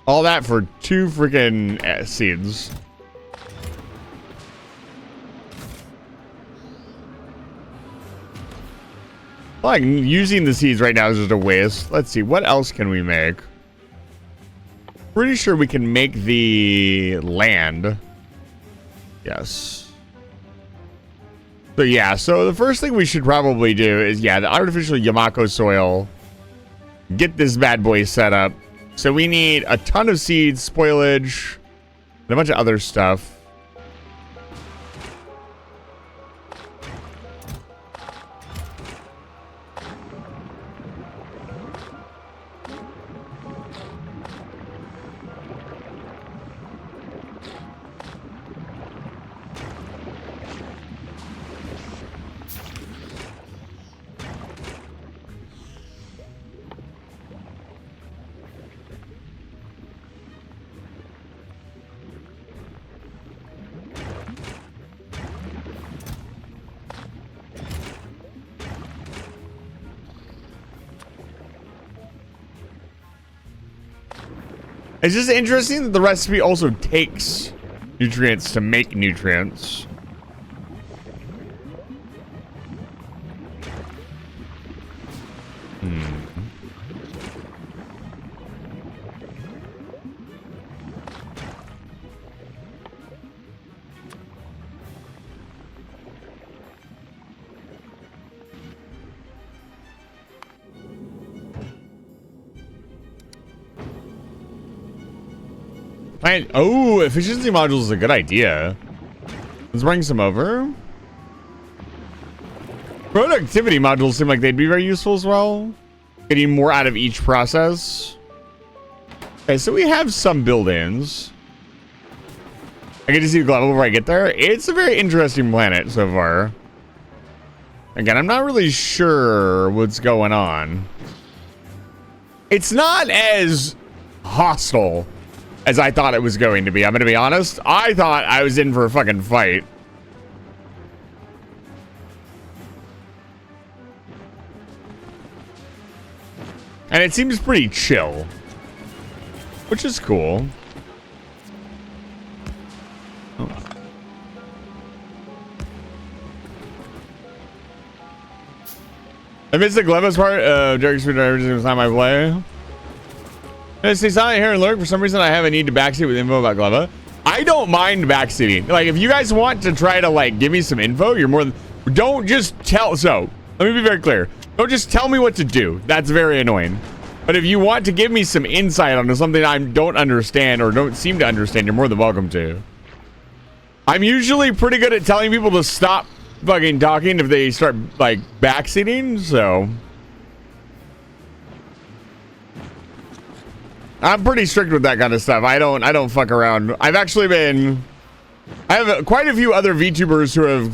All that for 2 freaking seeds. Like, using the seeds right now is just a waste. Let's see, what else can we make? Pretty sure we can make the land. Yes. So yeah, so the first thing we should probably do is, yeah, the artificial Yamako soil. Get this bad boy set up. So we need a ton of seeds, spoilage, and a bunch of other stuff. It's just interesting that the recipe also takes nutrients to make nutrients. Oh, efficiency module is a good idea. Let's bring some over. Productivity modules seem like they'd be very useful as well. Getting more out of each process. Okay, so we have some build-ins. I get to see the Gleba before I get there. It's a very interesting planet so far. Again, I'm not really sure what's going on. It's not as hostile as I thought it was going to be. I'm going to be honest. I thought I was in for a fucking fight. And it seems pretty chill, which is cool. Oh. I missed the Gleba's part. Jerry's food was not my play. I stay silent here and lurk. For some reason, I have a need to backseat with info about Gleba. I don't mind backseating. Like, if you guys want to try to, like, give me some info, you're more than... Don't just tell... So, let me be very clear. Don't just tell me what to do. That's very annoying. But if you want to give me some insight onto something I don't understand or don't seem to understand, you're more than welcome to. I'm usually pretty good at telling people to stop fucking talking if they start, like, backseating, so... I'm pretty strict with that kind of stuff. I don't fuck around. I have quite a few other VTubers who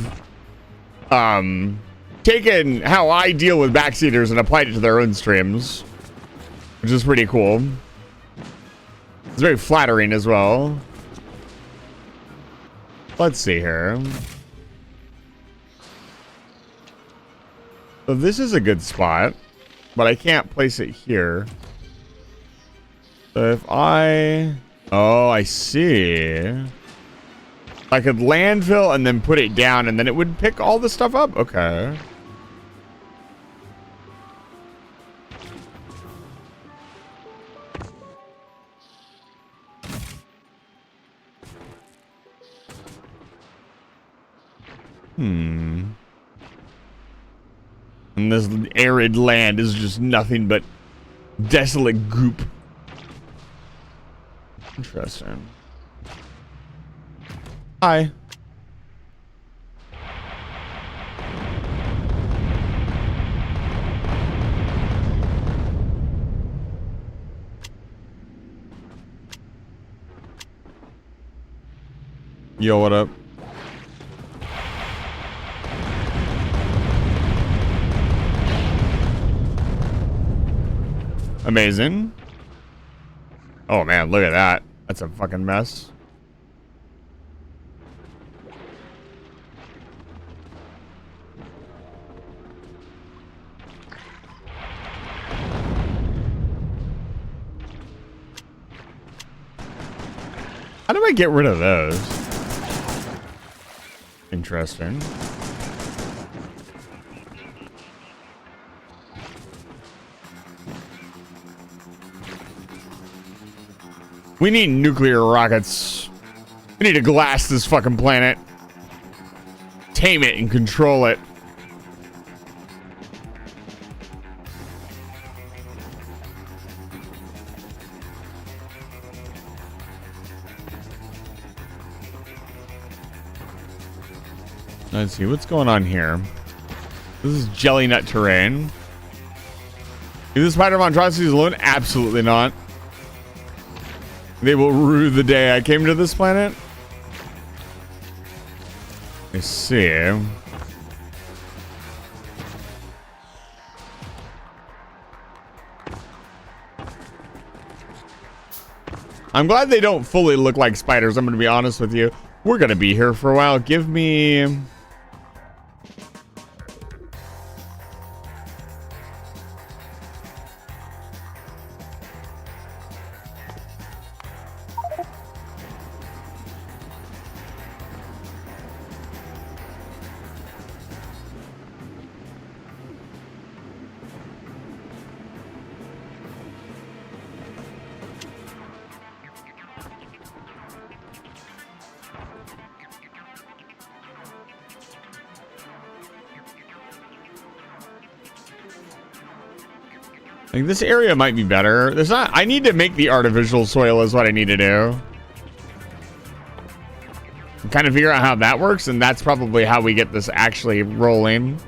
have taken how I deal with backseaters and applied it to their own streams, which is pretty cool. It's very flattering as well. Let's see here. So this is a good spot, but I can't place it here. So if oh, I see. I could landfill and then put it down and then it would pick all the stuff up. Okay. And this arid land is just nothing but desolate goop. Interesting. Hi. Yo, what up? Amazing. Oh man, look at that. That's a fucking mess. How do I get rid of those? Interesting. We need nuclear rockets. We need to glass this fucking planet. Tame it and control it. Let's see what's going on here. This is jelly nut terrain. Is this spider monstrosities alone? Absolutely not. They will rue the day I came to this planet. I see. I'm glad they don't fully look like spiders. I'm going to be honest with you. We're going to be here for a while. Give me... Like, this area might be better. There's not... I need to make the artificial soil is what I need to do. Kind of figure out how that works, and that's probably how we get this actually rolling.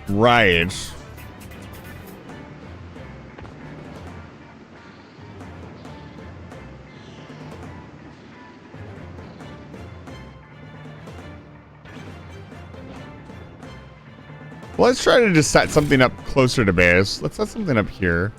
Right. Well, let's try to just set something up closer to base. Let's set something up here.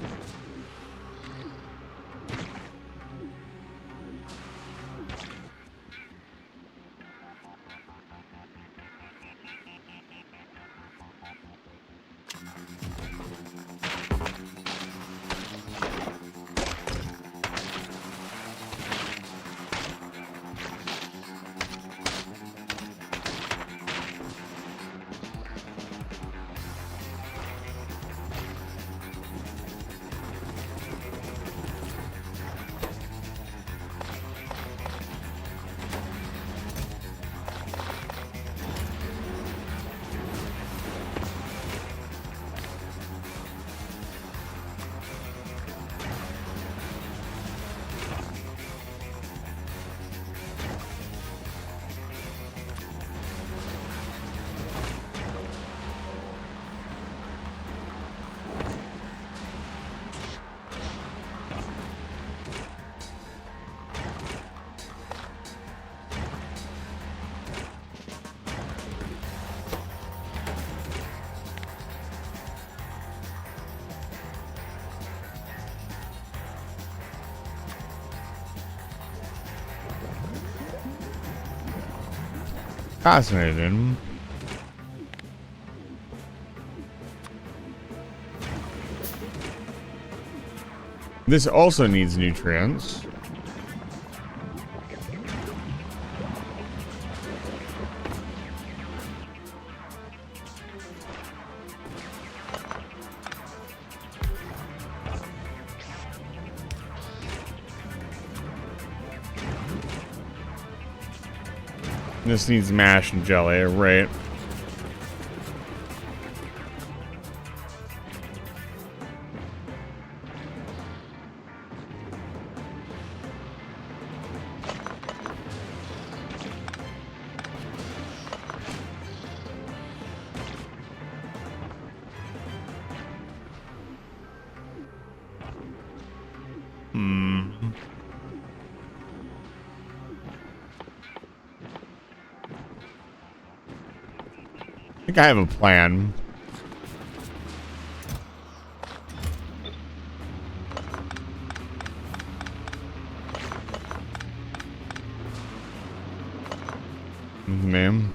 Fascinating. This also needs nutrients. This needs mash and jelly, right? I think I have a plan. Ma'am.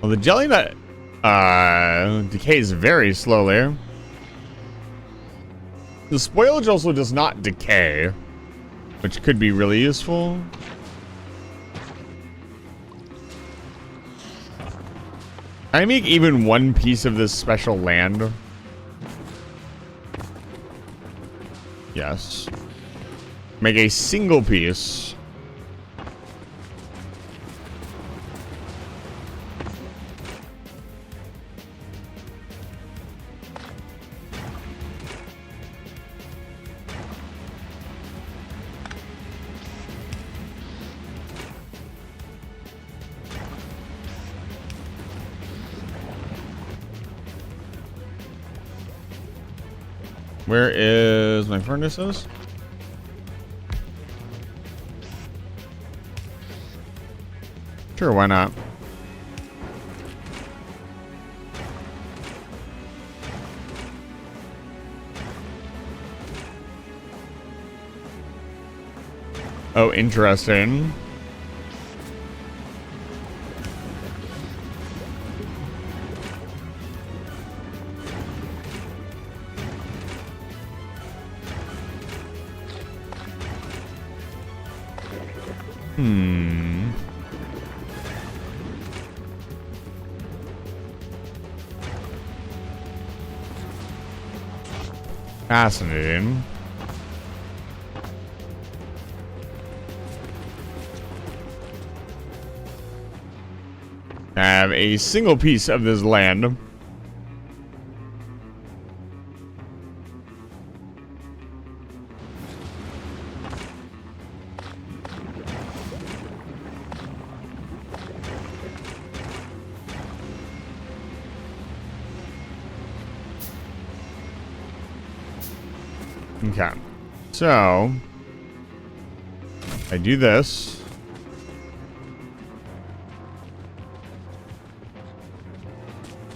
Well, the jelly nut decays very slowly. The spoilage also does not decay, which could be really useful. Can I make even one piece of this special land? Yes. Make a single piece. Where is my furnaces? Sure, why not? Oh, interesting. Fascinating. I have a single piece of this land. Okay, so I do this.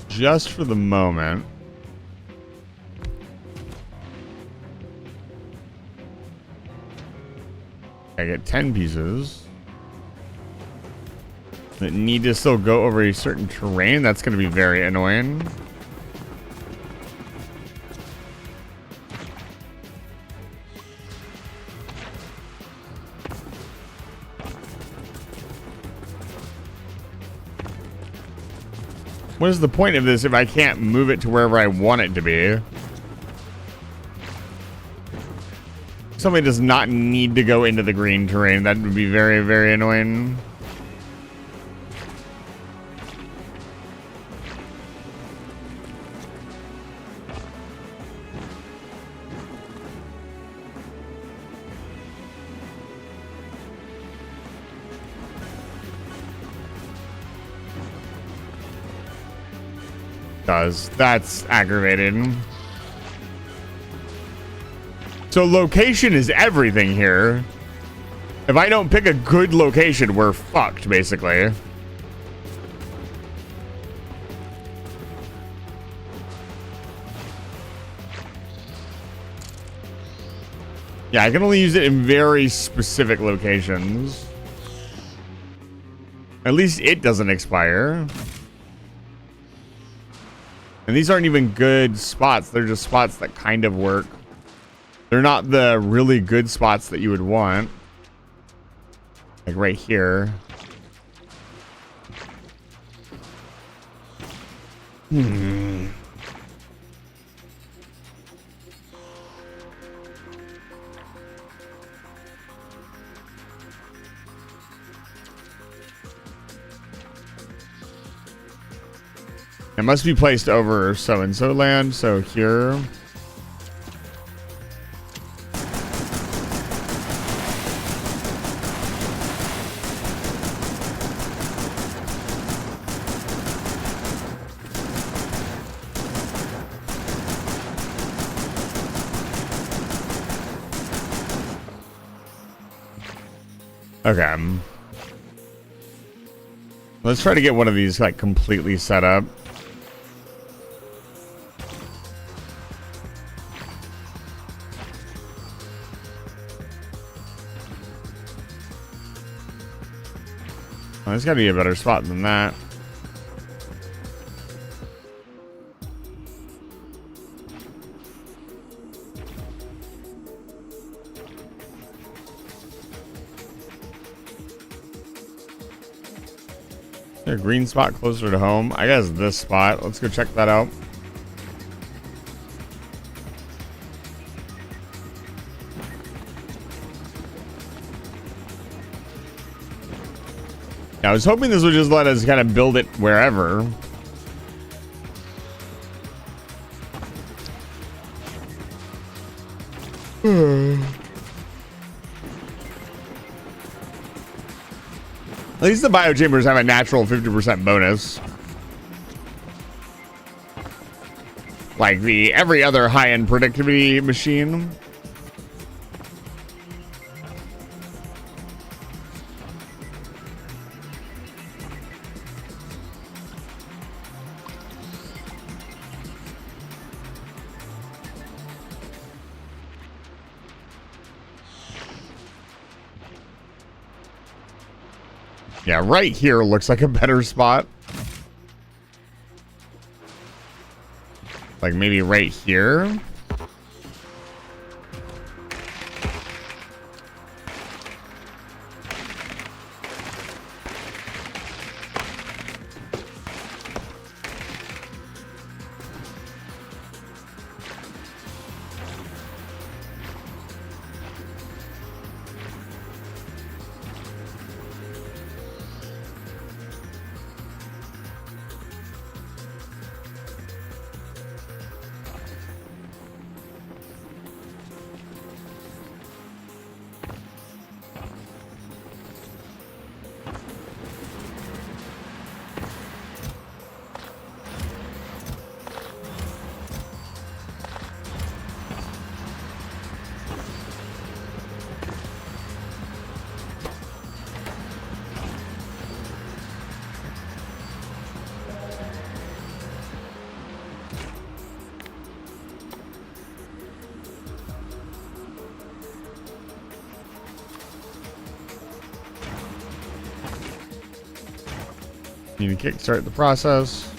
Just for the moment. I get 10 pieces that need to still go over a certain terrain. That's going to be very annoying. What is the point of this if I can't move it to wherever I want it to be? Somebody does not need to go into the green terrain. That would be very, very annoying. That's aggravating. So location is everything here. If I don't pick a good location, we're fucked, basically. Yeah, I can only use it in very specific locations. At least it doesn't expire. And these aren't even good spots. They're just spots that kind of work. They're not the really good spots that you would want. Like right here. It must be placed over so-and-so land, so here. Okay. Let's try to get one of these like completely set up. Oh, there's got to be a better spot than that. Is there a green spot closer to home? I guess this spot. Let's go check that out. I was hoping this would just let us kind of build it wherever. At least the biochambers have a natural 50% bonus. Like the every other high-end productivity machine. Yeah, right here looks like a better spot. Like maybe right here. Need to kickstart the process.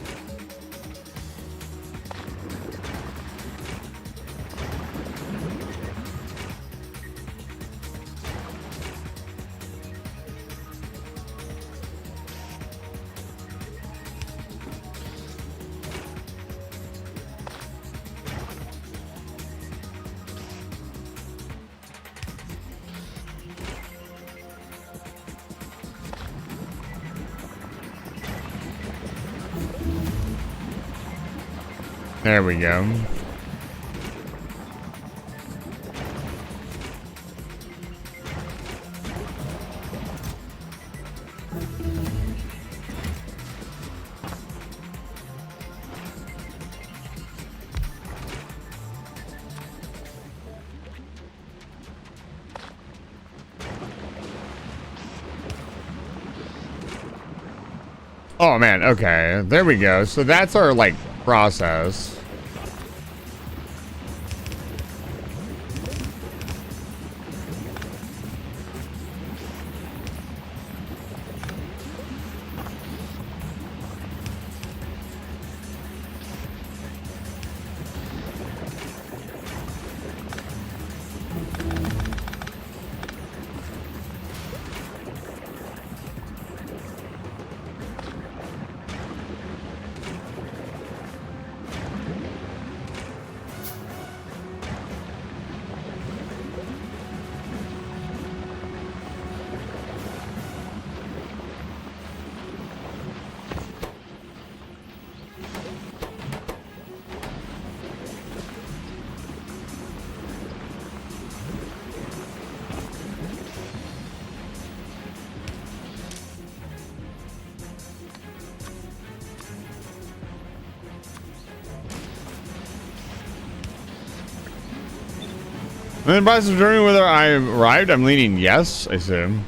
There we go. Oh man, okay. There we go. So that's our like process. And then by determining whether I arrived, I'm leaning yes, I assume.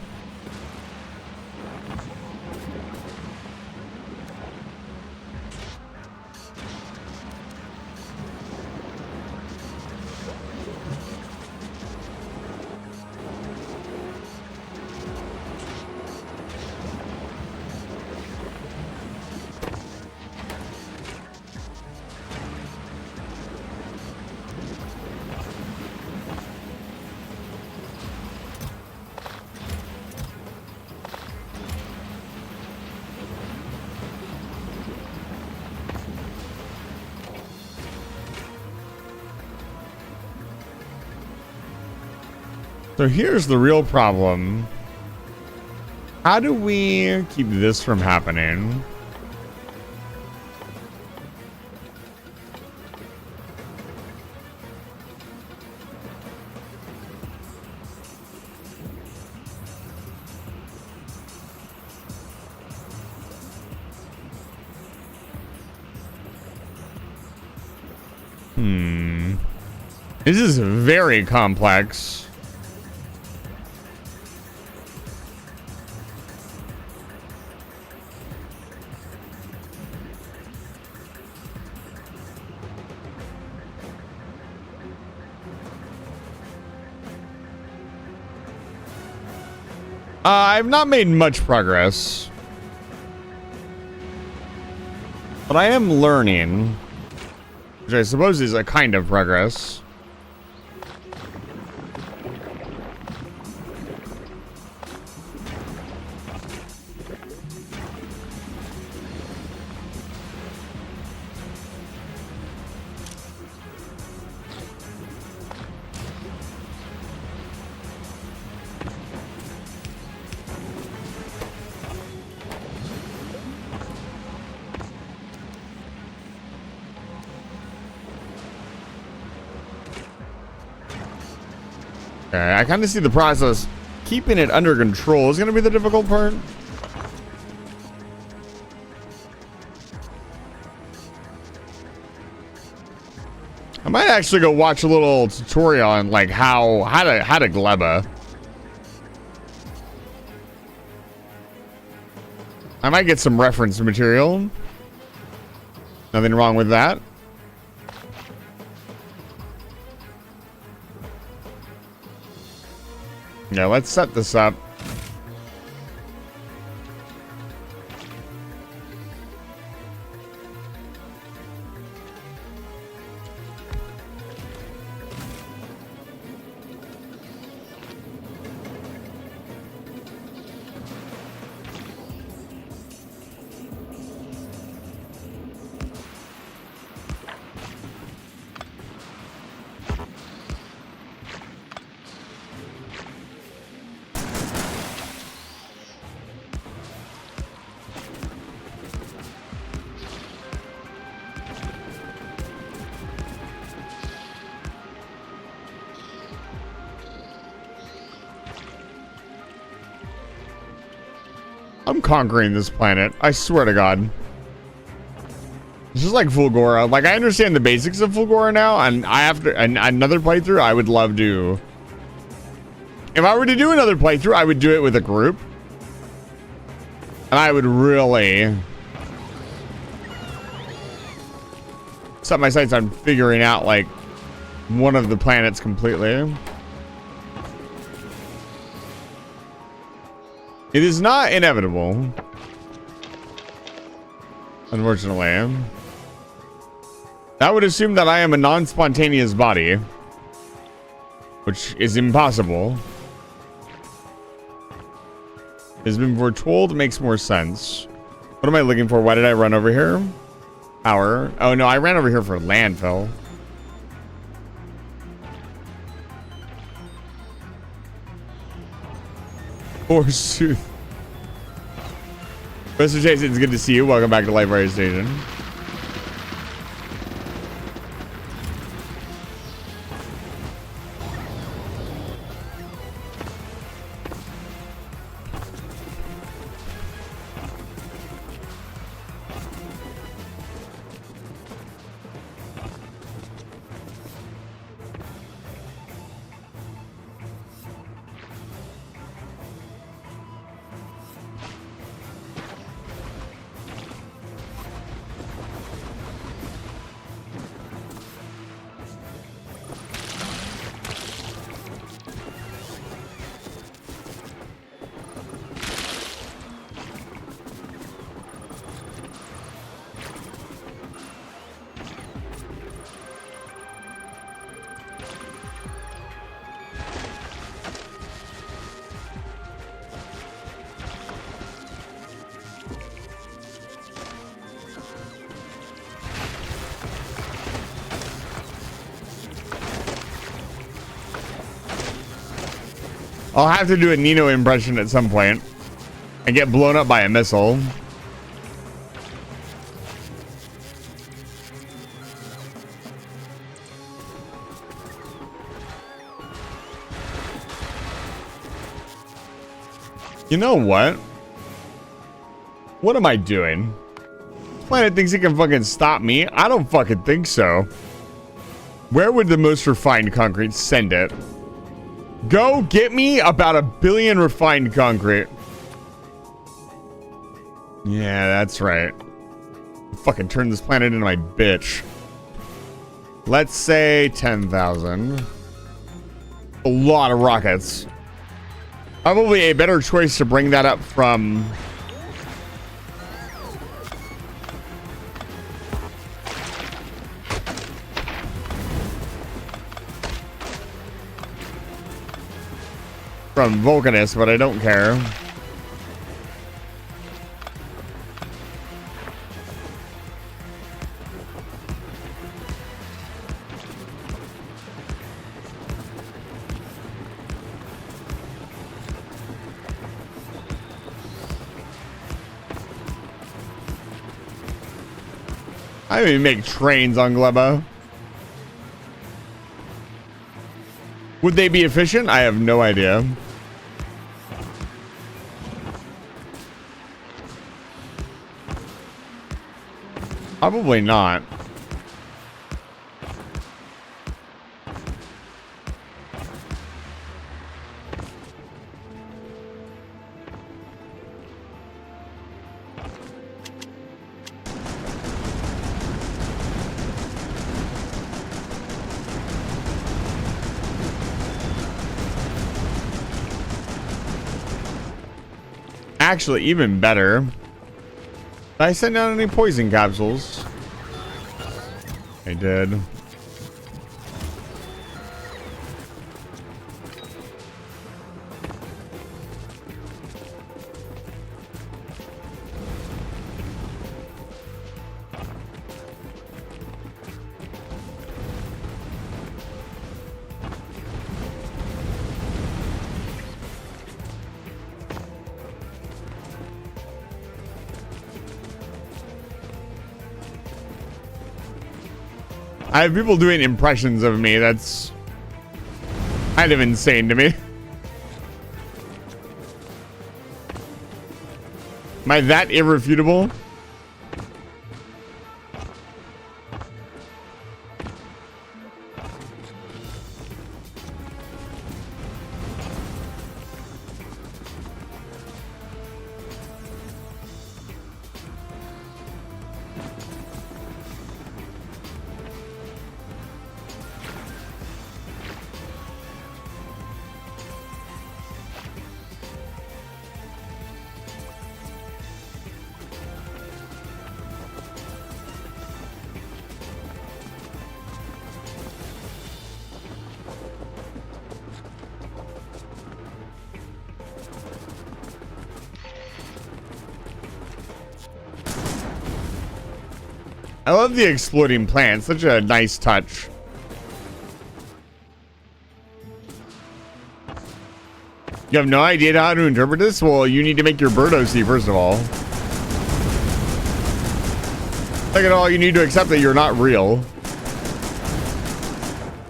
So here's the real problem. How do we keep this from happening? This is very complex. I've not made much progress, but I am learning, which I suppose is a kind of progress. Okay, I kind of see the process. Keeping it under control is going to be the difficult part. I might actually go watch a little tutorial on like how to Gleba. I might get some reference material. Nothing wrong with that. Yeah, let's set this up. I'm conquering this planet. I swear to God. It's just like Fulgora. Like, I understand the basics of Fulgora now, and I have to, and another playthrough, I would love to. If I were to do another playthrough, I would do it with a group. And I would really set my sights on figuring out, like, one of the planets completely. It is not inevitable. Unfortunately. That would assume that I am a non-spontaneous body. Which is impossible. Has been foretold, makes more sense. What am I looking for? Why did I run over here? Power. Oh no, I ran over here for landfill. Forsooth. Mr. Jason, it's good to see you. Welcome back to Life Fire Station. I'll have to do a Nino impression at some point and get blown up by a missile. You know what? What am I doing? Planet thinks it can fucking stop me. I don't fucking think so. Where would the most refined concrete send it? Go get me about 1 billion refined concrete. Yeah, that's right. Fucking turn this planet into my bitch. Let's say 10,000. A lot of rockets. Probably a better choice to bring that up from... from Vulcanus, but I don't care. I don't even make trains on Gleba. Would they be efficient? I have no idea. Probably not. Actually, even better. Did I send out any poison capsules? I did. I have people doing impressions of me. That's kind of insane to me. Am I that irrefutable? I love the exploding plant. Such a nice touch. You have no idea how to interpret this? Well, you need to make your bird OC first of all. Second of all, you need to accept that you're not real.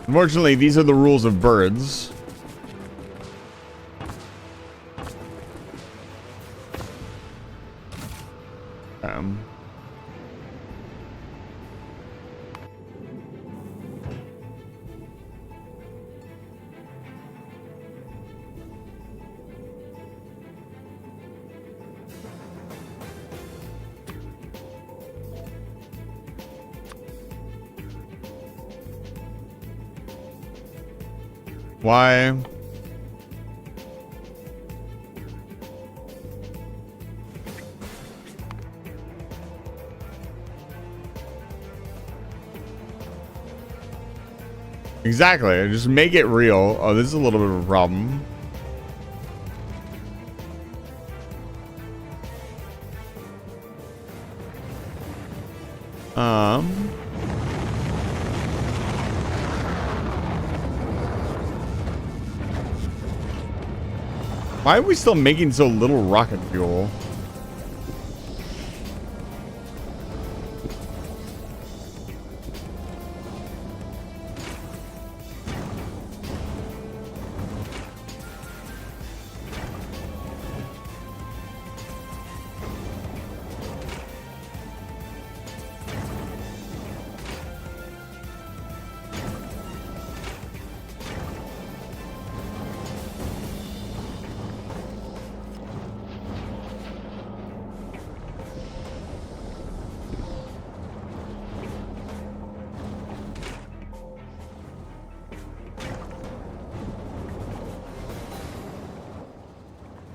Unfortunately, these are the rules of birds. Why? Exactly. Just make it real. Oh, this is a little bit of a problem. Why are we still making so little rocket fuel?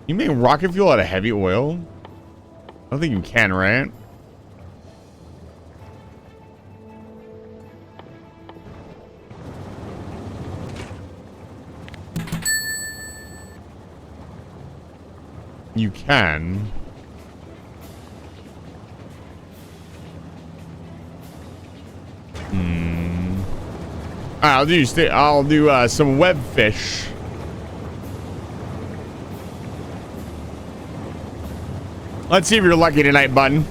You make rocket fuel out of heavy oil? I don't think you can, right? You can. I'll do some web fish. Let's see if you're lucky tonight, button.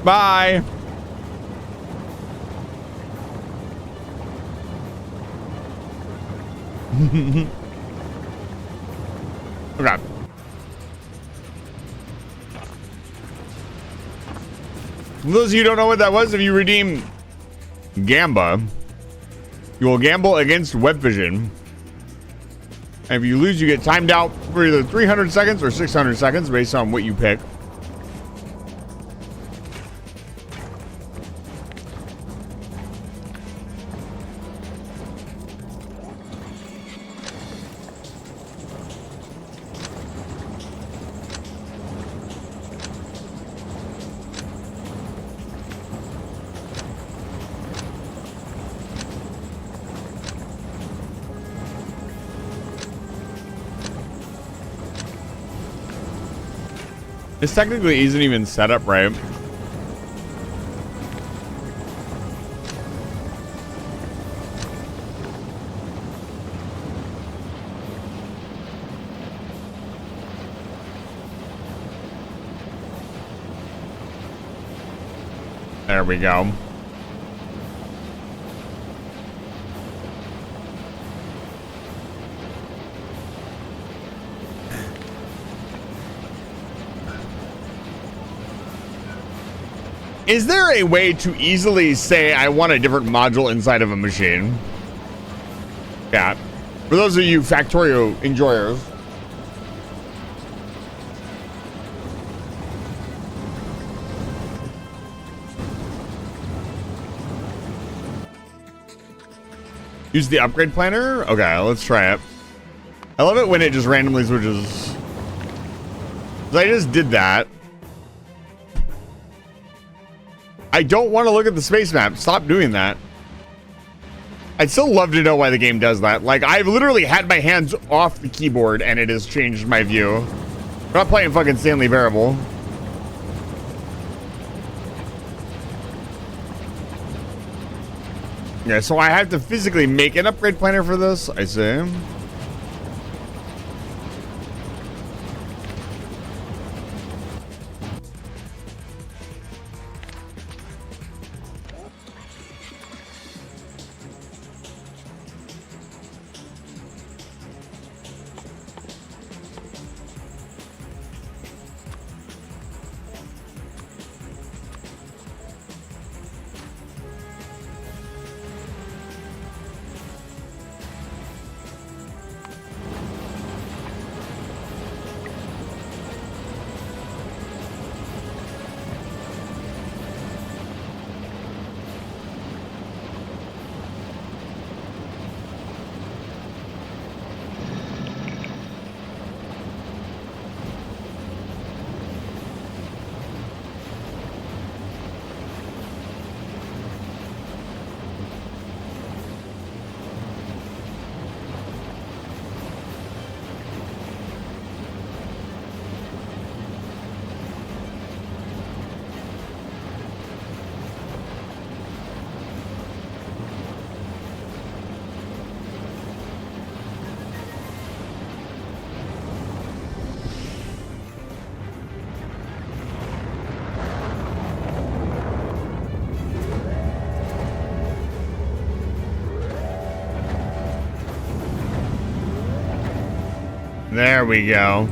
Bye. Okay. For those of you who don't know what that was, if you redeem Gamba, you will gamble against web vision. And if you lose, you get timed out for either 300 seconds or 600 seconds based on what you pick. This technically isn't even set up right. There we go. Is there a way to easily say I want a different module inside of a machine? Yeah. For those of you Factorio enjoyers. Use the upgrade planner? Okay, let's try it. I love it when it just randomly switches. I just did that. I don't want to look at the space map. Stop doing that. I'd still love to know why the game does that. Like, I've literally had my hands off the keyboard and it has changed my view. I'm not playing fucking Stanley Parable. Yeah, so I have to physically make an upgrade planner for this, I see. There we go.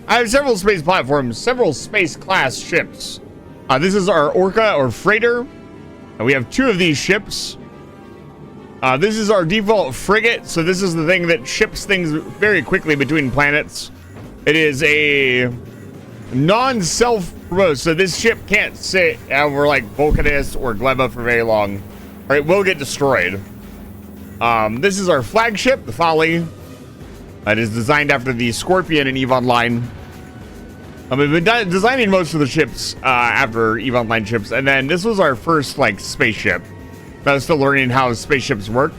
I have several space platforms, several space class ships. This is our Orca or freighter. And we have 2 of these ships. This is our default frigate. So this is the thing that ships things very quickly between planets. It is a non-self-promote, so this ship can't sit over like Vulcanus or Gleba for very long, or it will get destroyed. This is our flagship, the Folly. It is designed after the Scorpion in EVE Online. We've been designing most of the ships after EVE Online ships, and then this was our first like spaceship. I was still learning how spaceships work.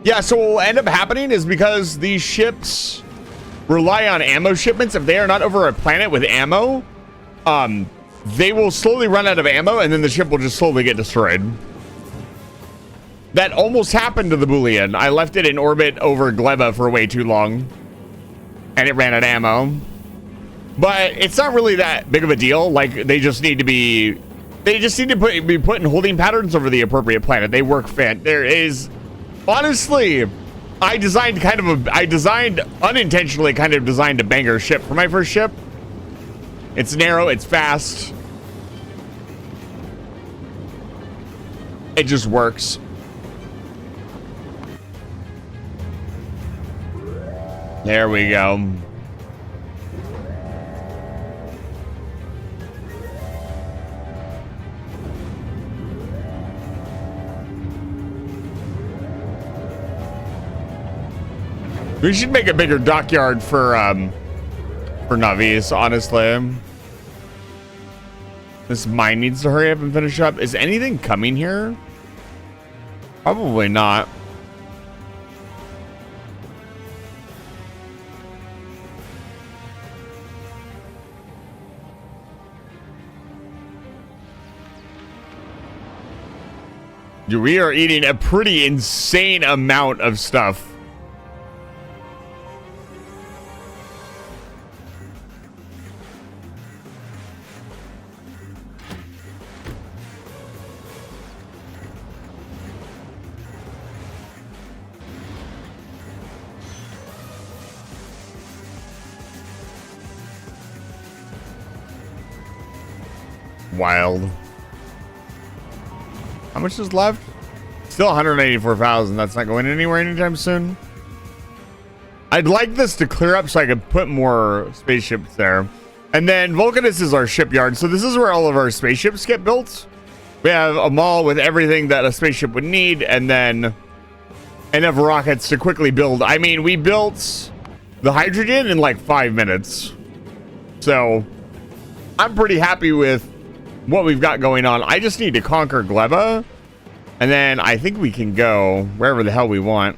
Yeah, so what will end up happening is because these ships rely on ammo shipments. If they are not over a planet with ammo, they will slowly run out of ammo, and then the ship will just slowly get destroyed. That almost happened to the Boolean. I left it in orbit over Gleba for way too long, and it ran out of ammo. But it's not really that big of a deal. Like, they just need to be put in holding patterns over the appropriate planet. They work there is, honestly, I unintentionally kind of designed a banger ship for my first ship. It's narrow, it's fast. It just works. There we go. We should make a bigger dockyard for Navis, honestly. This mine needs to hurry up and finish up. Is anything coming here? Probably not. Dude, we are eating a pretty insane amount of stuff. Wild. How much is left? Still 184,000. That's not going anywhere anytime soon. I'd like this to clear up so I could put more spaceships there. And then Vulcanus is our shipyard. So this is where all of our spaceships get built. We have a mall with everything that a spaceship would need. And then enough rockets to quickly build. I mean, we built the hydrogen in like 5 minutes. So I'm pretty happy with what we've got going on. I just need to conquer Gleba, and then I think we can go wherever the hell we want.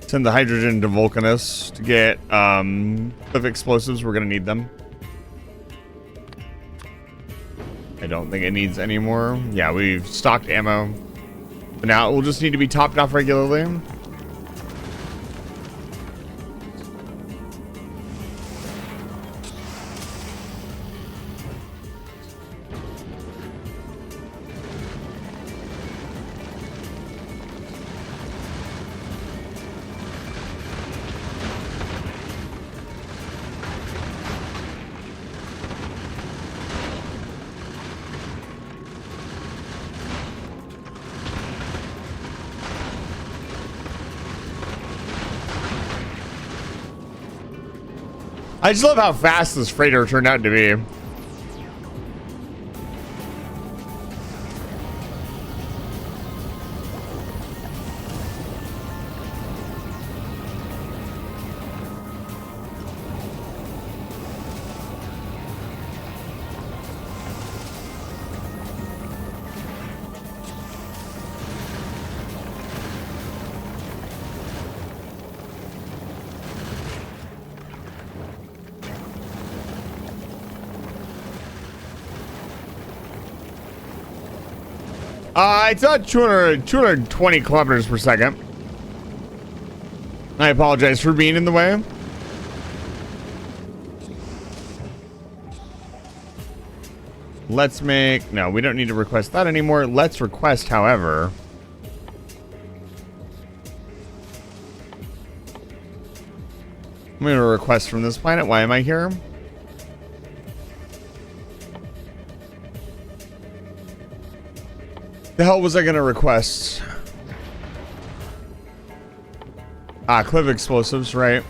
Send the hydrogen to Vulcanus to get cliff explosives. We're gonna need them. I don't think it needs any more. Yeah, we've stocked ammo. But now it will just need to be topped off regularly. I just love how fast this freighter turned out to be. It's at 220 kilometers per second. I apologize for being in the way. Let's make... No, we don't need to request that anymore. Let's request, however... I'm going to request from this planet. Why am I here? The hell was I gonna request? Ah, cliff explosives, right?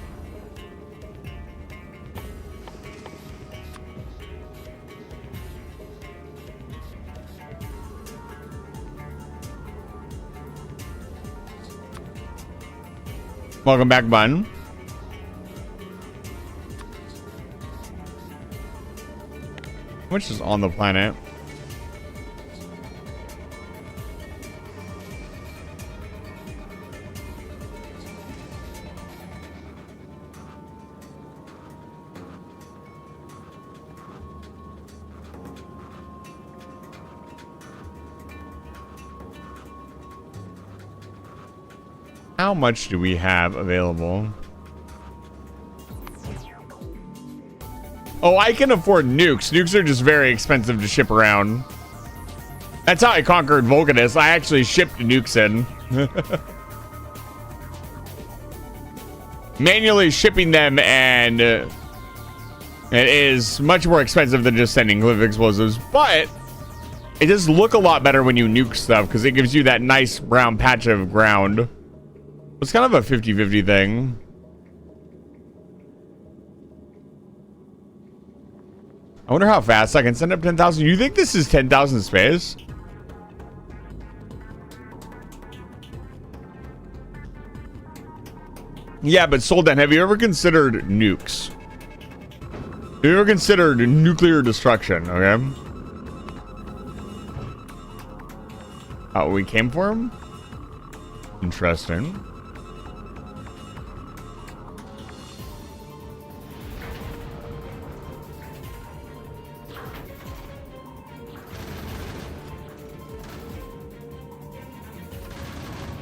Welcome back, Bun. Which is on the planet? How much do we have available? Oh, I can afford nukes. Nukes are just very expensive to ship around. That's how I conquered Vulcanus. I actually shipped nukes in. Manually shipping them, and it is much more expensive than just sending Gleba explosives, but it does look a lot better when you nuke stuff because it gives you that nice brown patch of ground. It's kind of a 50-50 thing. I wonder how fast I can send up 10,000. You think this is 10,000 space? Yeah, but Soldan, have you ever considered nukes? Have you ever considered nuclear destruction? Okay. Oh, we came for him? Interesting.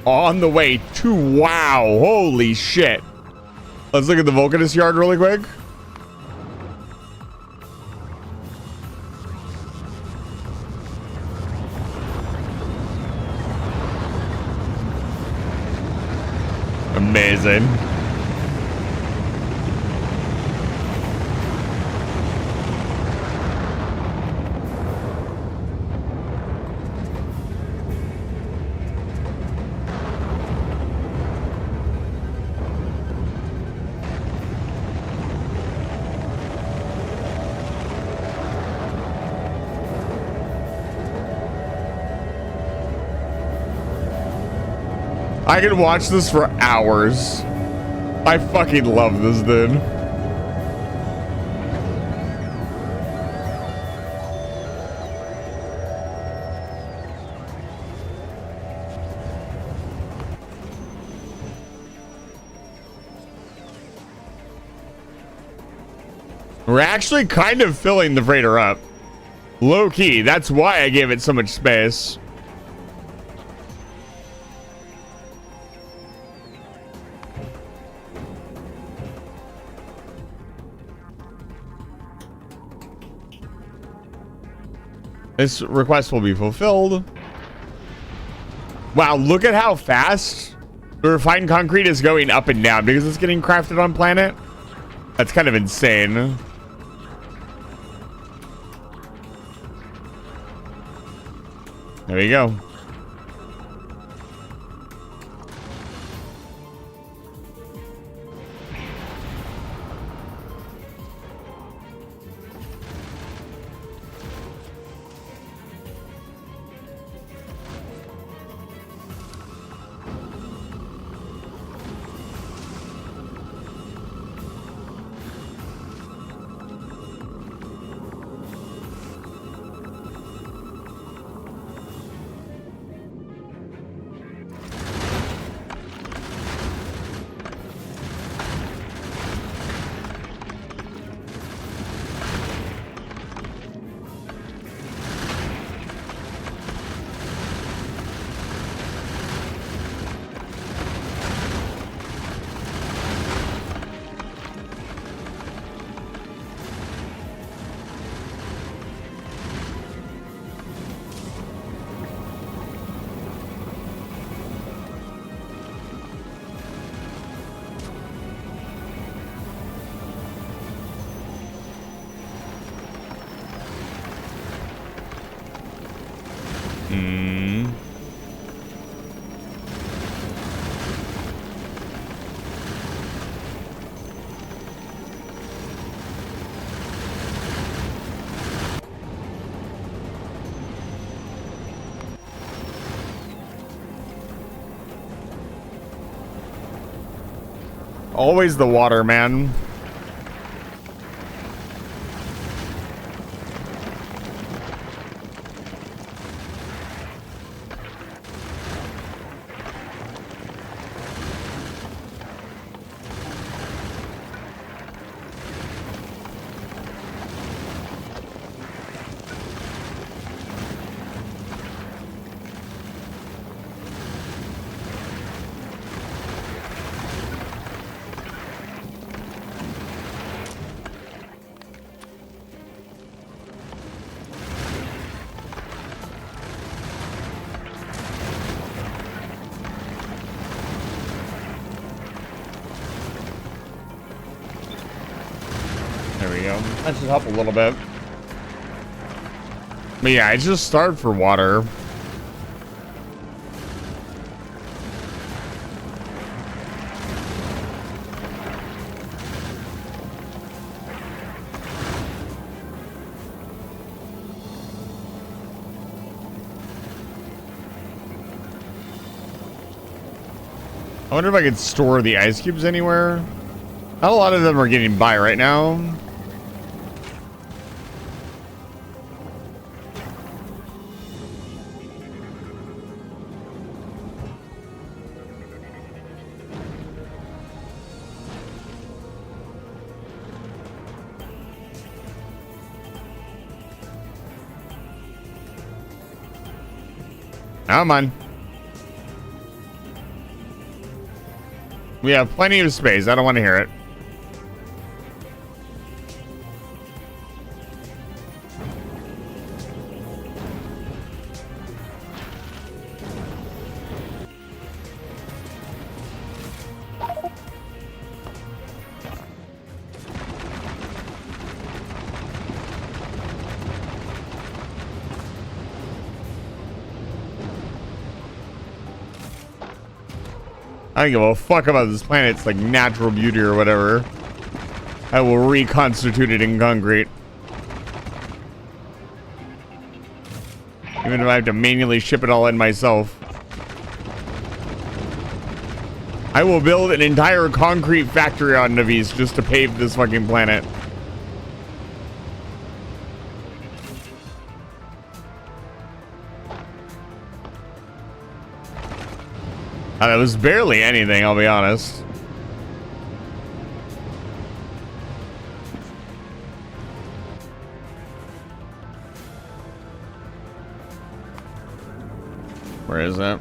On the way to, wow, holy shit. Let's look at the Vulcanus yard really quick. Amazing. I can watch this for hours. I fucking love this, dude. We're actually kind of filling the freighter up. Low key, that's why I gave it so much space. This request will be fulfilled. Wow, look at how fast the refined concrete is going up and down because it's getting crafted on planet. That's kind of insane. There you go. Always the water, man. That should help a little bit. But yeah, I just starved for water. I wonder if I could store the ice cubes anywhere. Not a lot of them are getting by right now. Come on. We have plenty of space. I don't want to hear it. I don't give a fuck about this planet's like natural beauty or whatever. I will reconstitute it in concrete. Even if I have to manually ship it all in myself. I will build an entire concrete factory on Navis just to pave this fucking planet. That was barely anything, I'll be honest. Where is it? Yeah,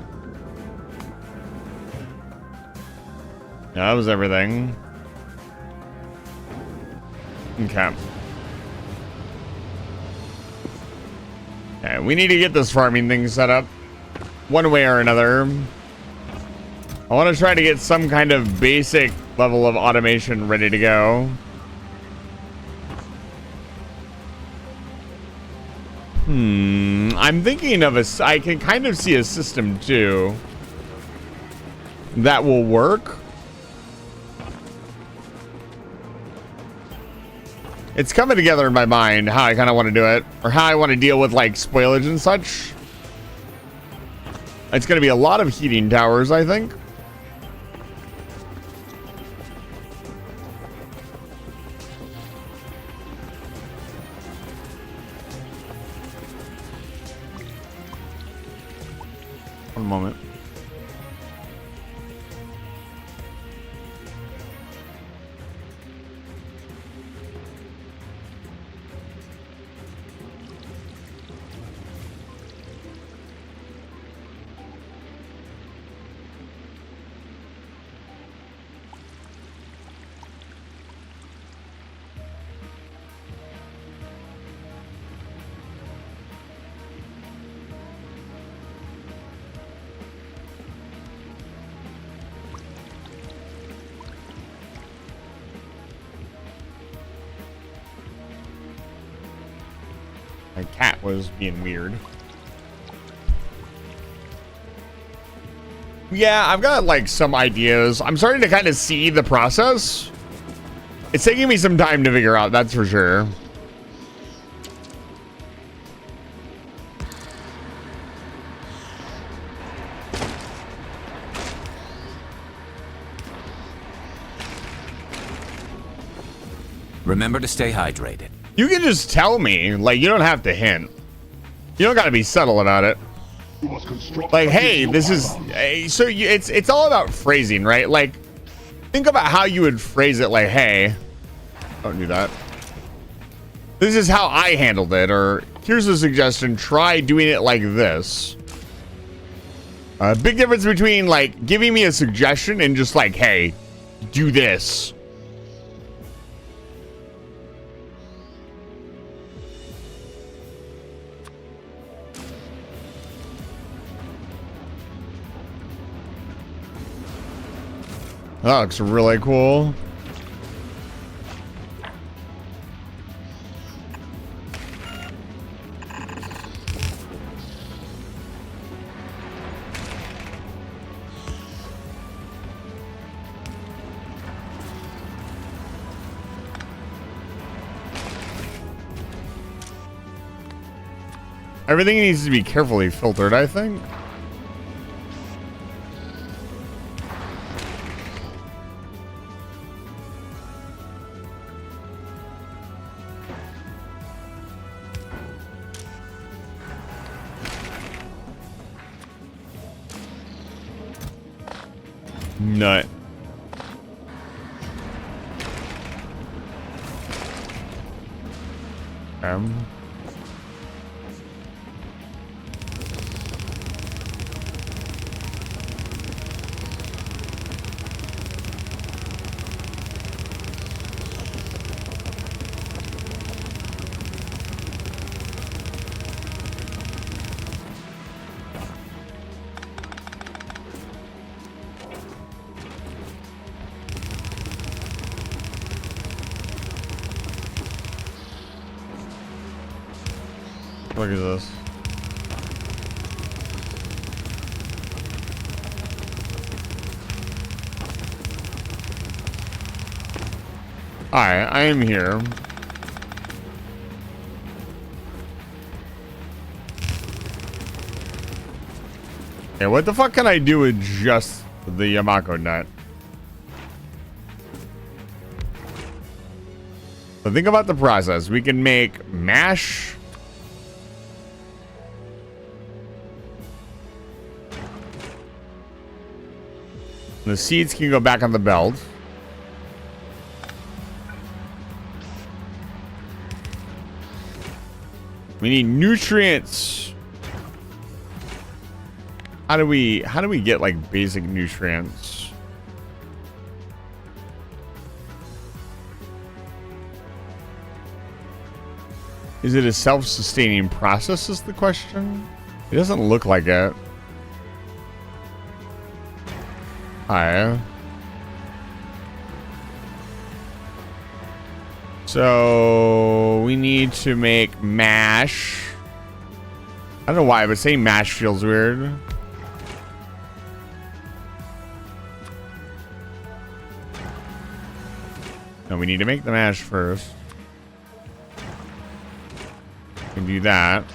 that was everything. Okay. Okay, we need to get this farming thing set up one way or another. I want to try to get some kind of basic level of automation ready to go. I'm thinking of I can kind of see a system too that will work. It's coming together in my mind how I kind of want to do it, or how I want to deal with like spoilage and such. It's going to be a lot of heating towers, I think. One moment. My cat was being weird. Yeah, I've got like some ideas. I'm starting to kind of see the process. It's taking me some time to figure out, that's for sure. Remember to stay hydrated. You can just tell me, like, you don't have to hint. You don't got to be subtle about it. Like, hey, this is so it's all about phrasing, right? Like, think about how you would phrase it. Like, hey, don't do that. This is how I handled it, or here's a suggestion. Try doing it like this. Big difference between like giving me a suggestion and just like, hey, do this. That looks really cool. Everything needs to be carefully filtered, I think. Nut. Look at this. Alright, I am here. Okay, what the fuck can I do with just the Yamako nut? So think about the process. We can make mash. The seeds can go back on the belt. We need nutrients. How do we get like basic nutrients? Is it a self-sustaining process is the question? It doesn't look like it. Hi. So we need to make mash. I don't know why, but saying mash feels weird. No, we need to make the mash first. We can do that.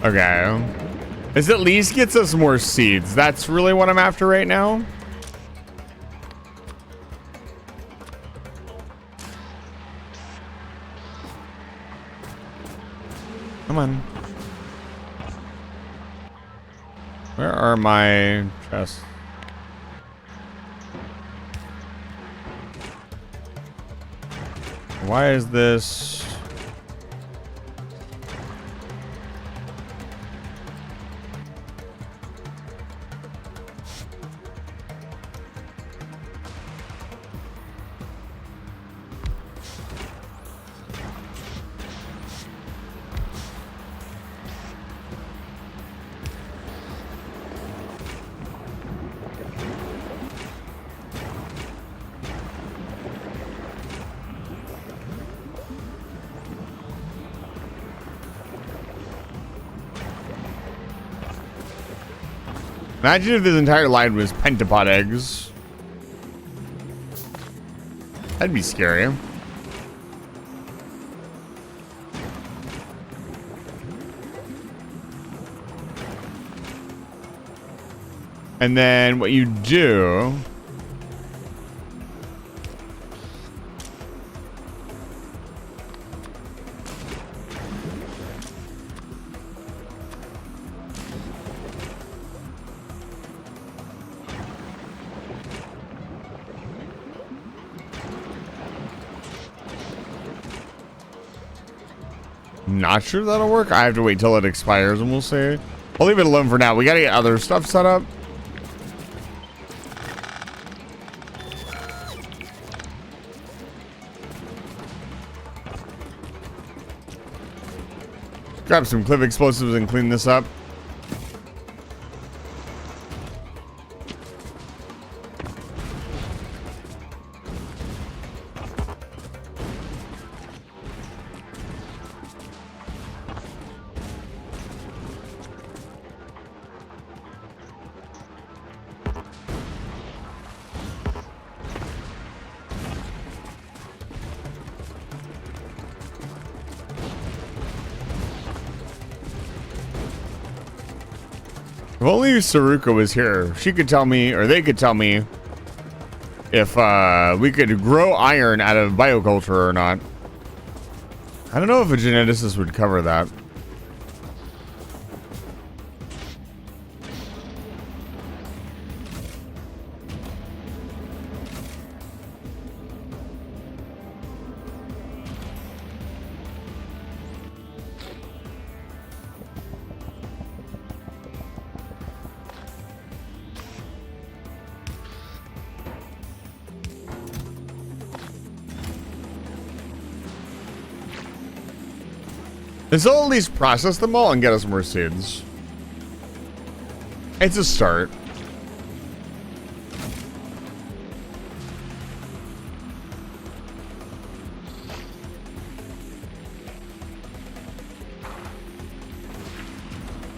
Okay. This at least gets us more seeds. That's really what I'm after right now. Come on. Where are my chests? Why is this? Imagine if this entire line was pentapod eggs. That'd be scary. And then what you do... Not sure that'll work. I have to wait till it expires and we'll see. I'll leave it alone for now. We gotta get other stuff set up. Grab some clip explosives and clean this up. If only Saruka was here. She could tell me, or they could tell me, if we could grow iron out of bioculture or not. I don't know if a geneticist would cover that. This will at least process them all and get us more seeds. It's a start.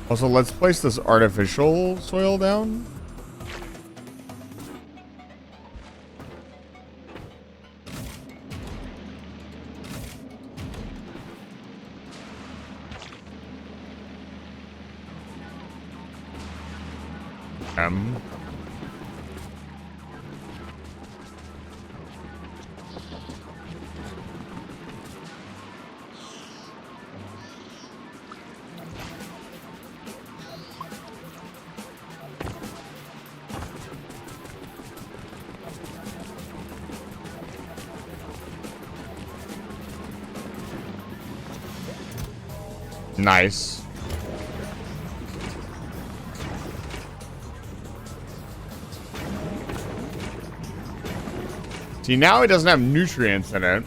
Also, let's place this artificial soil down. Nice. See, now it doesn't have nutrients in it.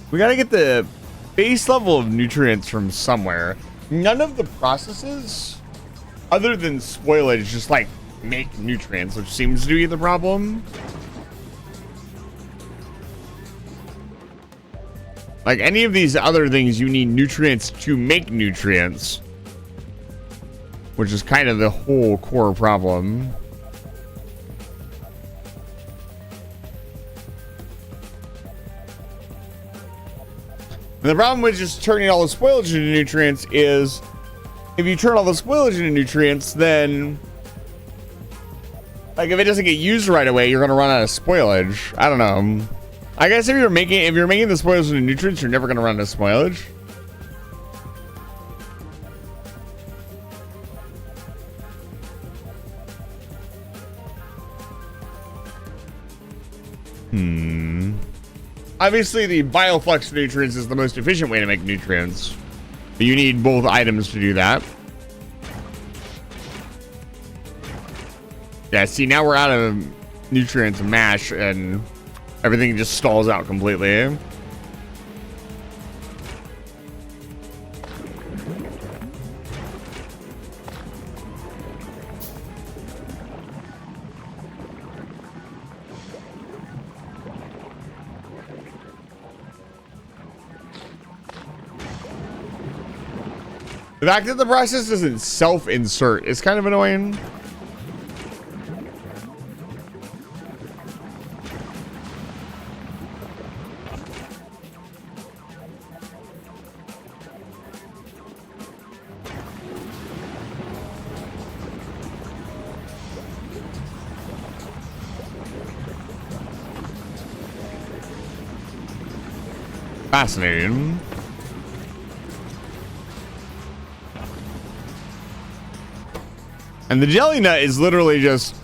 We gotta get the base level of nutrients from somewhere. None of the processes, other than spoilage, just like make nutrients, which seems to be the problem. Like any of these other things, you need nutrients to make nutrients, which is kind of the whole core problem. And the problem with just turning all the spoilage into nutrients is if you turn all the spoilage into nutrients, then like if it doesn't get used right away, you're gonna run out of spoilage. I don't know. I guess if you're making the spoilage into nutrients, you're never gonna run out of spoilage. Obviously, the bioflux nutrients is the most efficient way to make nutrients. But you need both items to do that. Yeah, see, now we're out of nutrients and mash, and everything just stalls out completely. The fact that the process doesn't self-insert is kind of annoying. Fascinating. And the jelly nut is literally just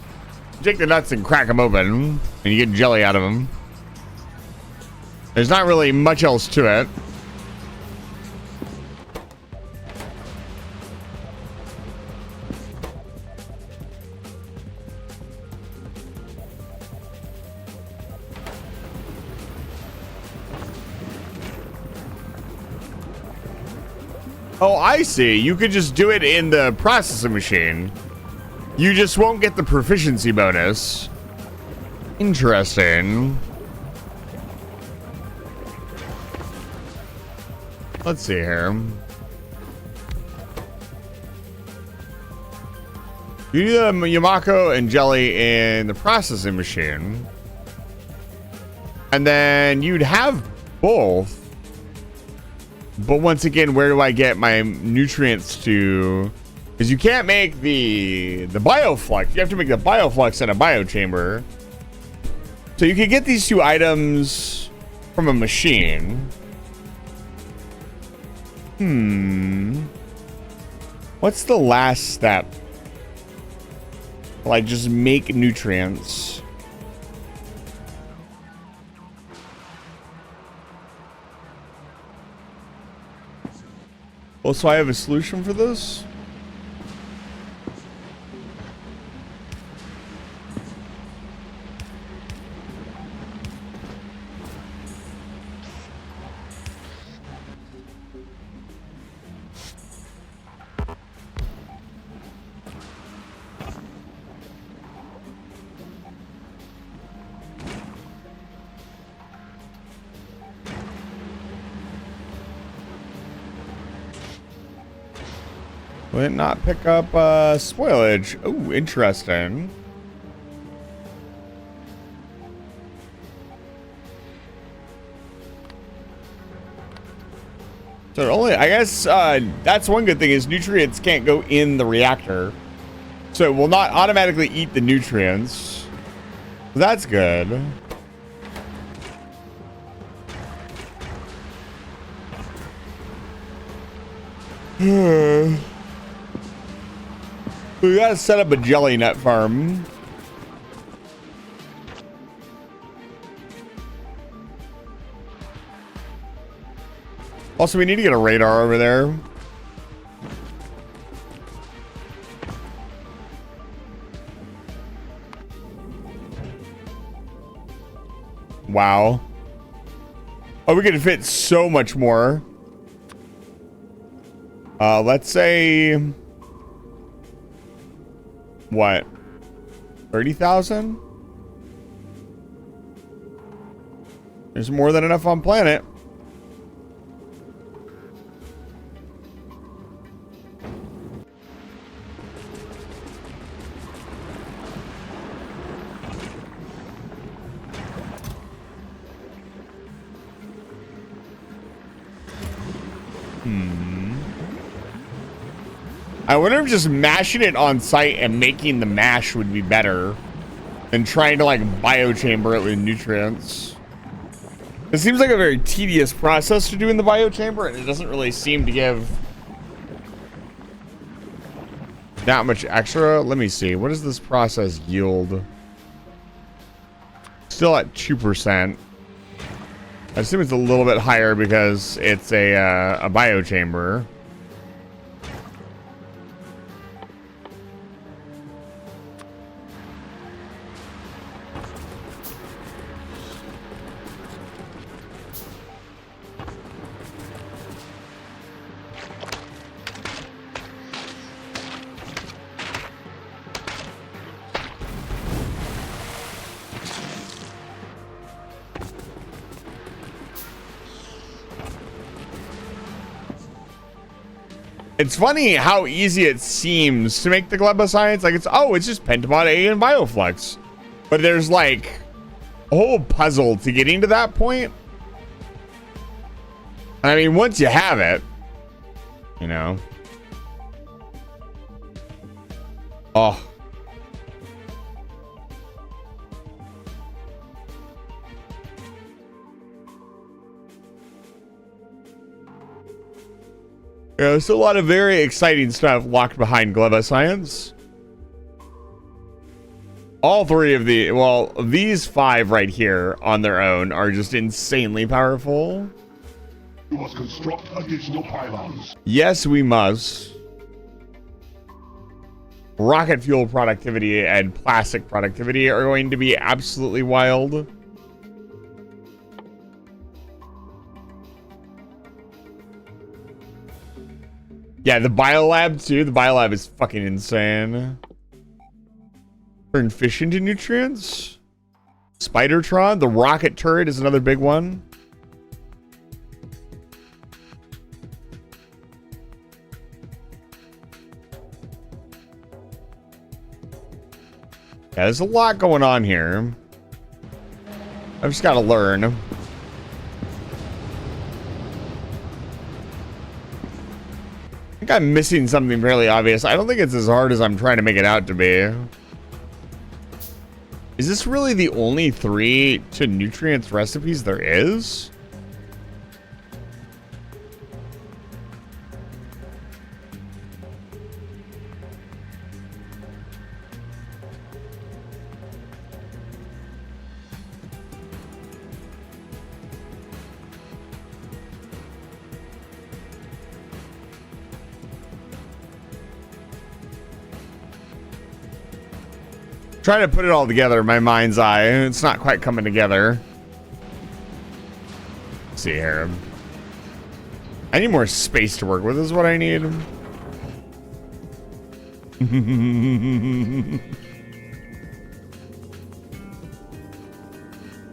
take the nuts and crack them open and you get jelly out of them. There's not really much else to it. Oh, I see. You could just do it in the processing machine. You just won't get the proficiency bonus. Interesting. Let's see here. You do the Yamako and jelly in the processing machine. And then you'd have both. But once again, where do I get my nutrients to? Because you can't make the bioflux. You have to make the bioflux in a biochamber. So you can get these two items from a machine. What's the last step? Like, just make nutrients. Oh, so I have a solution for this? Will it not pick up spoilage? Oh, interesting. So only, I guess that's one good thing is nutrients can't go in the reactor. So it will not automatically eat the nutrients. That's good. We gotta set up a jelly nut farm. Also, we need to get a radar over there. Wow. Oh, we could fit so much more. Let's say what? 30,000? There's more than enough on planet. I wonder if just mashing it on site and making the mash would be better than trying to like biochamber it with nutrients. It seems like a very tedious process to do in the biochamber, and it doesn't really seem to give that much extra. Let me see. What does this process yield? Still at 2%. I assume it's a little bit higher because it's a biochamber. It's funny how easy it seems to make the Gleba science. Like it's just Pentamod A and Bioflux. But there's like a whole puzzle to getting to that point. And I mean, once you have it, you know. Oh. Yeah, there's a lot of very exciting stuff locked behind Gleba Science. All three of the, well, these 5 right here on their own are just insanely powerful. You must construct additional pylons. Yes, we must. Rocket fuel productivity and plastic productivity are going to be absolutely wild. Yeah, the biolab too. The biolab is fucking insane. Turn fish into nutrients. Spidertron, the rocket turret is another big one. Yeah, there's a lot going on here. I've just got to learn. I think I'm missing something fairly obvious. I don't think it's as hard as I'm trying to make it out to be. Is this really the only 3 to nutrients recipes there is? Trying to put it all together in my mind's eye. It's not quite coming together. Let's see here. I need more space to work with is what I need. I'm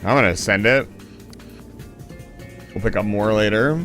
gonna send it. We'll pick up more later.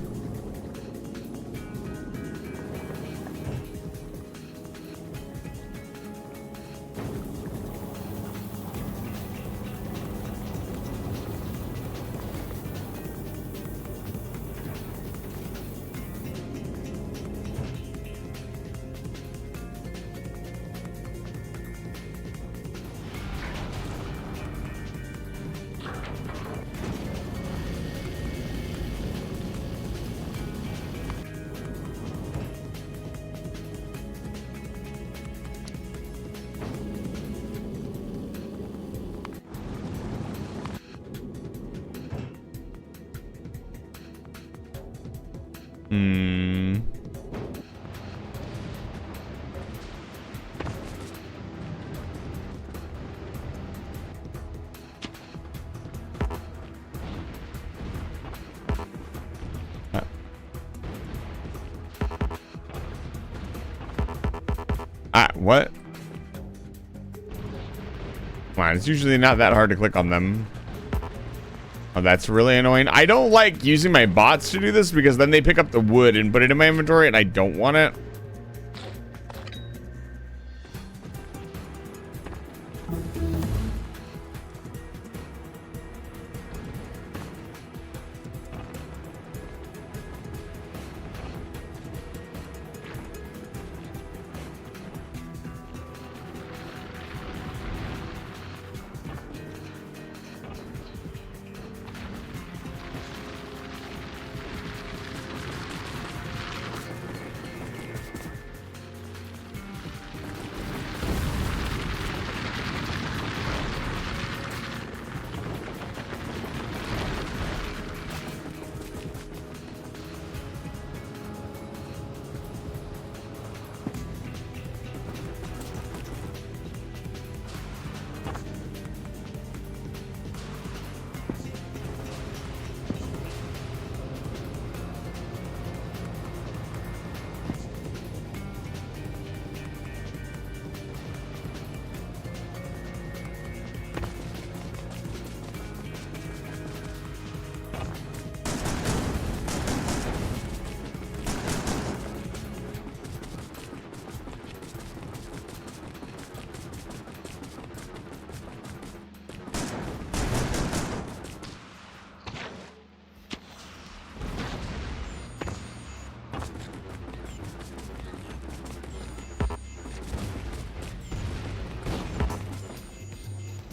What? Come on, it's usually not that hard to click on them. Oh, that's really annoying. I don't like using my bots to do this because then they pick up the wood and put it in my inventory and I don't want it.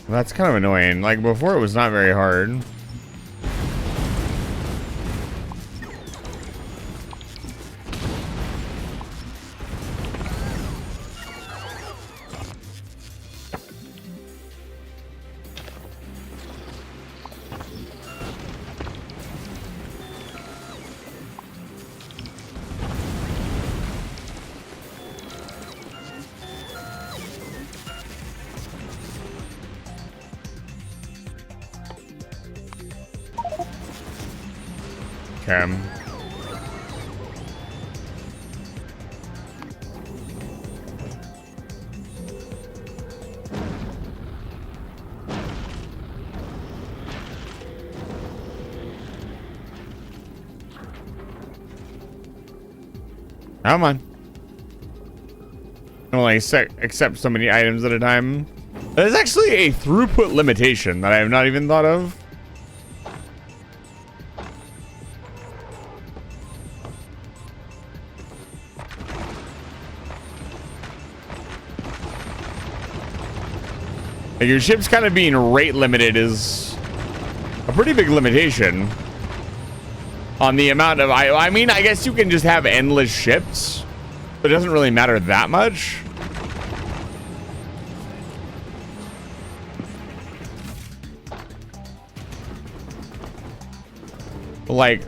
That's kind of annoying. Like before it was not very hard. Come on. Only accept so many items at a time. There's actually a throughput limitation that I have not even thought of. Like your ship's kind of being rate limited is a pretty big limitation on the amount of I mean, I guess you can just have endless ships, but it doesn't really matter that much. Like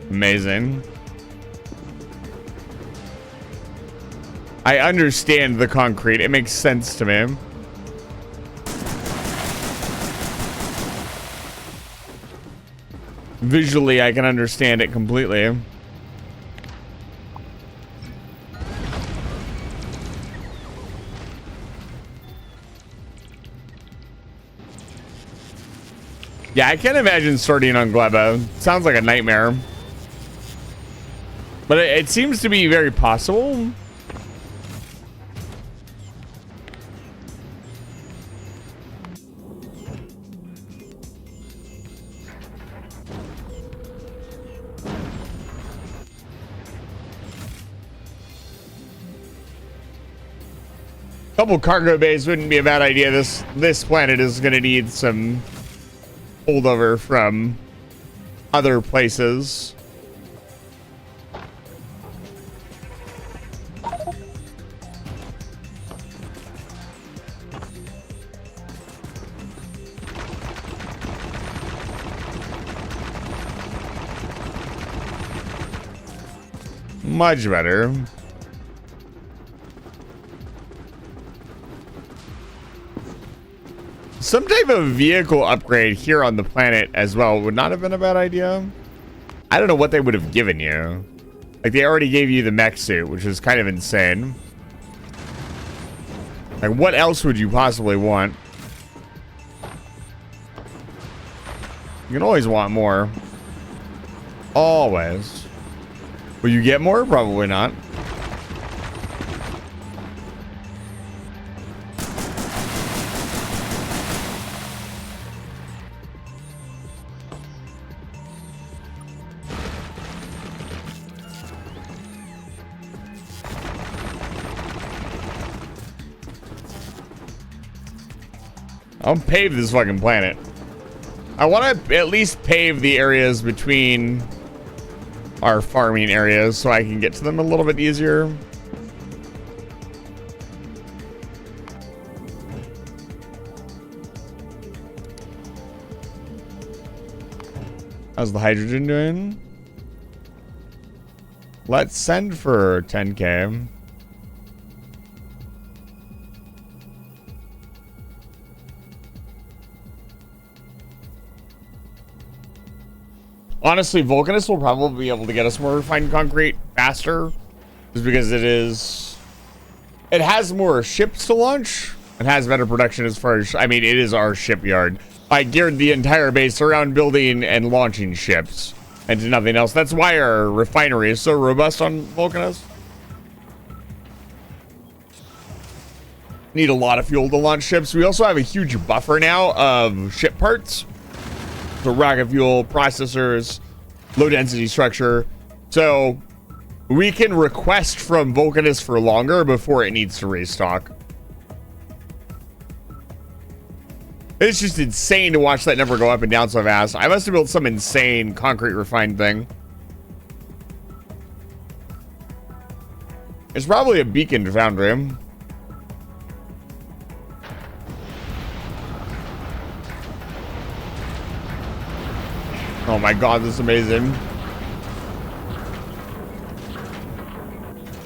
amazing. I understand the concrete. It makes sense to me. Visually, I can understand it completely. Yeah, I can't imagine starting on Gleba. Sounds like a nightmare. But it seems to be very possible. Couple cargo bays wouldn't be a bad idea. This planet is going to need some holdover from other places. Much better. Some type of vehicle upgrade here on the planet as well would not have been a bad idea. I don't know what they would have given you. Like, they already gave you the mech suit, which is kind of insane. Like, what else would you possibly want? You can always want more. Always. Will you get more? Probably not. I'll pave this fucking planet. I want to at least pave the areas between our farming areas so I can get to them a little bit easier. How's the hydrogen doing? Let's send for 10K. Honestly, Vulcanus will probably be able to get us more refined concrete faster, just because it has more ships to launch. It has better production as far as, I mean, it is our shipyard. I geared the entire base around building and launching ships and to nothing else. That's why our refinery is so robust on Vulcanus. Need a lot of fuel to launch ships. We also have a huge buffer now of ship parts. So rocket fuel, processors, low density structure. So we can request from Vulcanus for longer before it needs to restock. It's just insane to watch that number go up and down so fast. I must have built some insane concrete refined thing. It's probably a beacon foundry. Oh my god, this is amazing.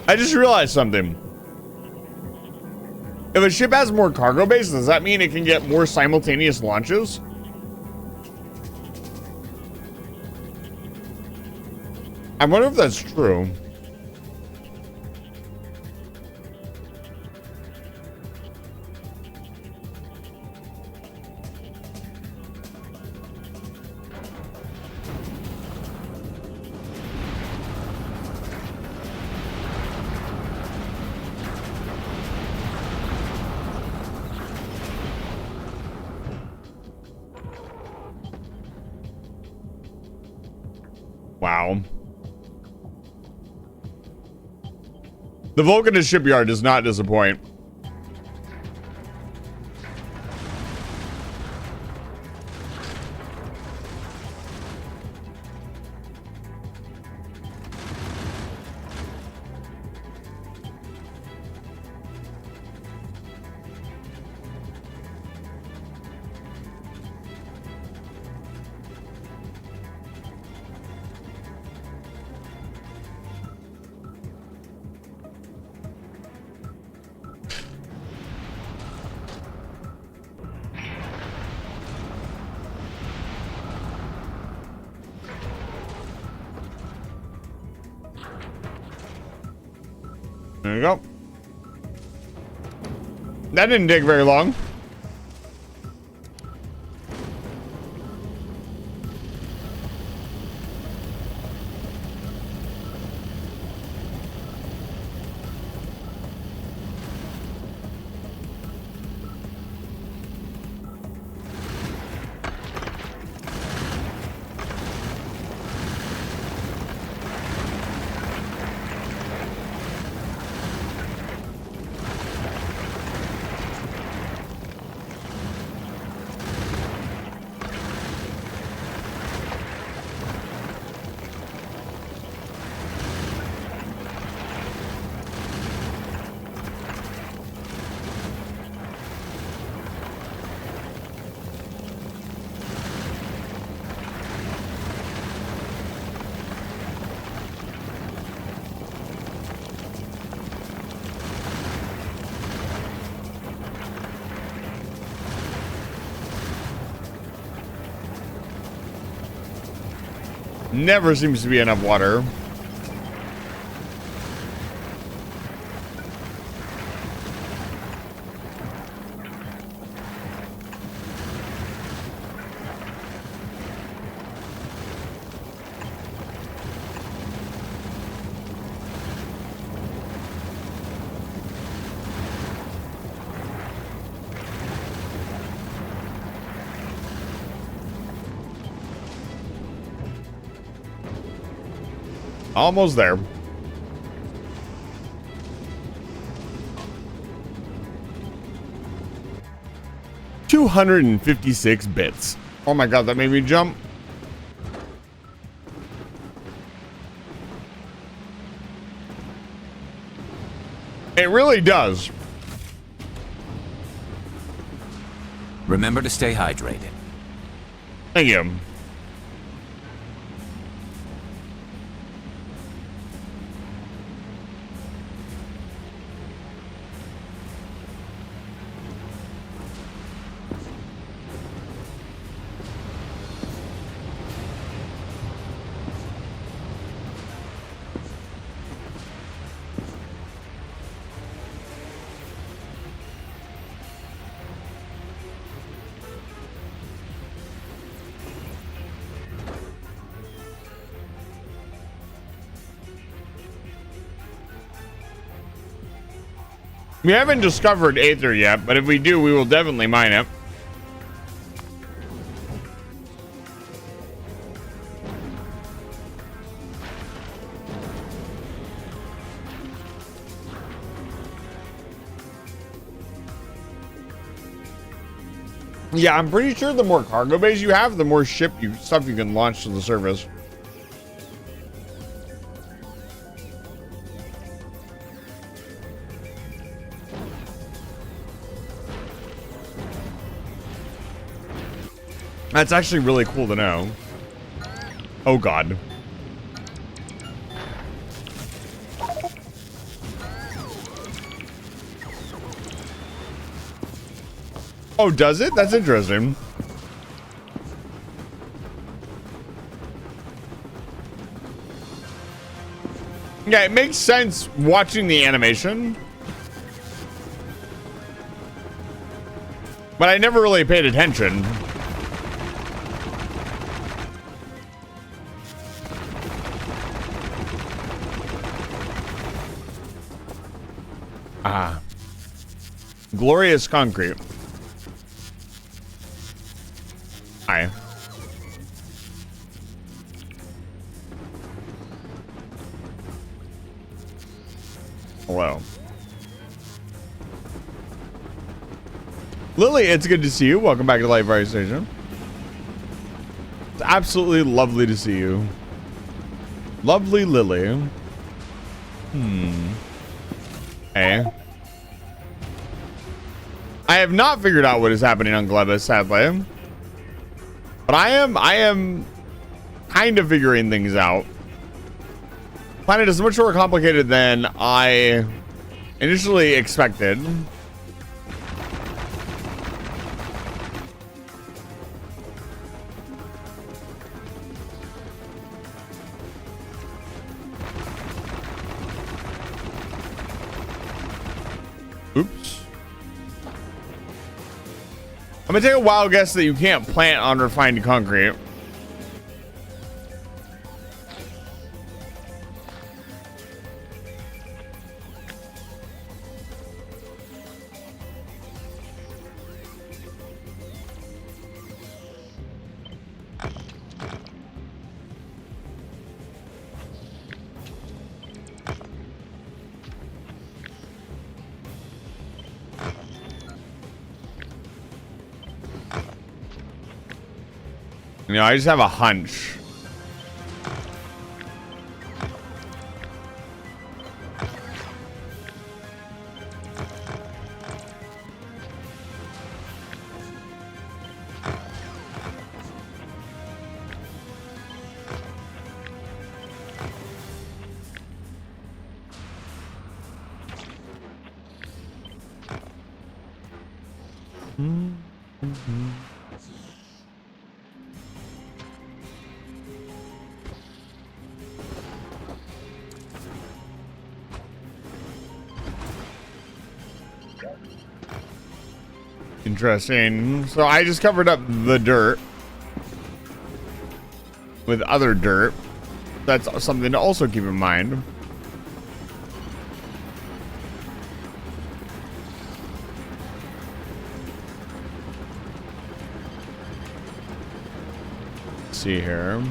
I just realized something. If a ship has more cargo bays, does that mean it can get more simultaneous launches? I wonder if that's true. Wow. The Vulcanist shipyard does not disappoint. There you go. That didn't take very long. Never seems to be enough water. Almost there. $256 bits. Oh my god, that made me jump. It really does. Remember to stay hydrated. Thank you. We haven't discovered Aether yet, but if we do, we will definitely mine it. Yeah, I'm pretty sure the more cargo bays you have, the more stuff you can launch to the surface. That's actually really cool to know. Oh god. Oh, does it? That's interesting. Yeah, it makes sense watching the animation. But I never really paid attention. Ah. Glorious concrete. Hi. Hello. Lily, it's good to see you. Welcome back to Light Fire Station. It's absolutely lovely to see you. Lovely Lily. Hey. I have not figured out what is happening on Gleba, sadly. But I am kind of figuring things out. Planet is much more complicated than I initially expected. Oops. I'm gonna take a wild guess that you can't plant on refined concrete. You know, I just have a hunch. Interesting. So I just covered up the dirt with other dirt. That's something to also keep in mind. Let's see here.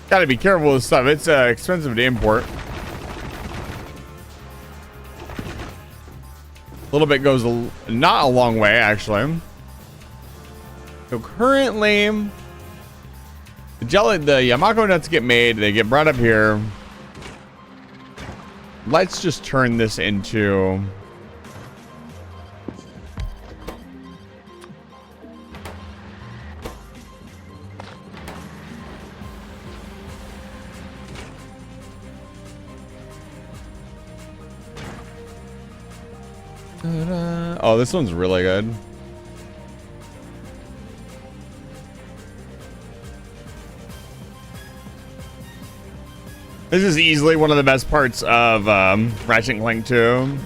Gotta be careful with stuff. It's expensive to import. A little bit goes not a long way, actually. So currently, the Yamako nuts get made. They get brought up here. Let's just turn this into... Oh, this one's really good. This is easily one of the best parts of Ratchet & Clank 2.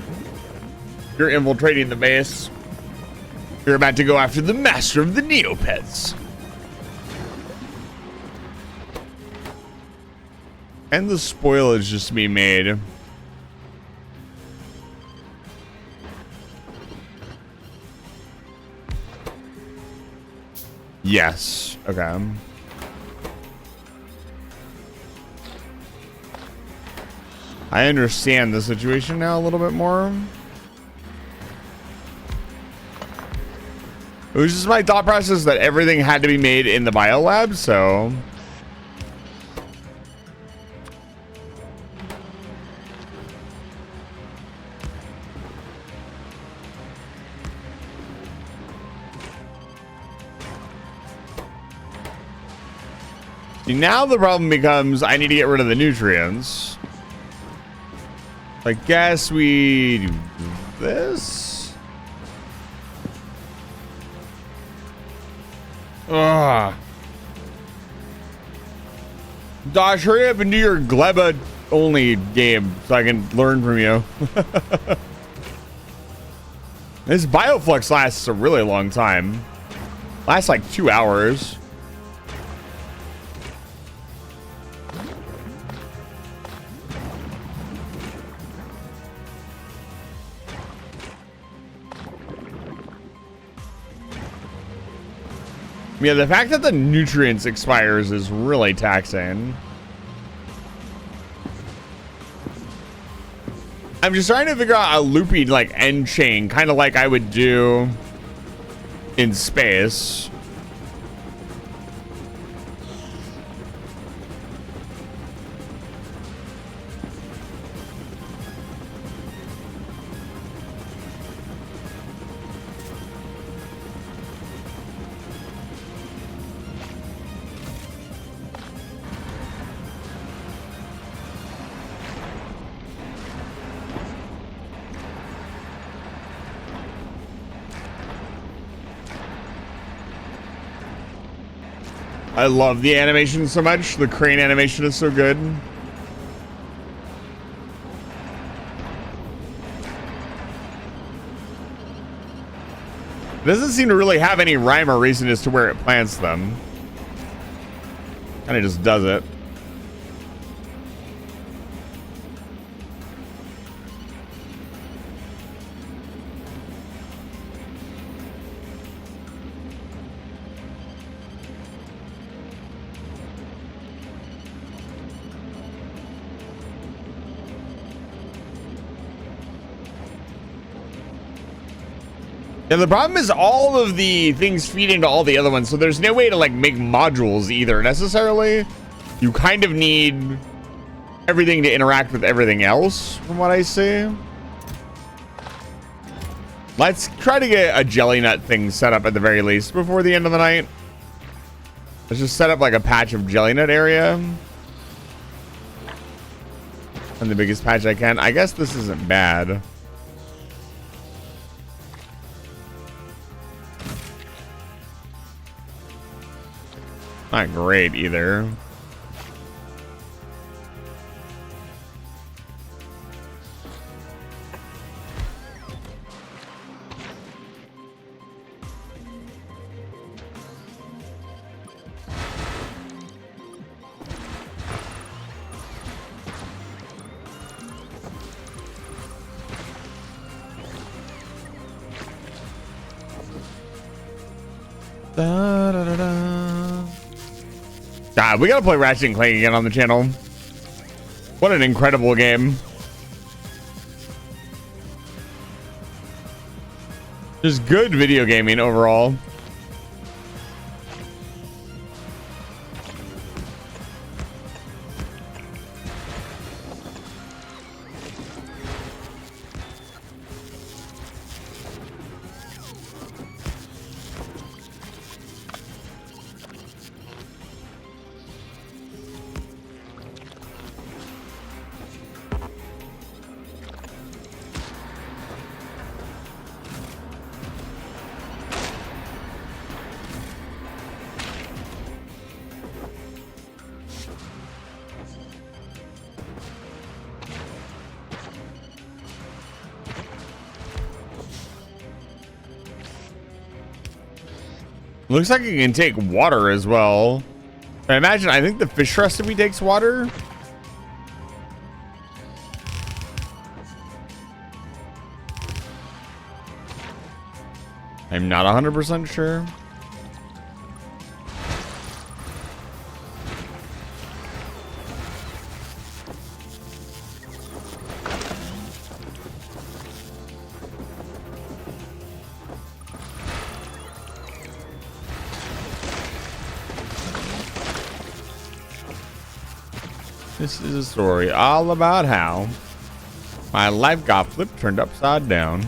You're infiltrating the base. You're about to go after the master of the Neopets. And the spoilage just being made. Yes. Okay. I understand the situation now a little bit more. It was just my thought process that everything had to be made in the biolab, so... Now the problem becomes I need to get rid of the nutrients. I guess we do this. Ugh. Dosh, hurry up and do your Gleba only game so I can learn from you. This Bioflux lasts a really long time. Lasts like 2 hours. Yeah, the fact that the nutrients expires is really taxing. I'm just trying to figure out a looping like end chain, kind of like I would do in space. I love the animation so much. The crane animation is so good. It doesn't seem to really have any rhyme or reason as to where it plants them. Kind of just does it. And the problem is all of the things feed into all the other ones, so there's no way to like make modules either necessarily. You kind of need everything to interact with everything else, from what I see. Let's try to get a jelly nut thing set up at the very least before the end of the night. Let's just set up like a patch of jelly nut area. And the biggest patch I can. I guess this isn't bad. Not great either. Da, da, da, da. God, we gotta play Ratchet and Clank again on the channel. What an incredible game. Just good video gaming overall. Looks like it can take water as well. I imagine, I think the fish recipe takes water. I'm not 100% sure. This is a story all about how my life got flipped, turned upside down.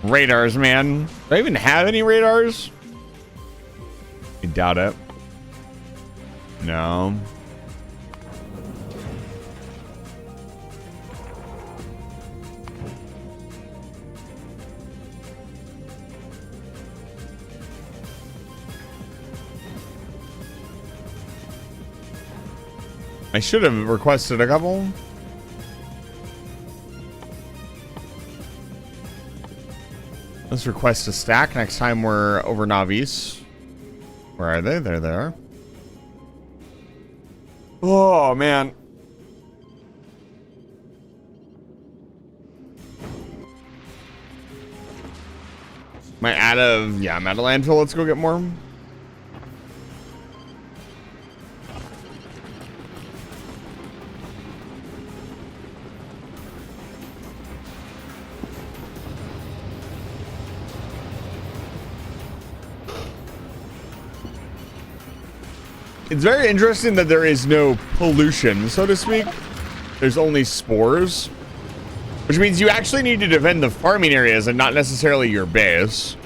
Radars, man. Do I even have any radars? I doubt it. No. I should have requested a couple. Let's request a stack next time we're over Navis. Where are they? There they are. Oh, man. Am I out of... Yeah, I'm out of landfill. Let's go get more. It's very interesting that there is no pollution, so to speak. There's only spores. Which means you actually need to defend the farming areas and not necessarily your base.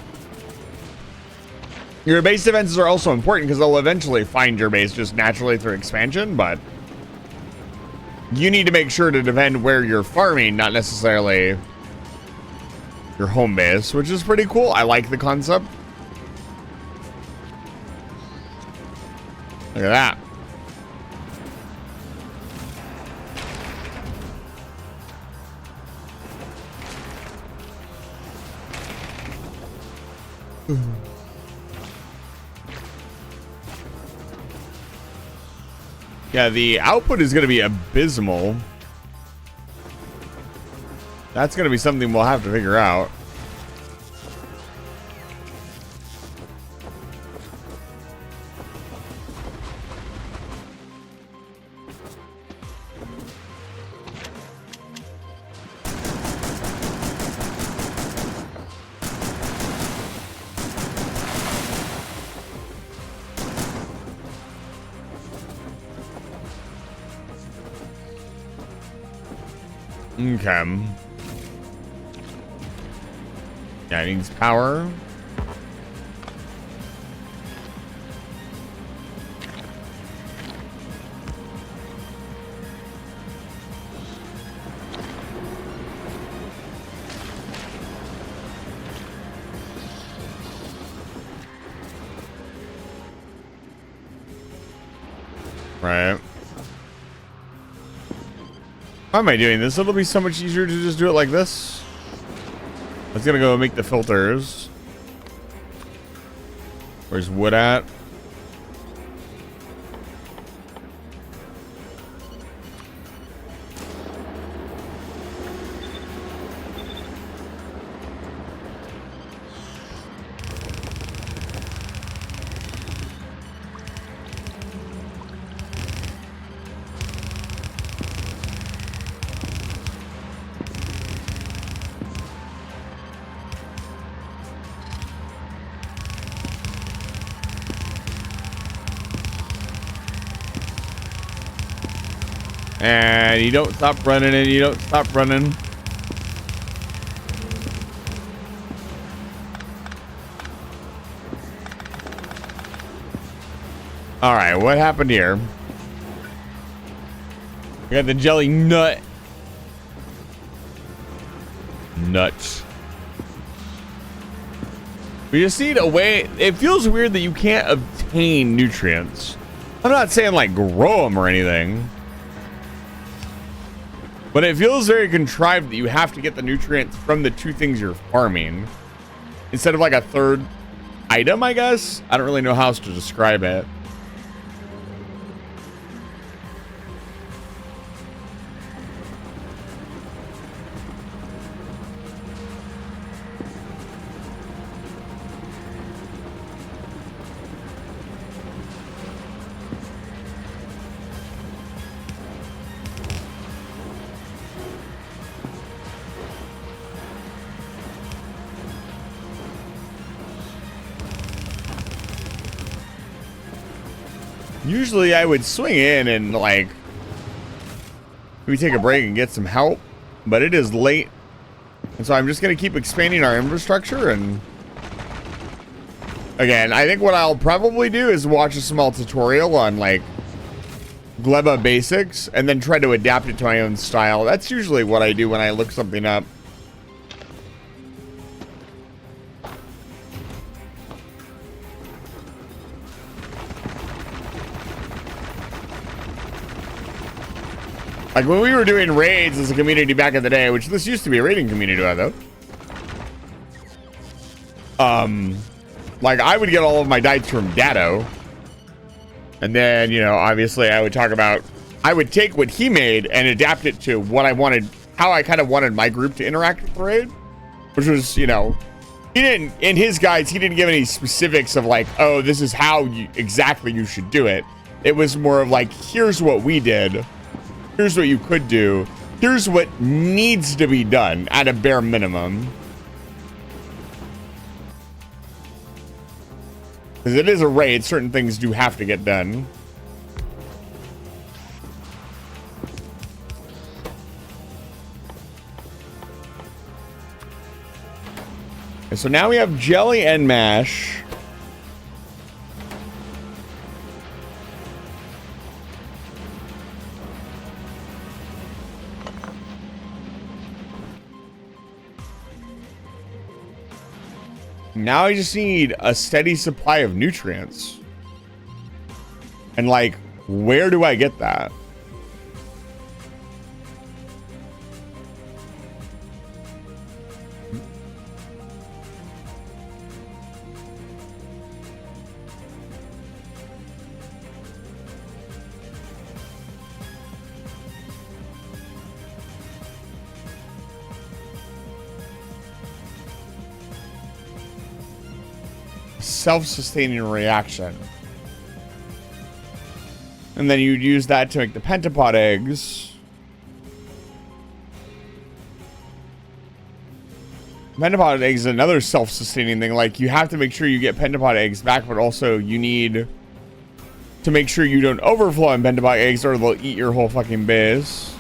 Your base defenses are also important because they'll eventually find your base just naturally through expansion, but you need to make sure to defend where you're farming, not necessarily your home base, which is pretty cool. I like the concept. Look at that. Yeah, the output is going to be abysmal. That's going to be something we'll have to figure out. Okay. Yeah, it needs power. Right. How am I doing this? It'll be so much easier to just do it like this. I was gonna go make the filters. Where's wood at? And you don't stop running and you don't stop running. All right, what happened here? We got the jelly nuts. We just need a way. It feels weird that you can't obtain nutrients. I'm not saying like grow them or anything. But it feels very contrived that you have to get the nutrients from the two things you're farming instead of like a third item, I guess. I don't really know how else to describe it. Usually I would swing in and like maybe take a break and get some help, but it is late. And so I'm just going to keep expanding our infrastructure. And again, I think what I'll probably do is watch a small tutorial on like Gleba basics and then try to adapt it to my own style. That's usually what I do when I look something up. Like when we were doing raids as a community back in the day, which this used to be a raiding community though. Like I would get all of my diets from Datto. And then, you know, obviously I would take what he made and adapt it to what I wanted, how I kind of wanted my group to interact with the raid, which was, you know, he didn't, in his guides, he didn't give any specifics of like, oh, this is how exactly you should do it. It was more of like, here's what we did. Here's what you could do. Here's what needs to be done at a bare minimum. Because it is a raid, certain things do have to get done. And so now we have jelly and mash. Now I just need a steady supply of nutrients. And like, where do I get that? Self-sustaining reaction. And then you'd use that to make the pentapod eggs. Pentapod eggs is another self-sustaining thing. Like, you have to make sure you get pentapod eggs back, but also you need to make sure you don't overflow on pentapod eggs or they'll eat your whole fucking base.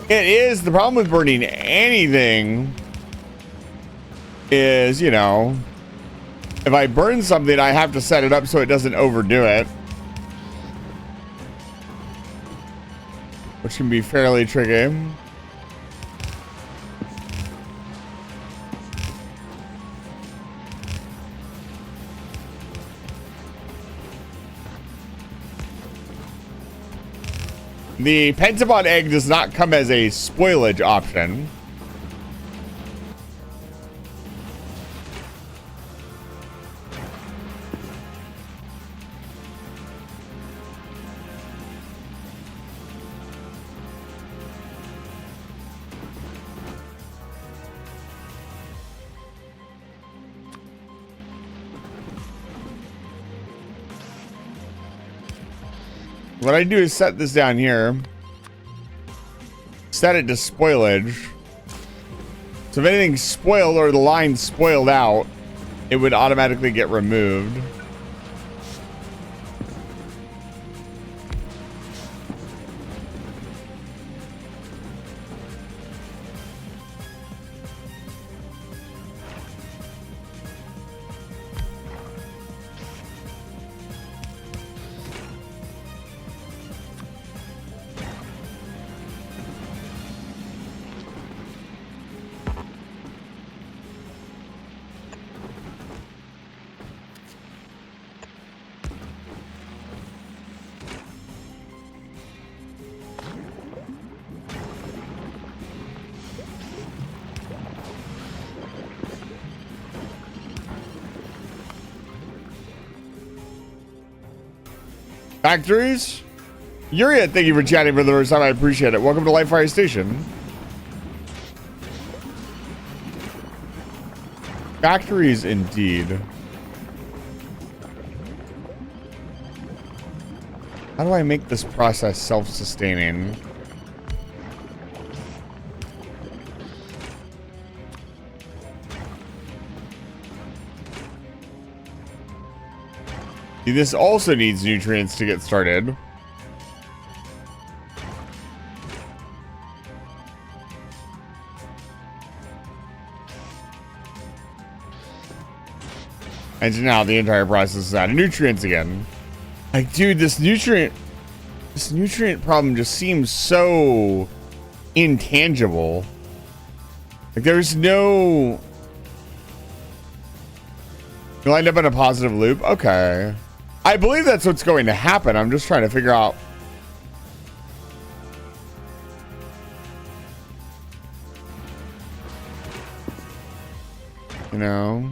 It is the problem with burning anything is, you know, if I burn something, I have to set it up so it doesn't overdo it, which can be fairly tricky. The pentapod egg does not come as a spoilage option. What I do is set this down here. Set it to spoilage. So if anything's spoiled or the line's spoiled out, it would automatically get removed. Factories? Yuria, thank you for chatting for the first time. I appreciate it. Welcome to Lightfire Station. Factories, indeed. How do I make this process self-sustaining? This also needs nutrients to get started. And now the entire process is out of nutrients again. Like, dude, this nutrient This nutrient problem just seems so intangible. Like there's no... You lined up in a positive loop? Okay. I believe that's what's going to happen. I'm just trying to figure out... You know...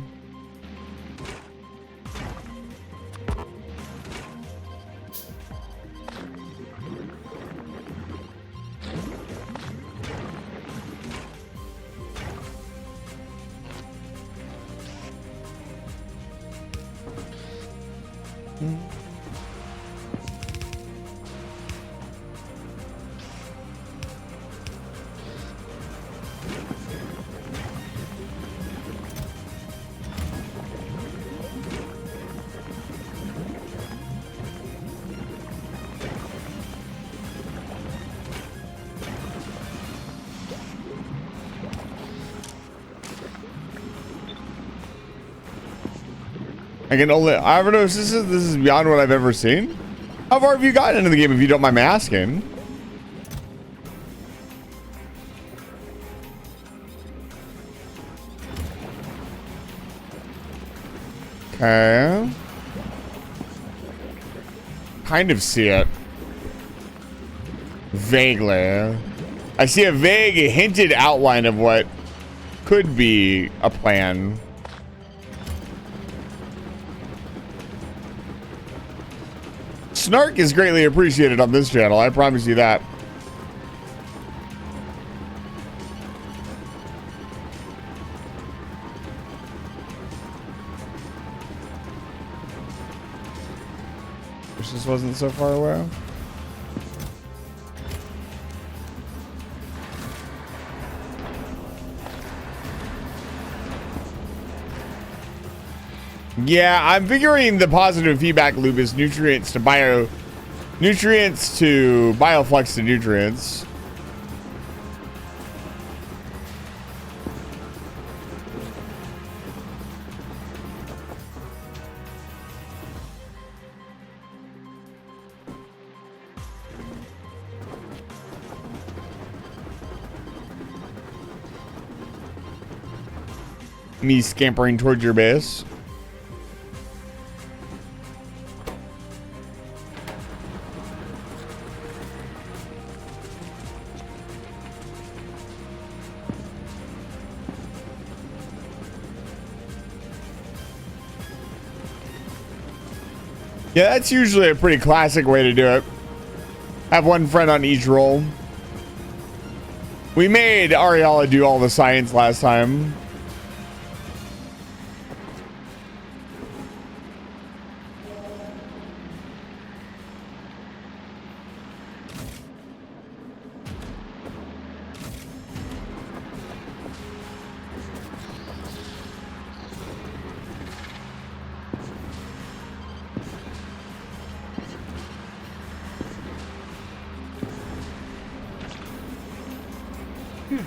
I can only... I don't know if this is beyond what I've ever seen. How far have you gotten into the game, if you don't mind my asking? Okay. Kind of see it. Vaguely. I see a vague, hinted outline of what could be a plan. Snark is greatly appreciated on this channel, I promise you that. Wish this wasn't so far away. Yeah, I'm figuring the positive feedback loop is nutrients to bioflux to nutrients. Me scampering towards your base. Yeah, that's usually a pretty classic way to do it. Have one friend on each roll. We made Ariella do all the science last time.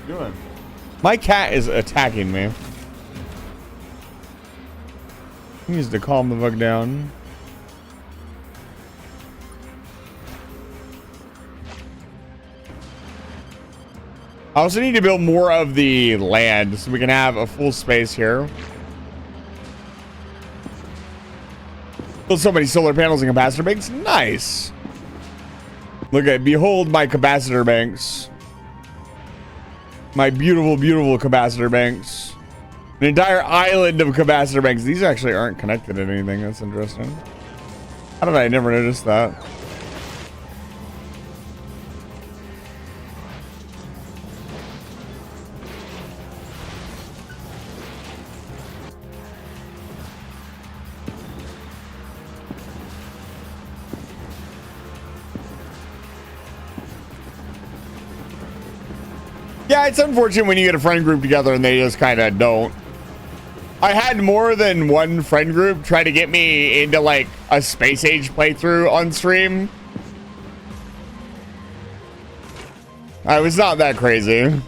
Doing? My cat is attacking me. He needs to calm the fuck down. I also need to build more of the land so we can have a full space here. Build so many solar panels and capacitor banks. Nice. Look at, behold my capacitor banks. My beautiful, beautiful capacitor banks. An entire island of capacitor banks. These actually aren't connected to anything. That's interesting. How did I never notice that? Yeah, it's unfortunate when you get a friend group together and they just kind of don't. I had more than one friend group try to get me into like a Space Age playthrough on stream. I was not that crazy.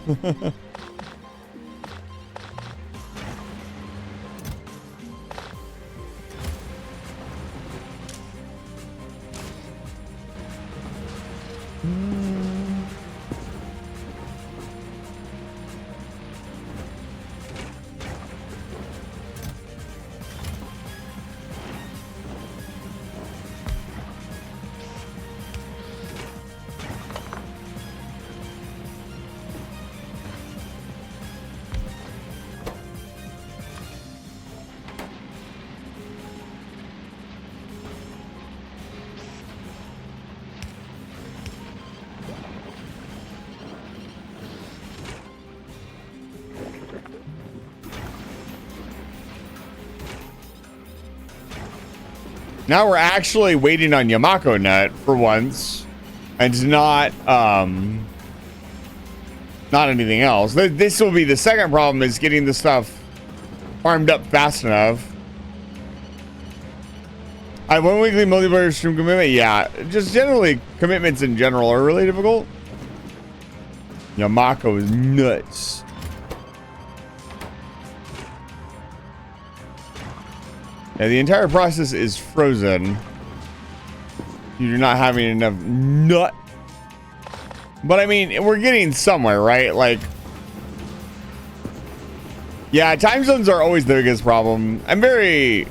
Now we're actually waiting on Yamako nut for once, and not anything else. This will be the second problem, is getting the stuff farmed up fast enough. I have 1 weekly multiplayer stream commitment. Yeah, just generally commitments in general are really difficult. Yamako is nuts. Yeah, the entire process is frozen. You're not having enough nut. But I mean, we're getting somewhere, right? Like, yeah, time zones are always the biggest problem. I'm very...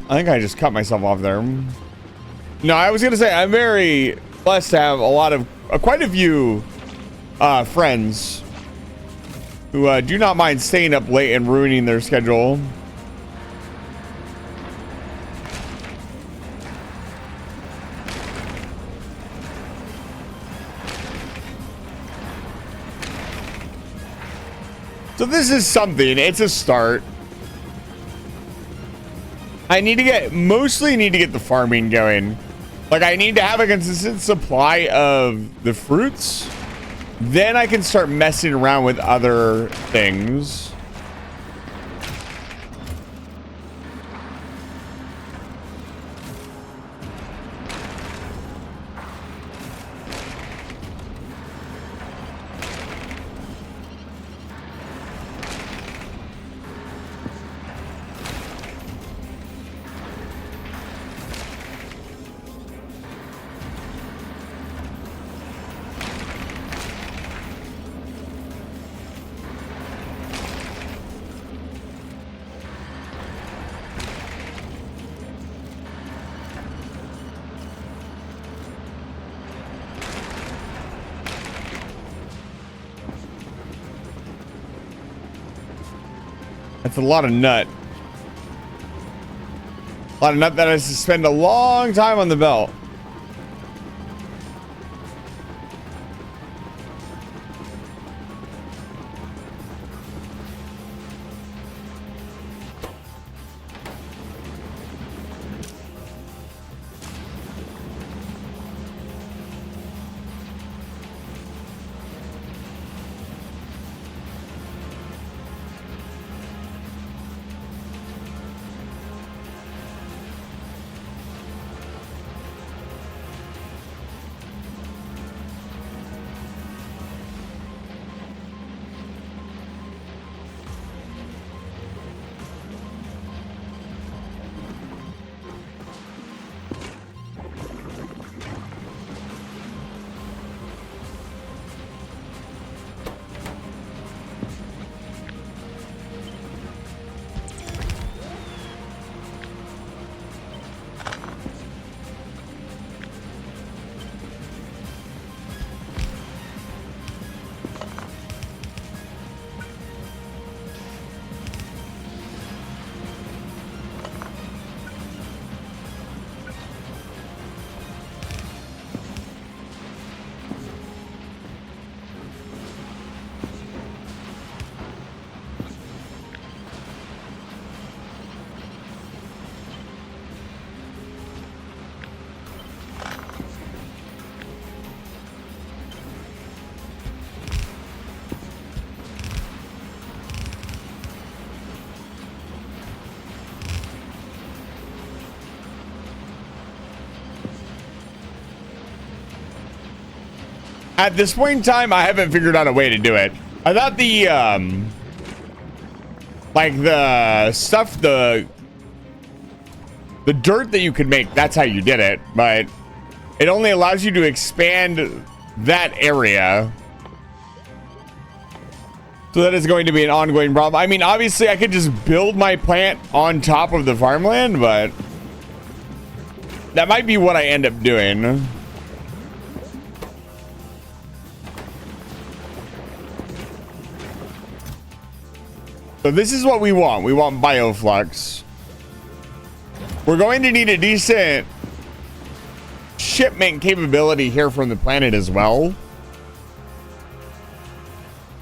I think I just cut myself off there. No, I was gonna say I'm very blessed to have a lot of quite a few friends who do not mind staying up late and ruining their schedule. So this is something. It's a start. I mostly need to get the farming going. Like, I need to have a consistent supply of the fruits. Then I can start messing around with other things. That's a lot of nut. A lot of nut that has to spend a long time on the belt. At this point in time, I haven't figured out a way to do it. I thought the, like the stuff, the dirt that you could make, that's how you did it. But it only allows you to expand that area. So that is going to be an ongoing problem. I mean, obviously, I could just build my plant on top of the farmland, but That might be what I end up doing. So this is what we want. We want bioflux. We're going to need a decent shipment capability here from the planet as well.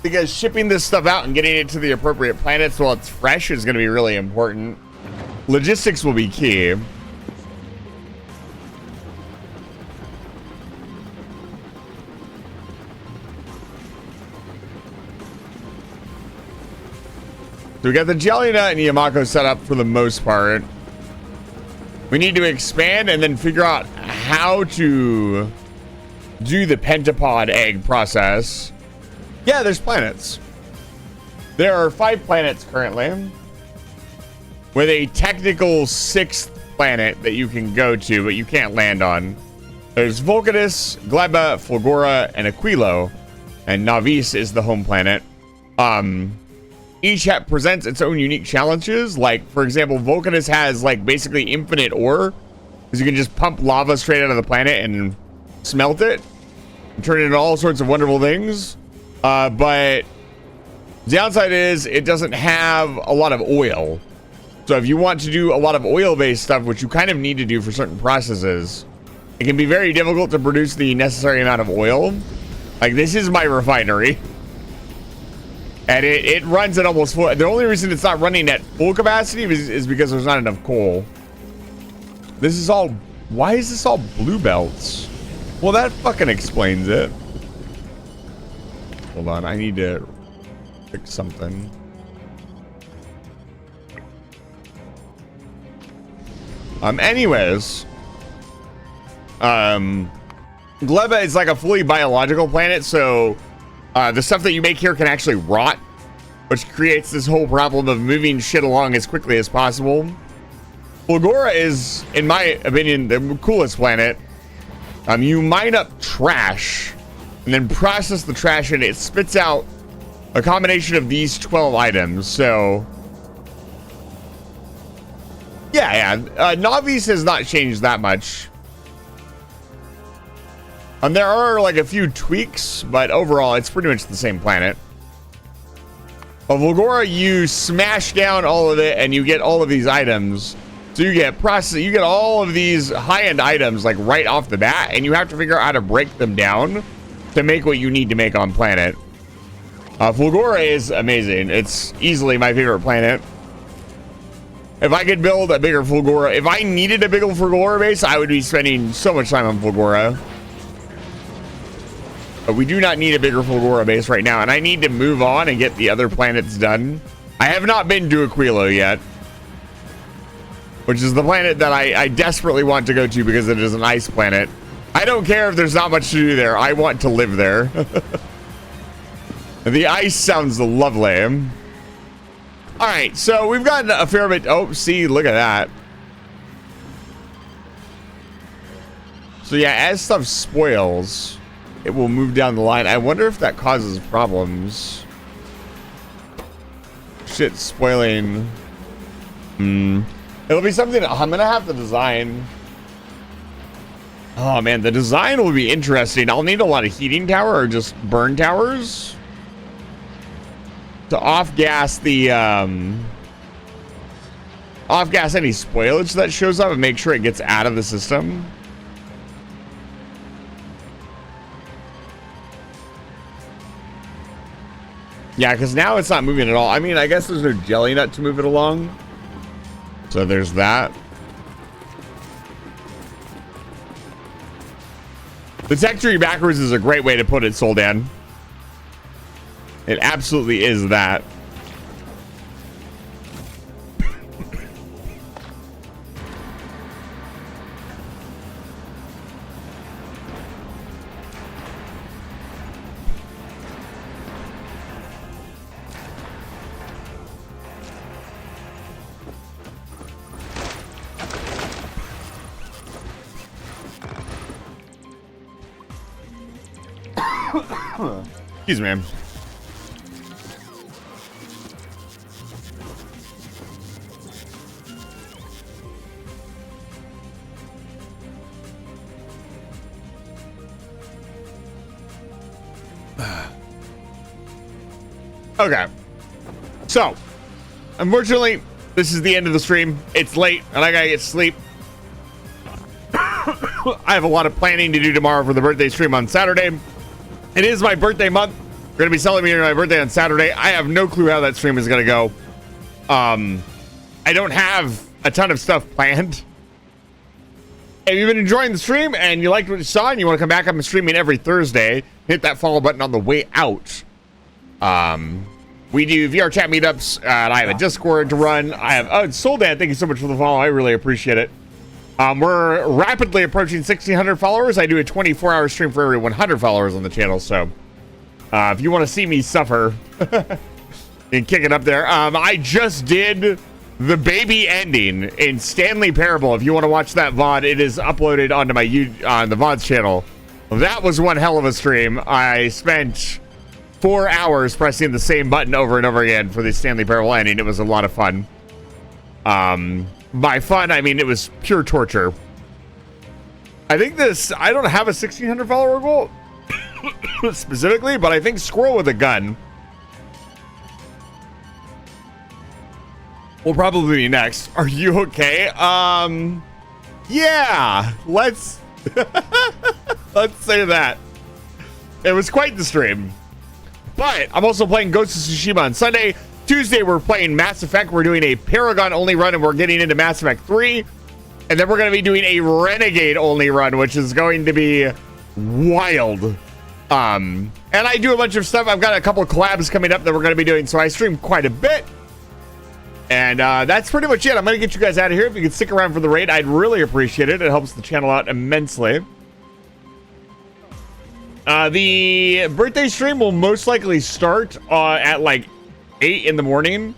Because shipping this stuff out and getting it to the appropriate planets while it's fresh is going to be really important. Logistics will be key. So we got the Jelly Nut and Yamako set up for the most part. We need to expand and then figure out how to do the pentapod egg process. Yeah, there's planets. There are 5 planets currently, with a technical 6th planet that you can go to, but you can't land on. There's Vulcanus, Gleba, Fulgora, and Aquilo, and Navis is the home planet. Each presents its own unique challenges. Like, for example, Vulcanus has like basically infinite ore, because you can just pump lava straight out of the planet and smelt it and turn it into all sorts of wonderful things. But the downside is it doesn't have a lot of oil. So if you want to do a lot of oil-based stuff, which you kind of need to do for certain processes, it can be very difficult to produce the necessary amount of oil. Like, this is my refinery. And it runs at almost full. The only reason it's not running at full capacity is because there's not enough coal. This is all... Why is this all blue belts? Well, that fucking explains it. Hold on, I need to fix something. Anyways. Gleba is like a fully biological planet, so... the stuff that you make here can actually rot, which creates this whole problem of moving shit along as quickly as possible. Fulgora is, in my opinion, the coolest planet. You mine up trash and then process the trash, and it spits out a combination of these 12 items. So, yeah. Navis has not changed that much. There are like a few tweaks, but overall it's pretty much the same planet. Fulgora, you smash down all of it and you get all of these items. So you get all of these high-end items like right off the bat, and you have to figure out how to break them down to make what you need to make on planet. Fulgora is amazing. It's easily my favorite planet. If I could build a bigger Fulgora, if I needed a bigger Fulgora base, I would be spending so much time on Fulgora. But we do not need a bigger Fulgora base right now, and I need to move on and get the other planets done. I have not been to Aquilo yet, which is the planet that I desperately want to go to because it is an ice planet. I don't care if there's not much to do there. I want to live there. The ice sounds lovely. All right, so we've gotten a fair bit. Oh, see, look at that. So yeah, as stuff spoils, it will move down the line. I wonder if that causes problems. Shit spoiling. It'll be something I'm gonna have to design. Oh man, the design will be interesting. I'll need a lot of heating tower or just burn towers to off-gas the off-gas any spoilage that shows up and make sure it gets out of the system. Yeah, because now it's not moving at all. I mean, I guess there's no jelly nut to move it along. So there's that. The tech tree backwards is a great way to put it, Soldan. It absolutely is that. Excuse me. Okay. So, unfortunately, this is the end of the stream. It's late, and I gotta get sleep. I have a lot of planning to do tomorrow for the birthday stream on Saturday. It is my birthday month. We're gonna be celebrating my birthday on Saturday. I have no clue how that stream is gonna go. I don't have a ton of stuff planned. If you've been enjoying the stream and you liked what you saw and you want to come back, I'm streaming every Thursday. Hit that follow button on the way out. We do VR chat meetups, and I have a Discord to run. I have Soldan, thank you so much for the follow. I really appreciate it. We're rapidly approaching 1,600 followers. I do a 24-hour stream for every 100 followers on the channel. So if you want to see me suffer and kick it up there, I just did the baby ending in Stanley Parable. If you want to watch that VOD, it is uploaded onto my on the VODs channel. That was one hell of a stream. I spent 4 hours pressing the same button over and over again for the Stanley Parable ending. It was a lot of fun. By fun, I mean it was pure torture. I think I don't have a 1,600 follower goal specifically, but I think Squirrel with a Gun will probably be next. Are you okay? Yeah, let's say that. It was quite the stream. But I'm also playing Ghost of Tsushima on Sunday. Tuesday, we're playing Mass Effect. We're doing a Paragon only run, and we're getting into Mass Effect 3. And then we're going to be doing a Renegade only run, which is going to be wild. And I do a bunch of stuff. I've got a couple of collabs coming up that we're going to be doing, so I stream quite a bit. And that's pretty much it. I'm going to get you guys out of here. If you could stick around for the raid, I'd really appreciate it. It helps the channel out immensely. The birthday stream will most likely start at like 8 in the morning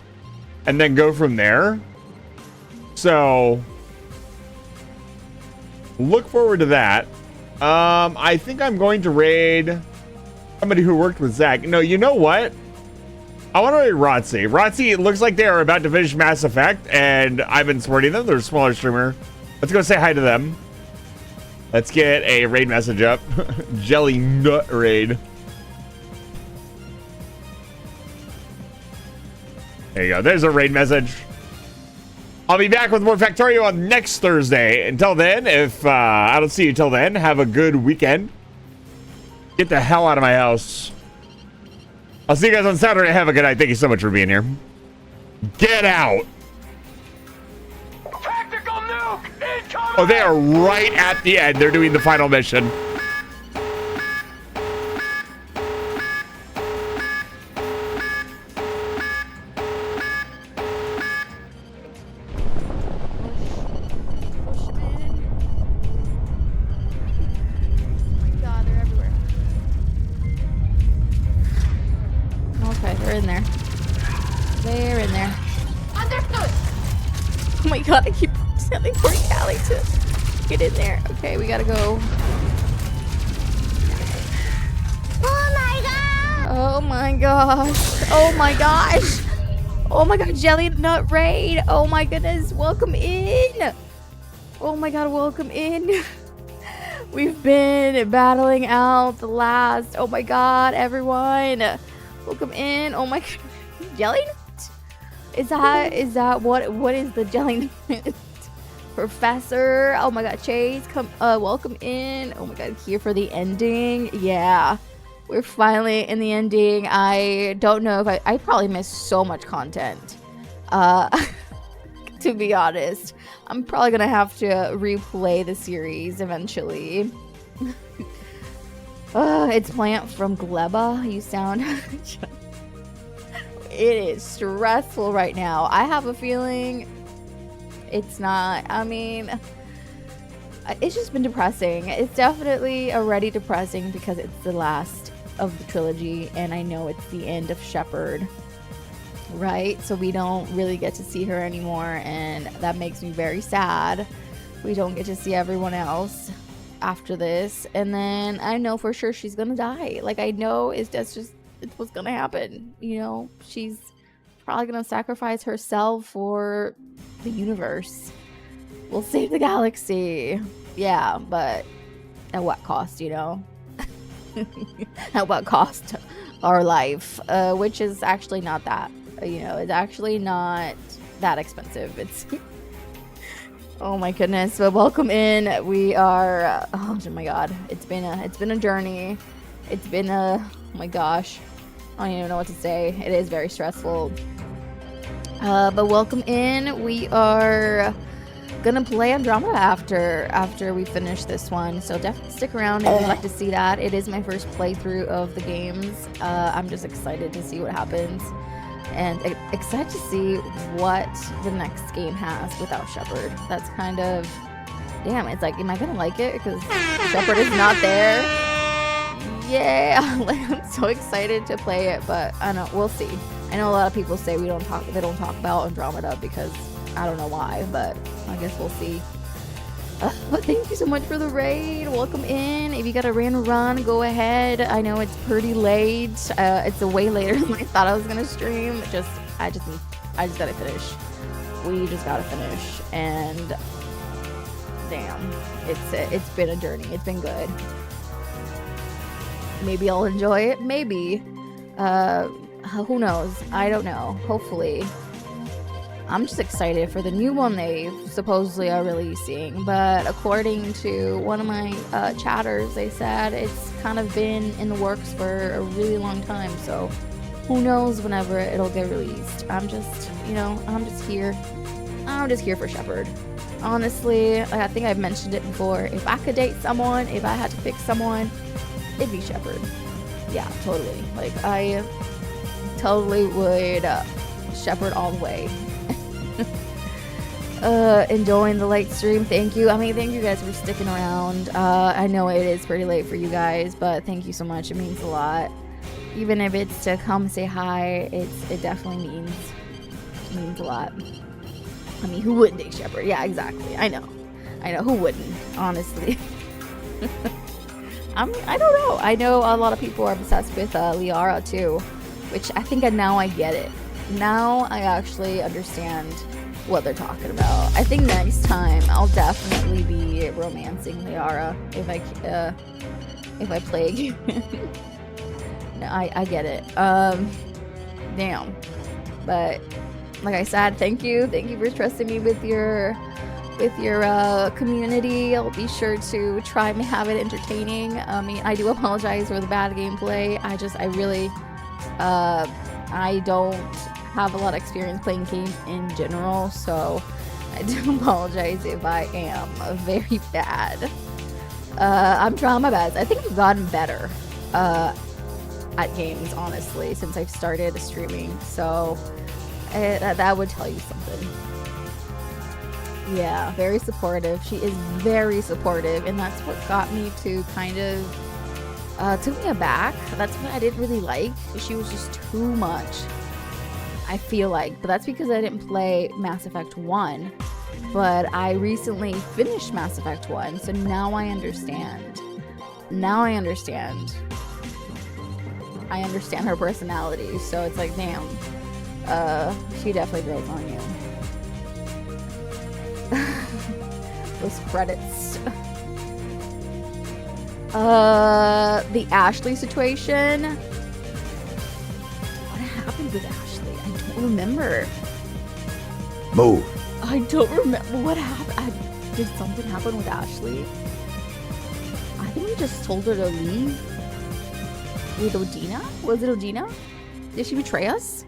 and then go from there. So look forward to that. I think I'm going to raid somebody who worked with Zach. No, you know what? I want to raid Rotzi. Rotzi, it looks like they are about to finish Mass Effect, and I've been supporting them. They're a smaller streamer. Let's go say hi to them. Let's get a raid message up. Jelly Nut Raid. There you go. There's a raid message. I'll be back with more Factorio on next Thursday. Until then, if I don't see you till then, have a good weekend. Get the hell out of my house. I'll see you guys on Saturday. Have a good night. Thank you so much for being here. Get out. Tactical nuke incoming! Oh, they are right at the end. They're doing the final mission. God, they're everywhere. Okay, they're in there. They're in there. Understood! Oh my god, I keep telling poor Callie to get in there. Okay, we gotta go. Oh my god! Oh my gosh. Oh my gosh. Oh my god, Jelly Nut Raid. Oh my goodness, welcome in. Oh my god, welcome in. We've been battling out the last. Oh my god, everyone. Welcome in. Oh my god. Jelly Nut? Is that what is the Jelly Nut? Professor. Oh my god, Chase, come welcome in. Oh my god, here for the ending. Yeah. We're finally in the ending. I don't know if I probably missed so much content. To be honest. I'm probably gonna have to replay the series eventually. It's Plant from Gleba. You sound it is stressful right now. I have a feeling it's not. I mean, it's just been depressing. It's definitely already depressing because it's the last of the trilogy, and I know it's the end of Shepard, right? So we don't really get to see her anymore, and that makes me very sad. We don't get to see everyone else after this, and then I know for sure she's gonna die. Like, I know that's just it's what's gonna happen. You know, she's probably gonna sacrifice herself for the universe. We'll save the galaxy. Yeah, but at what cost, you know? At what cost? our life, which is actually not that, it's actually not that expensive. It's oh my goodness. But welcome in. We are oh my god, it's been a journey. It's been oh my gosh, I don't even know what to say. It is very stressful. But welcome in. We are gonna play Andromeda after we finish this one, so definitely stick around if you'd like to see that. It is my first playthrough of the games. I'm just excited to see what happens, and excited to see what the next game has without Shepard. That's kind of, damn, it's like, am I gonna like it because Shepard is not there? Yeah, I'm so excited to play it, but I don't know, we'll see. I know a lot of people say they don't talk about Andromeda because I don't know why, but I guess we'll see. But thank you so much for the raid. Welcome in. If you got a run, go ahead. I know it's pretty late. It's way later than I thought I was gonna stream. I just gotta finish. We just gotta finish, and damn, it's been a journey. It's been good. Maybe I'll enjoy it. Maybe. Who knows? I don't know. Hopefully. I'm just excited for the new one they supposedly are releasing, but according to one of my chatters, they said it's kind of been in the works for a really long time, so who knows whenever it'll get released. I'm just here. I'm just here for Shepard. Honestly, I think I've mentioned it before. If I could date someone, if I had to pick someone, it'd be Shepard. Yeah, totally. Like, I totally would Shepard all the way. Enjoying the late stream. Thank you. Thank you guys for sticking around. I know it is pretty late for you guys, but thank you so much. It means a lot. Even if it's to come say hi, it definitely means a lot. Who wouldn't date Shepard? Yeah, exactly. I know. Who wouldn't? Honestly. I don't know. I know a lot of people are obsessed with Liara too, which I think now I get it. Now I actually understand what they're talking about. I think next time I'll definitely be romancing Liara if I play again. No, I get it. Damn. But like I said, thank you for trusting me with your community. I'll be sure to try and have it entertaining. I do apologize for the bad gameplay. I don't have a lot of experience playing games in general, so I do apologize if I am very bad. I'm trying my best. I think I've gotten better at games, honestly, since I've started streaming, so that would tell you something. Yeah, very supportive. She is very supportive, and that's what got me to kind of took me aback. That's what I didn't really like. She was just too much, I feel like. But that's because I didn't play Mass Effect 1. But I recently finished Mass Effect 1, so now I understand. I understand her personality, so it's like, damn. She definitely grows on you. Those credits. The Ashley situation. What happened with Ashley? I don't remember. Move. I don't remember what happened. Did something happen with Ashley? I think we just told her to leave. With Odina? Was it Odina? Did she betray us?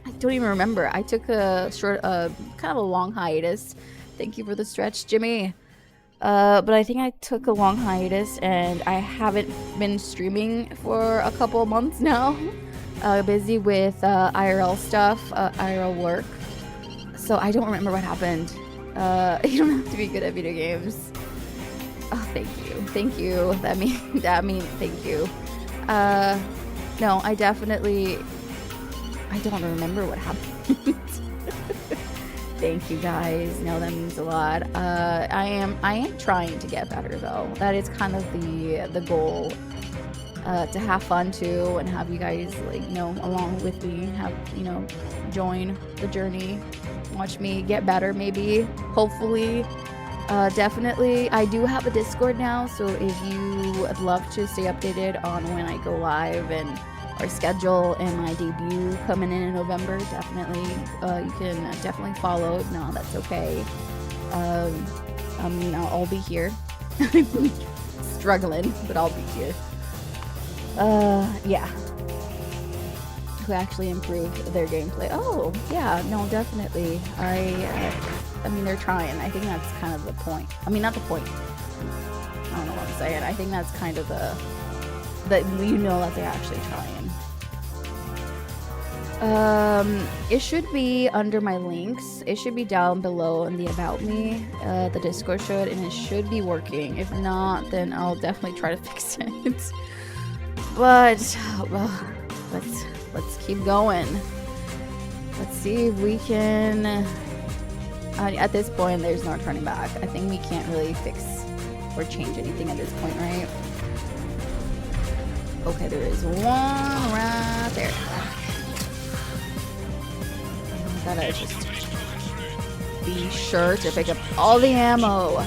I don't even remember. I took a short, kind of a long hiatus. Thank you for the stretch, Jimmy. But I think I took a long hiatus and I haven't been streaming for a couple of months now. Busy with IRL stuff, IRL work. So I don't remember what happened. You don't have to be good at video games. Oh, thank you. Thank you. That means thank you. No, I don't remember what happened. Thank you guys. No, that means a lot. I am trying to get better though. That is kind of the goal. To have fun too and have you guys along with me, join the journey, watch me get better maybe, hopefully. Definitely. I do have a Discord now, so if you would love to stay updated on when I go live and our schedule and my debut coming in November, definitely you can definitely follow. If not, that's okay. I mean, I'll be here. Struggling, but I'll be here. Yeah. Who actually improved their gameplay? Oh, yeah, no, definitely. I mean, they're trying. I think that's kind of the point. I mean, not the point. I don't know what I'm saying. I think that's kind of that you know that they're actually trying. It should be under my links. It should be down below in the About Me, the Discord should, and it should be working. If not, then I'll definitely try to fix it. But, well, let's keep going. Let's see if we can... at this point, there's no turning back. I think we can't really fix or change anything at this point, right? Okay, there is one right there. I gotta just be sure to pick up all the ammo.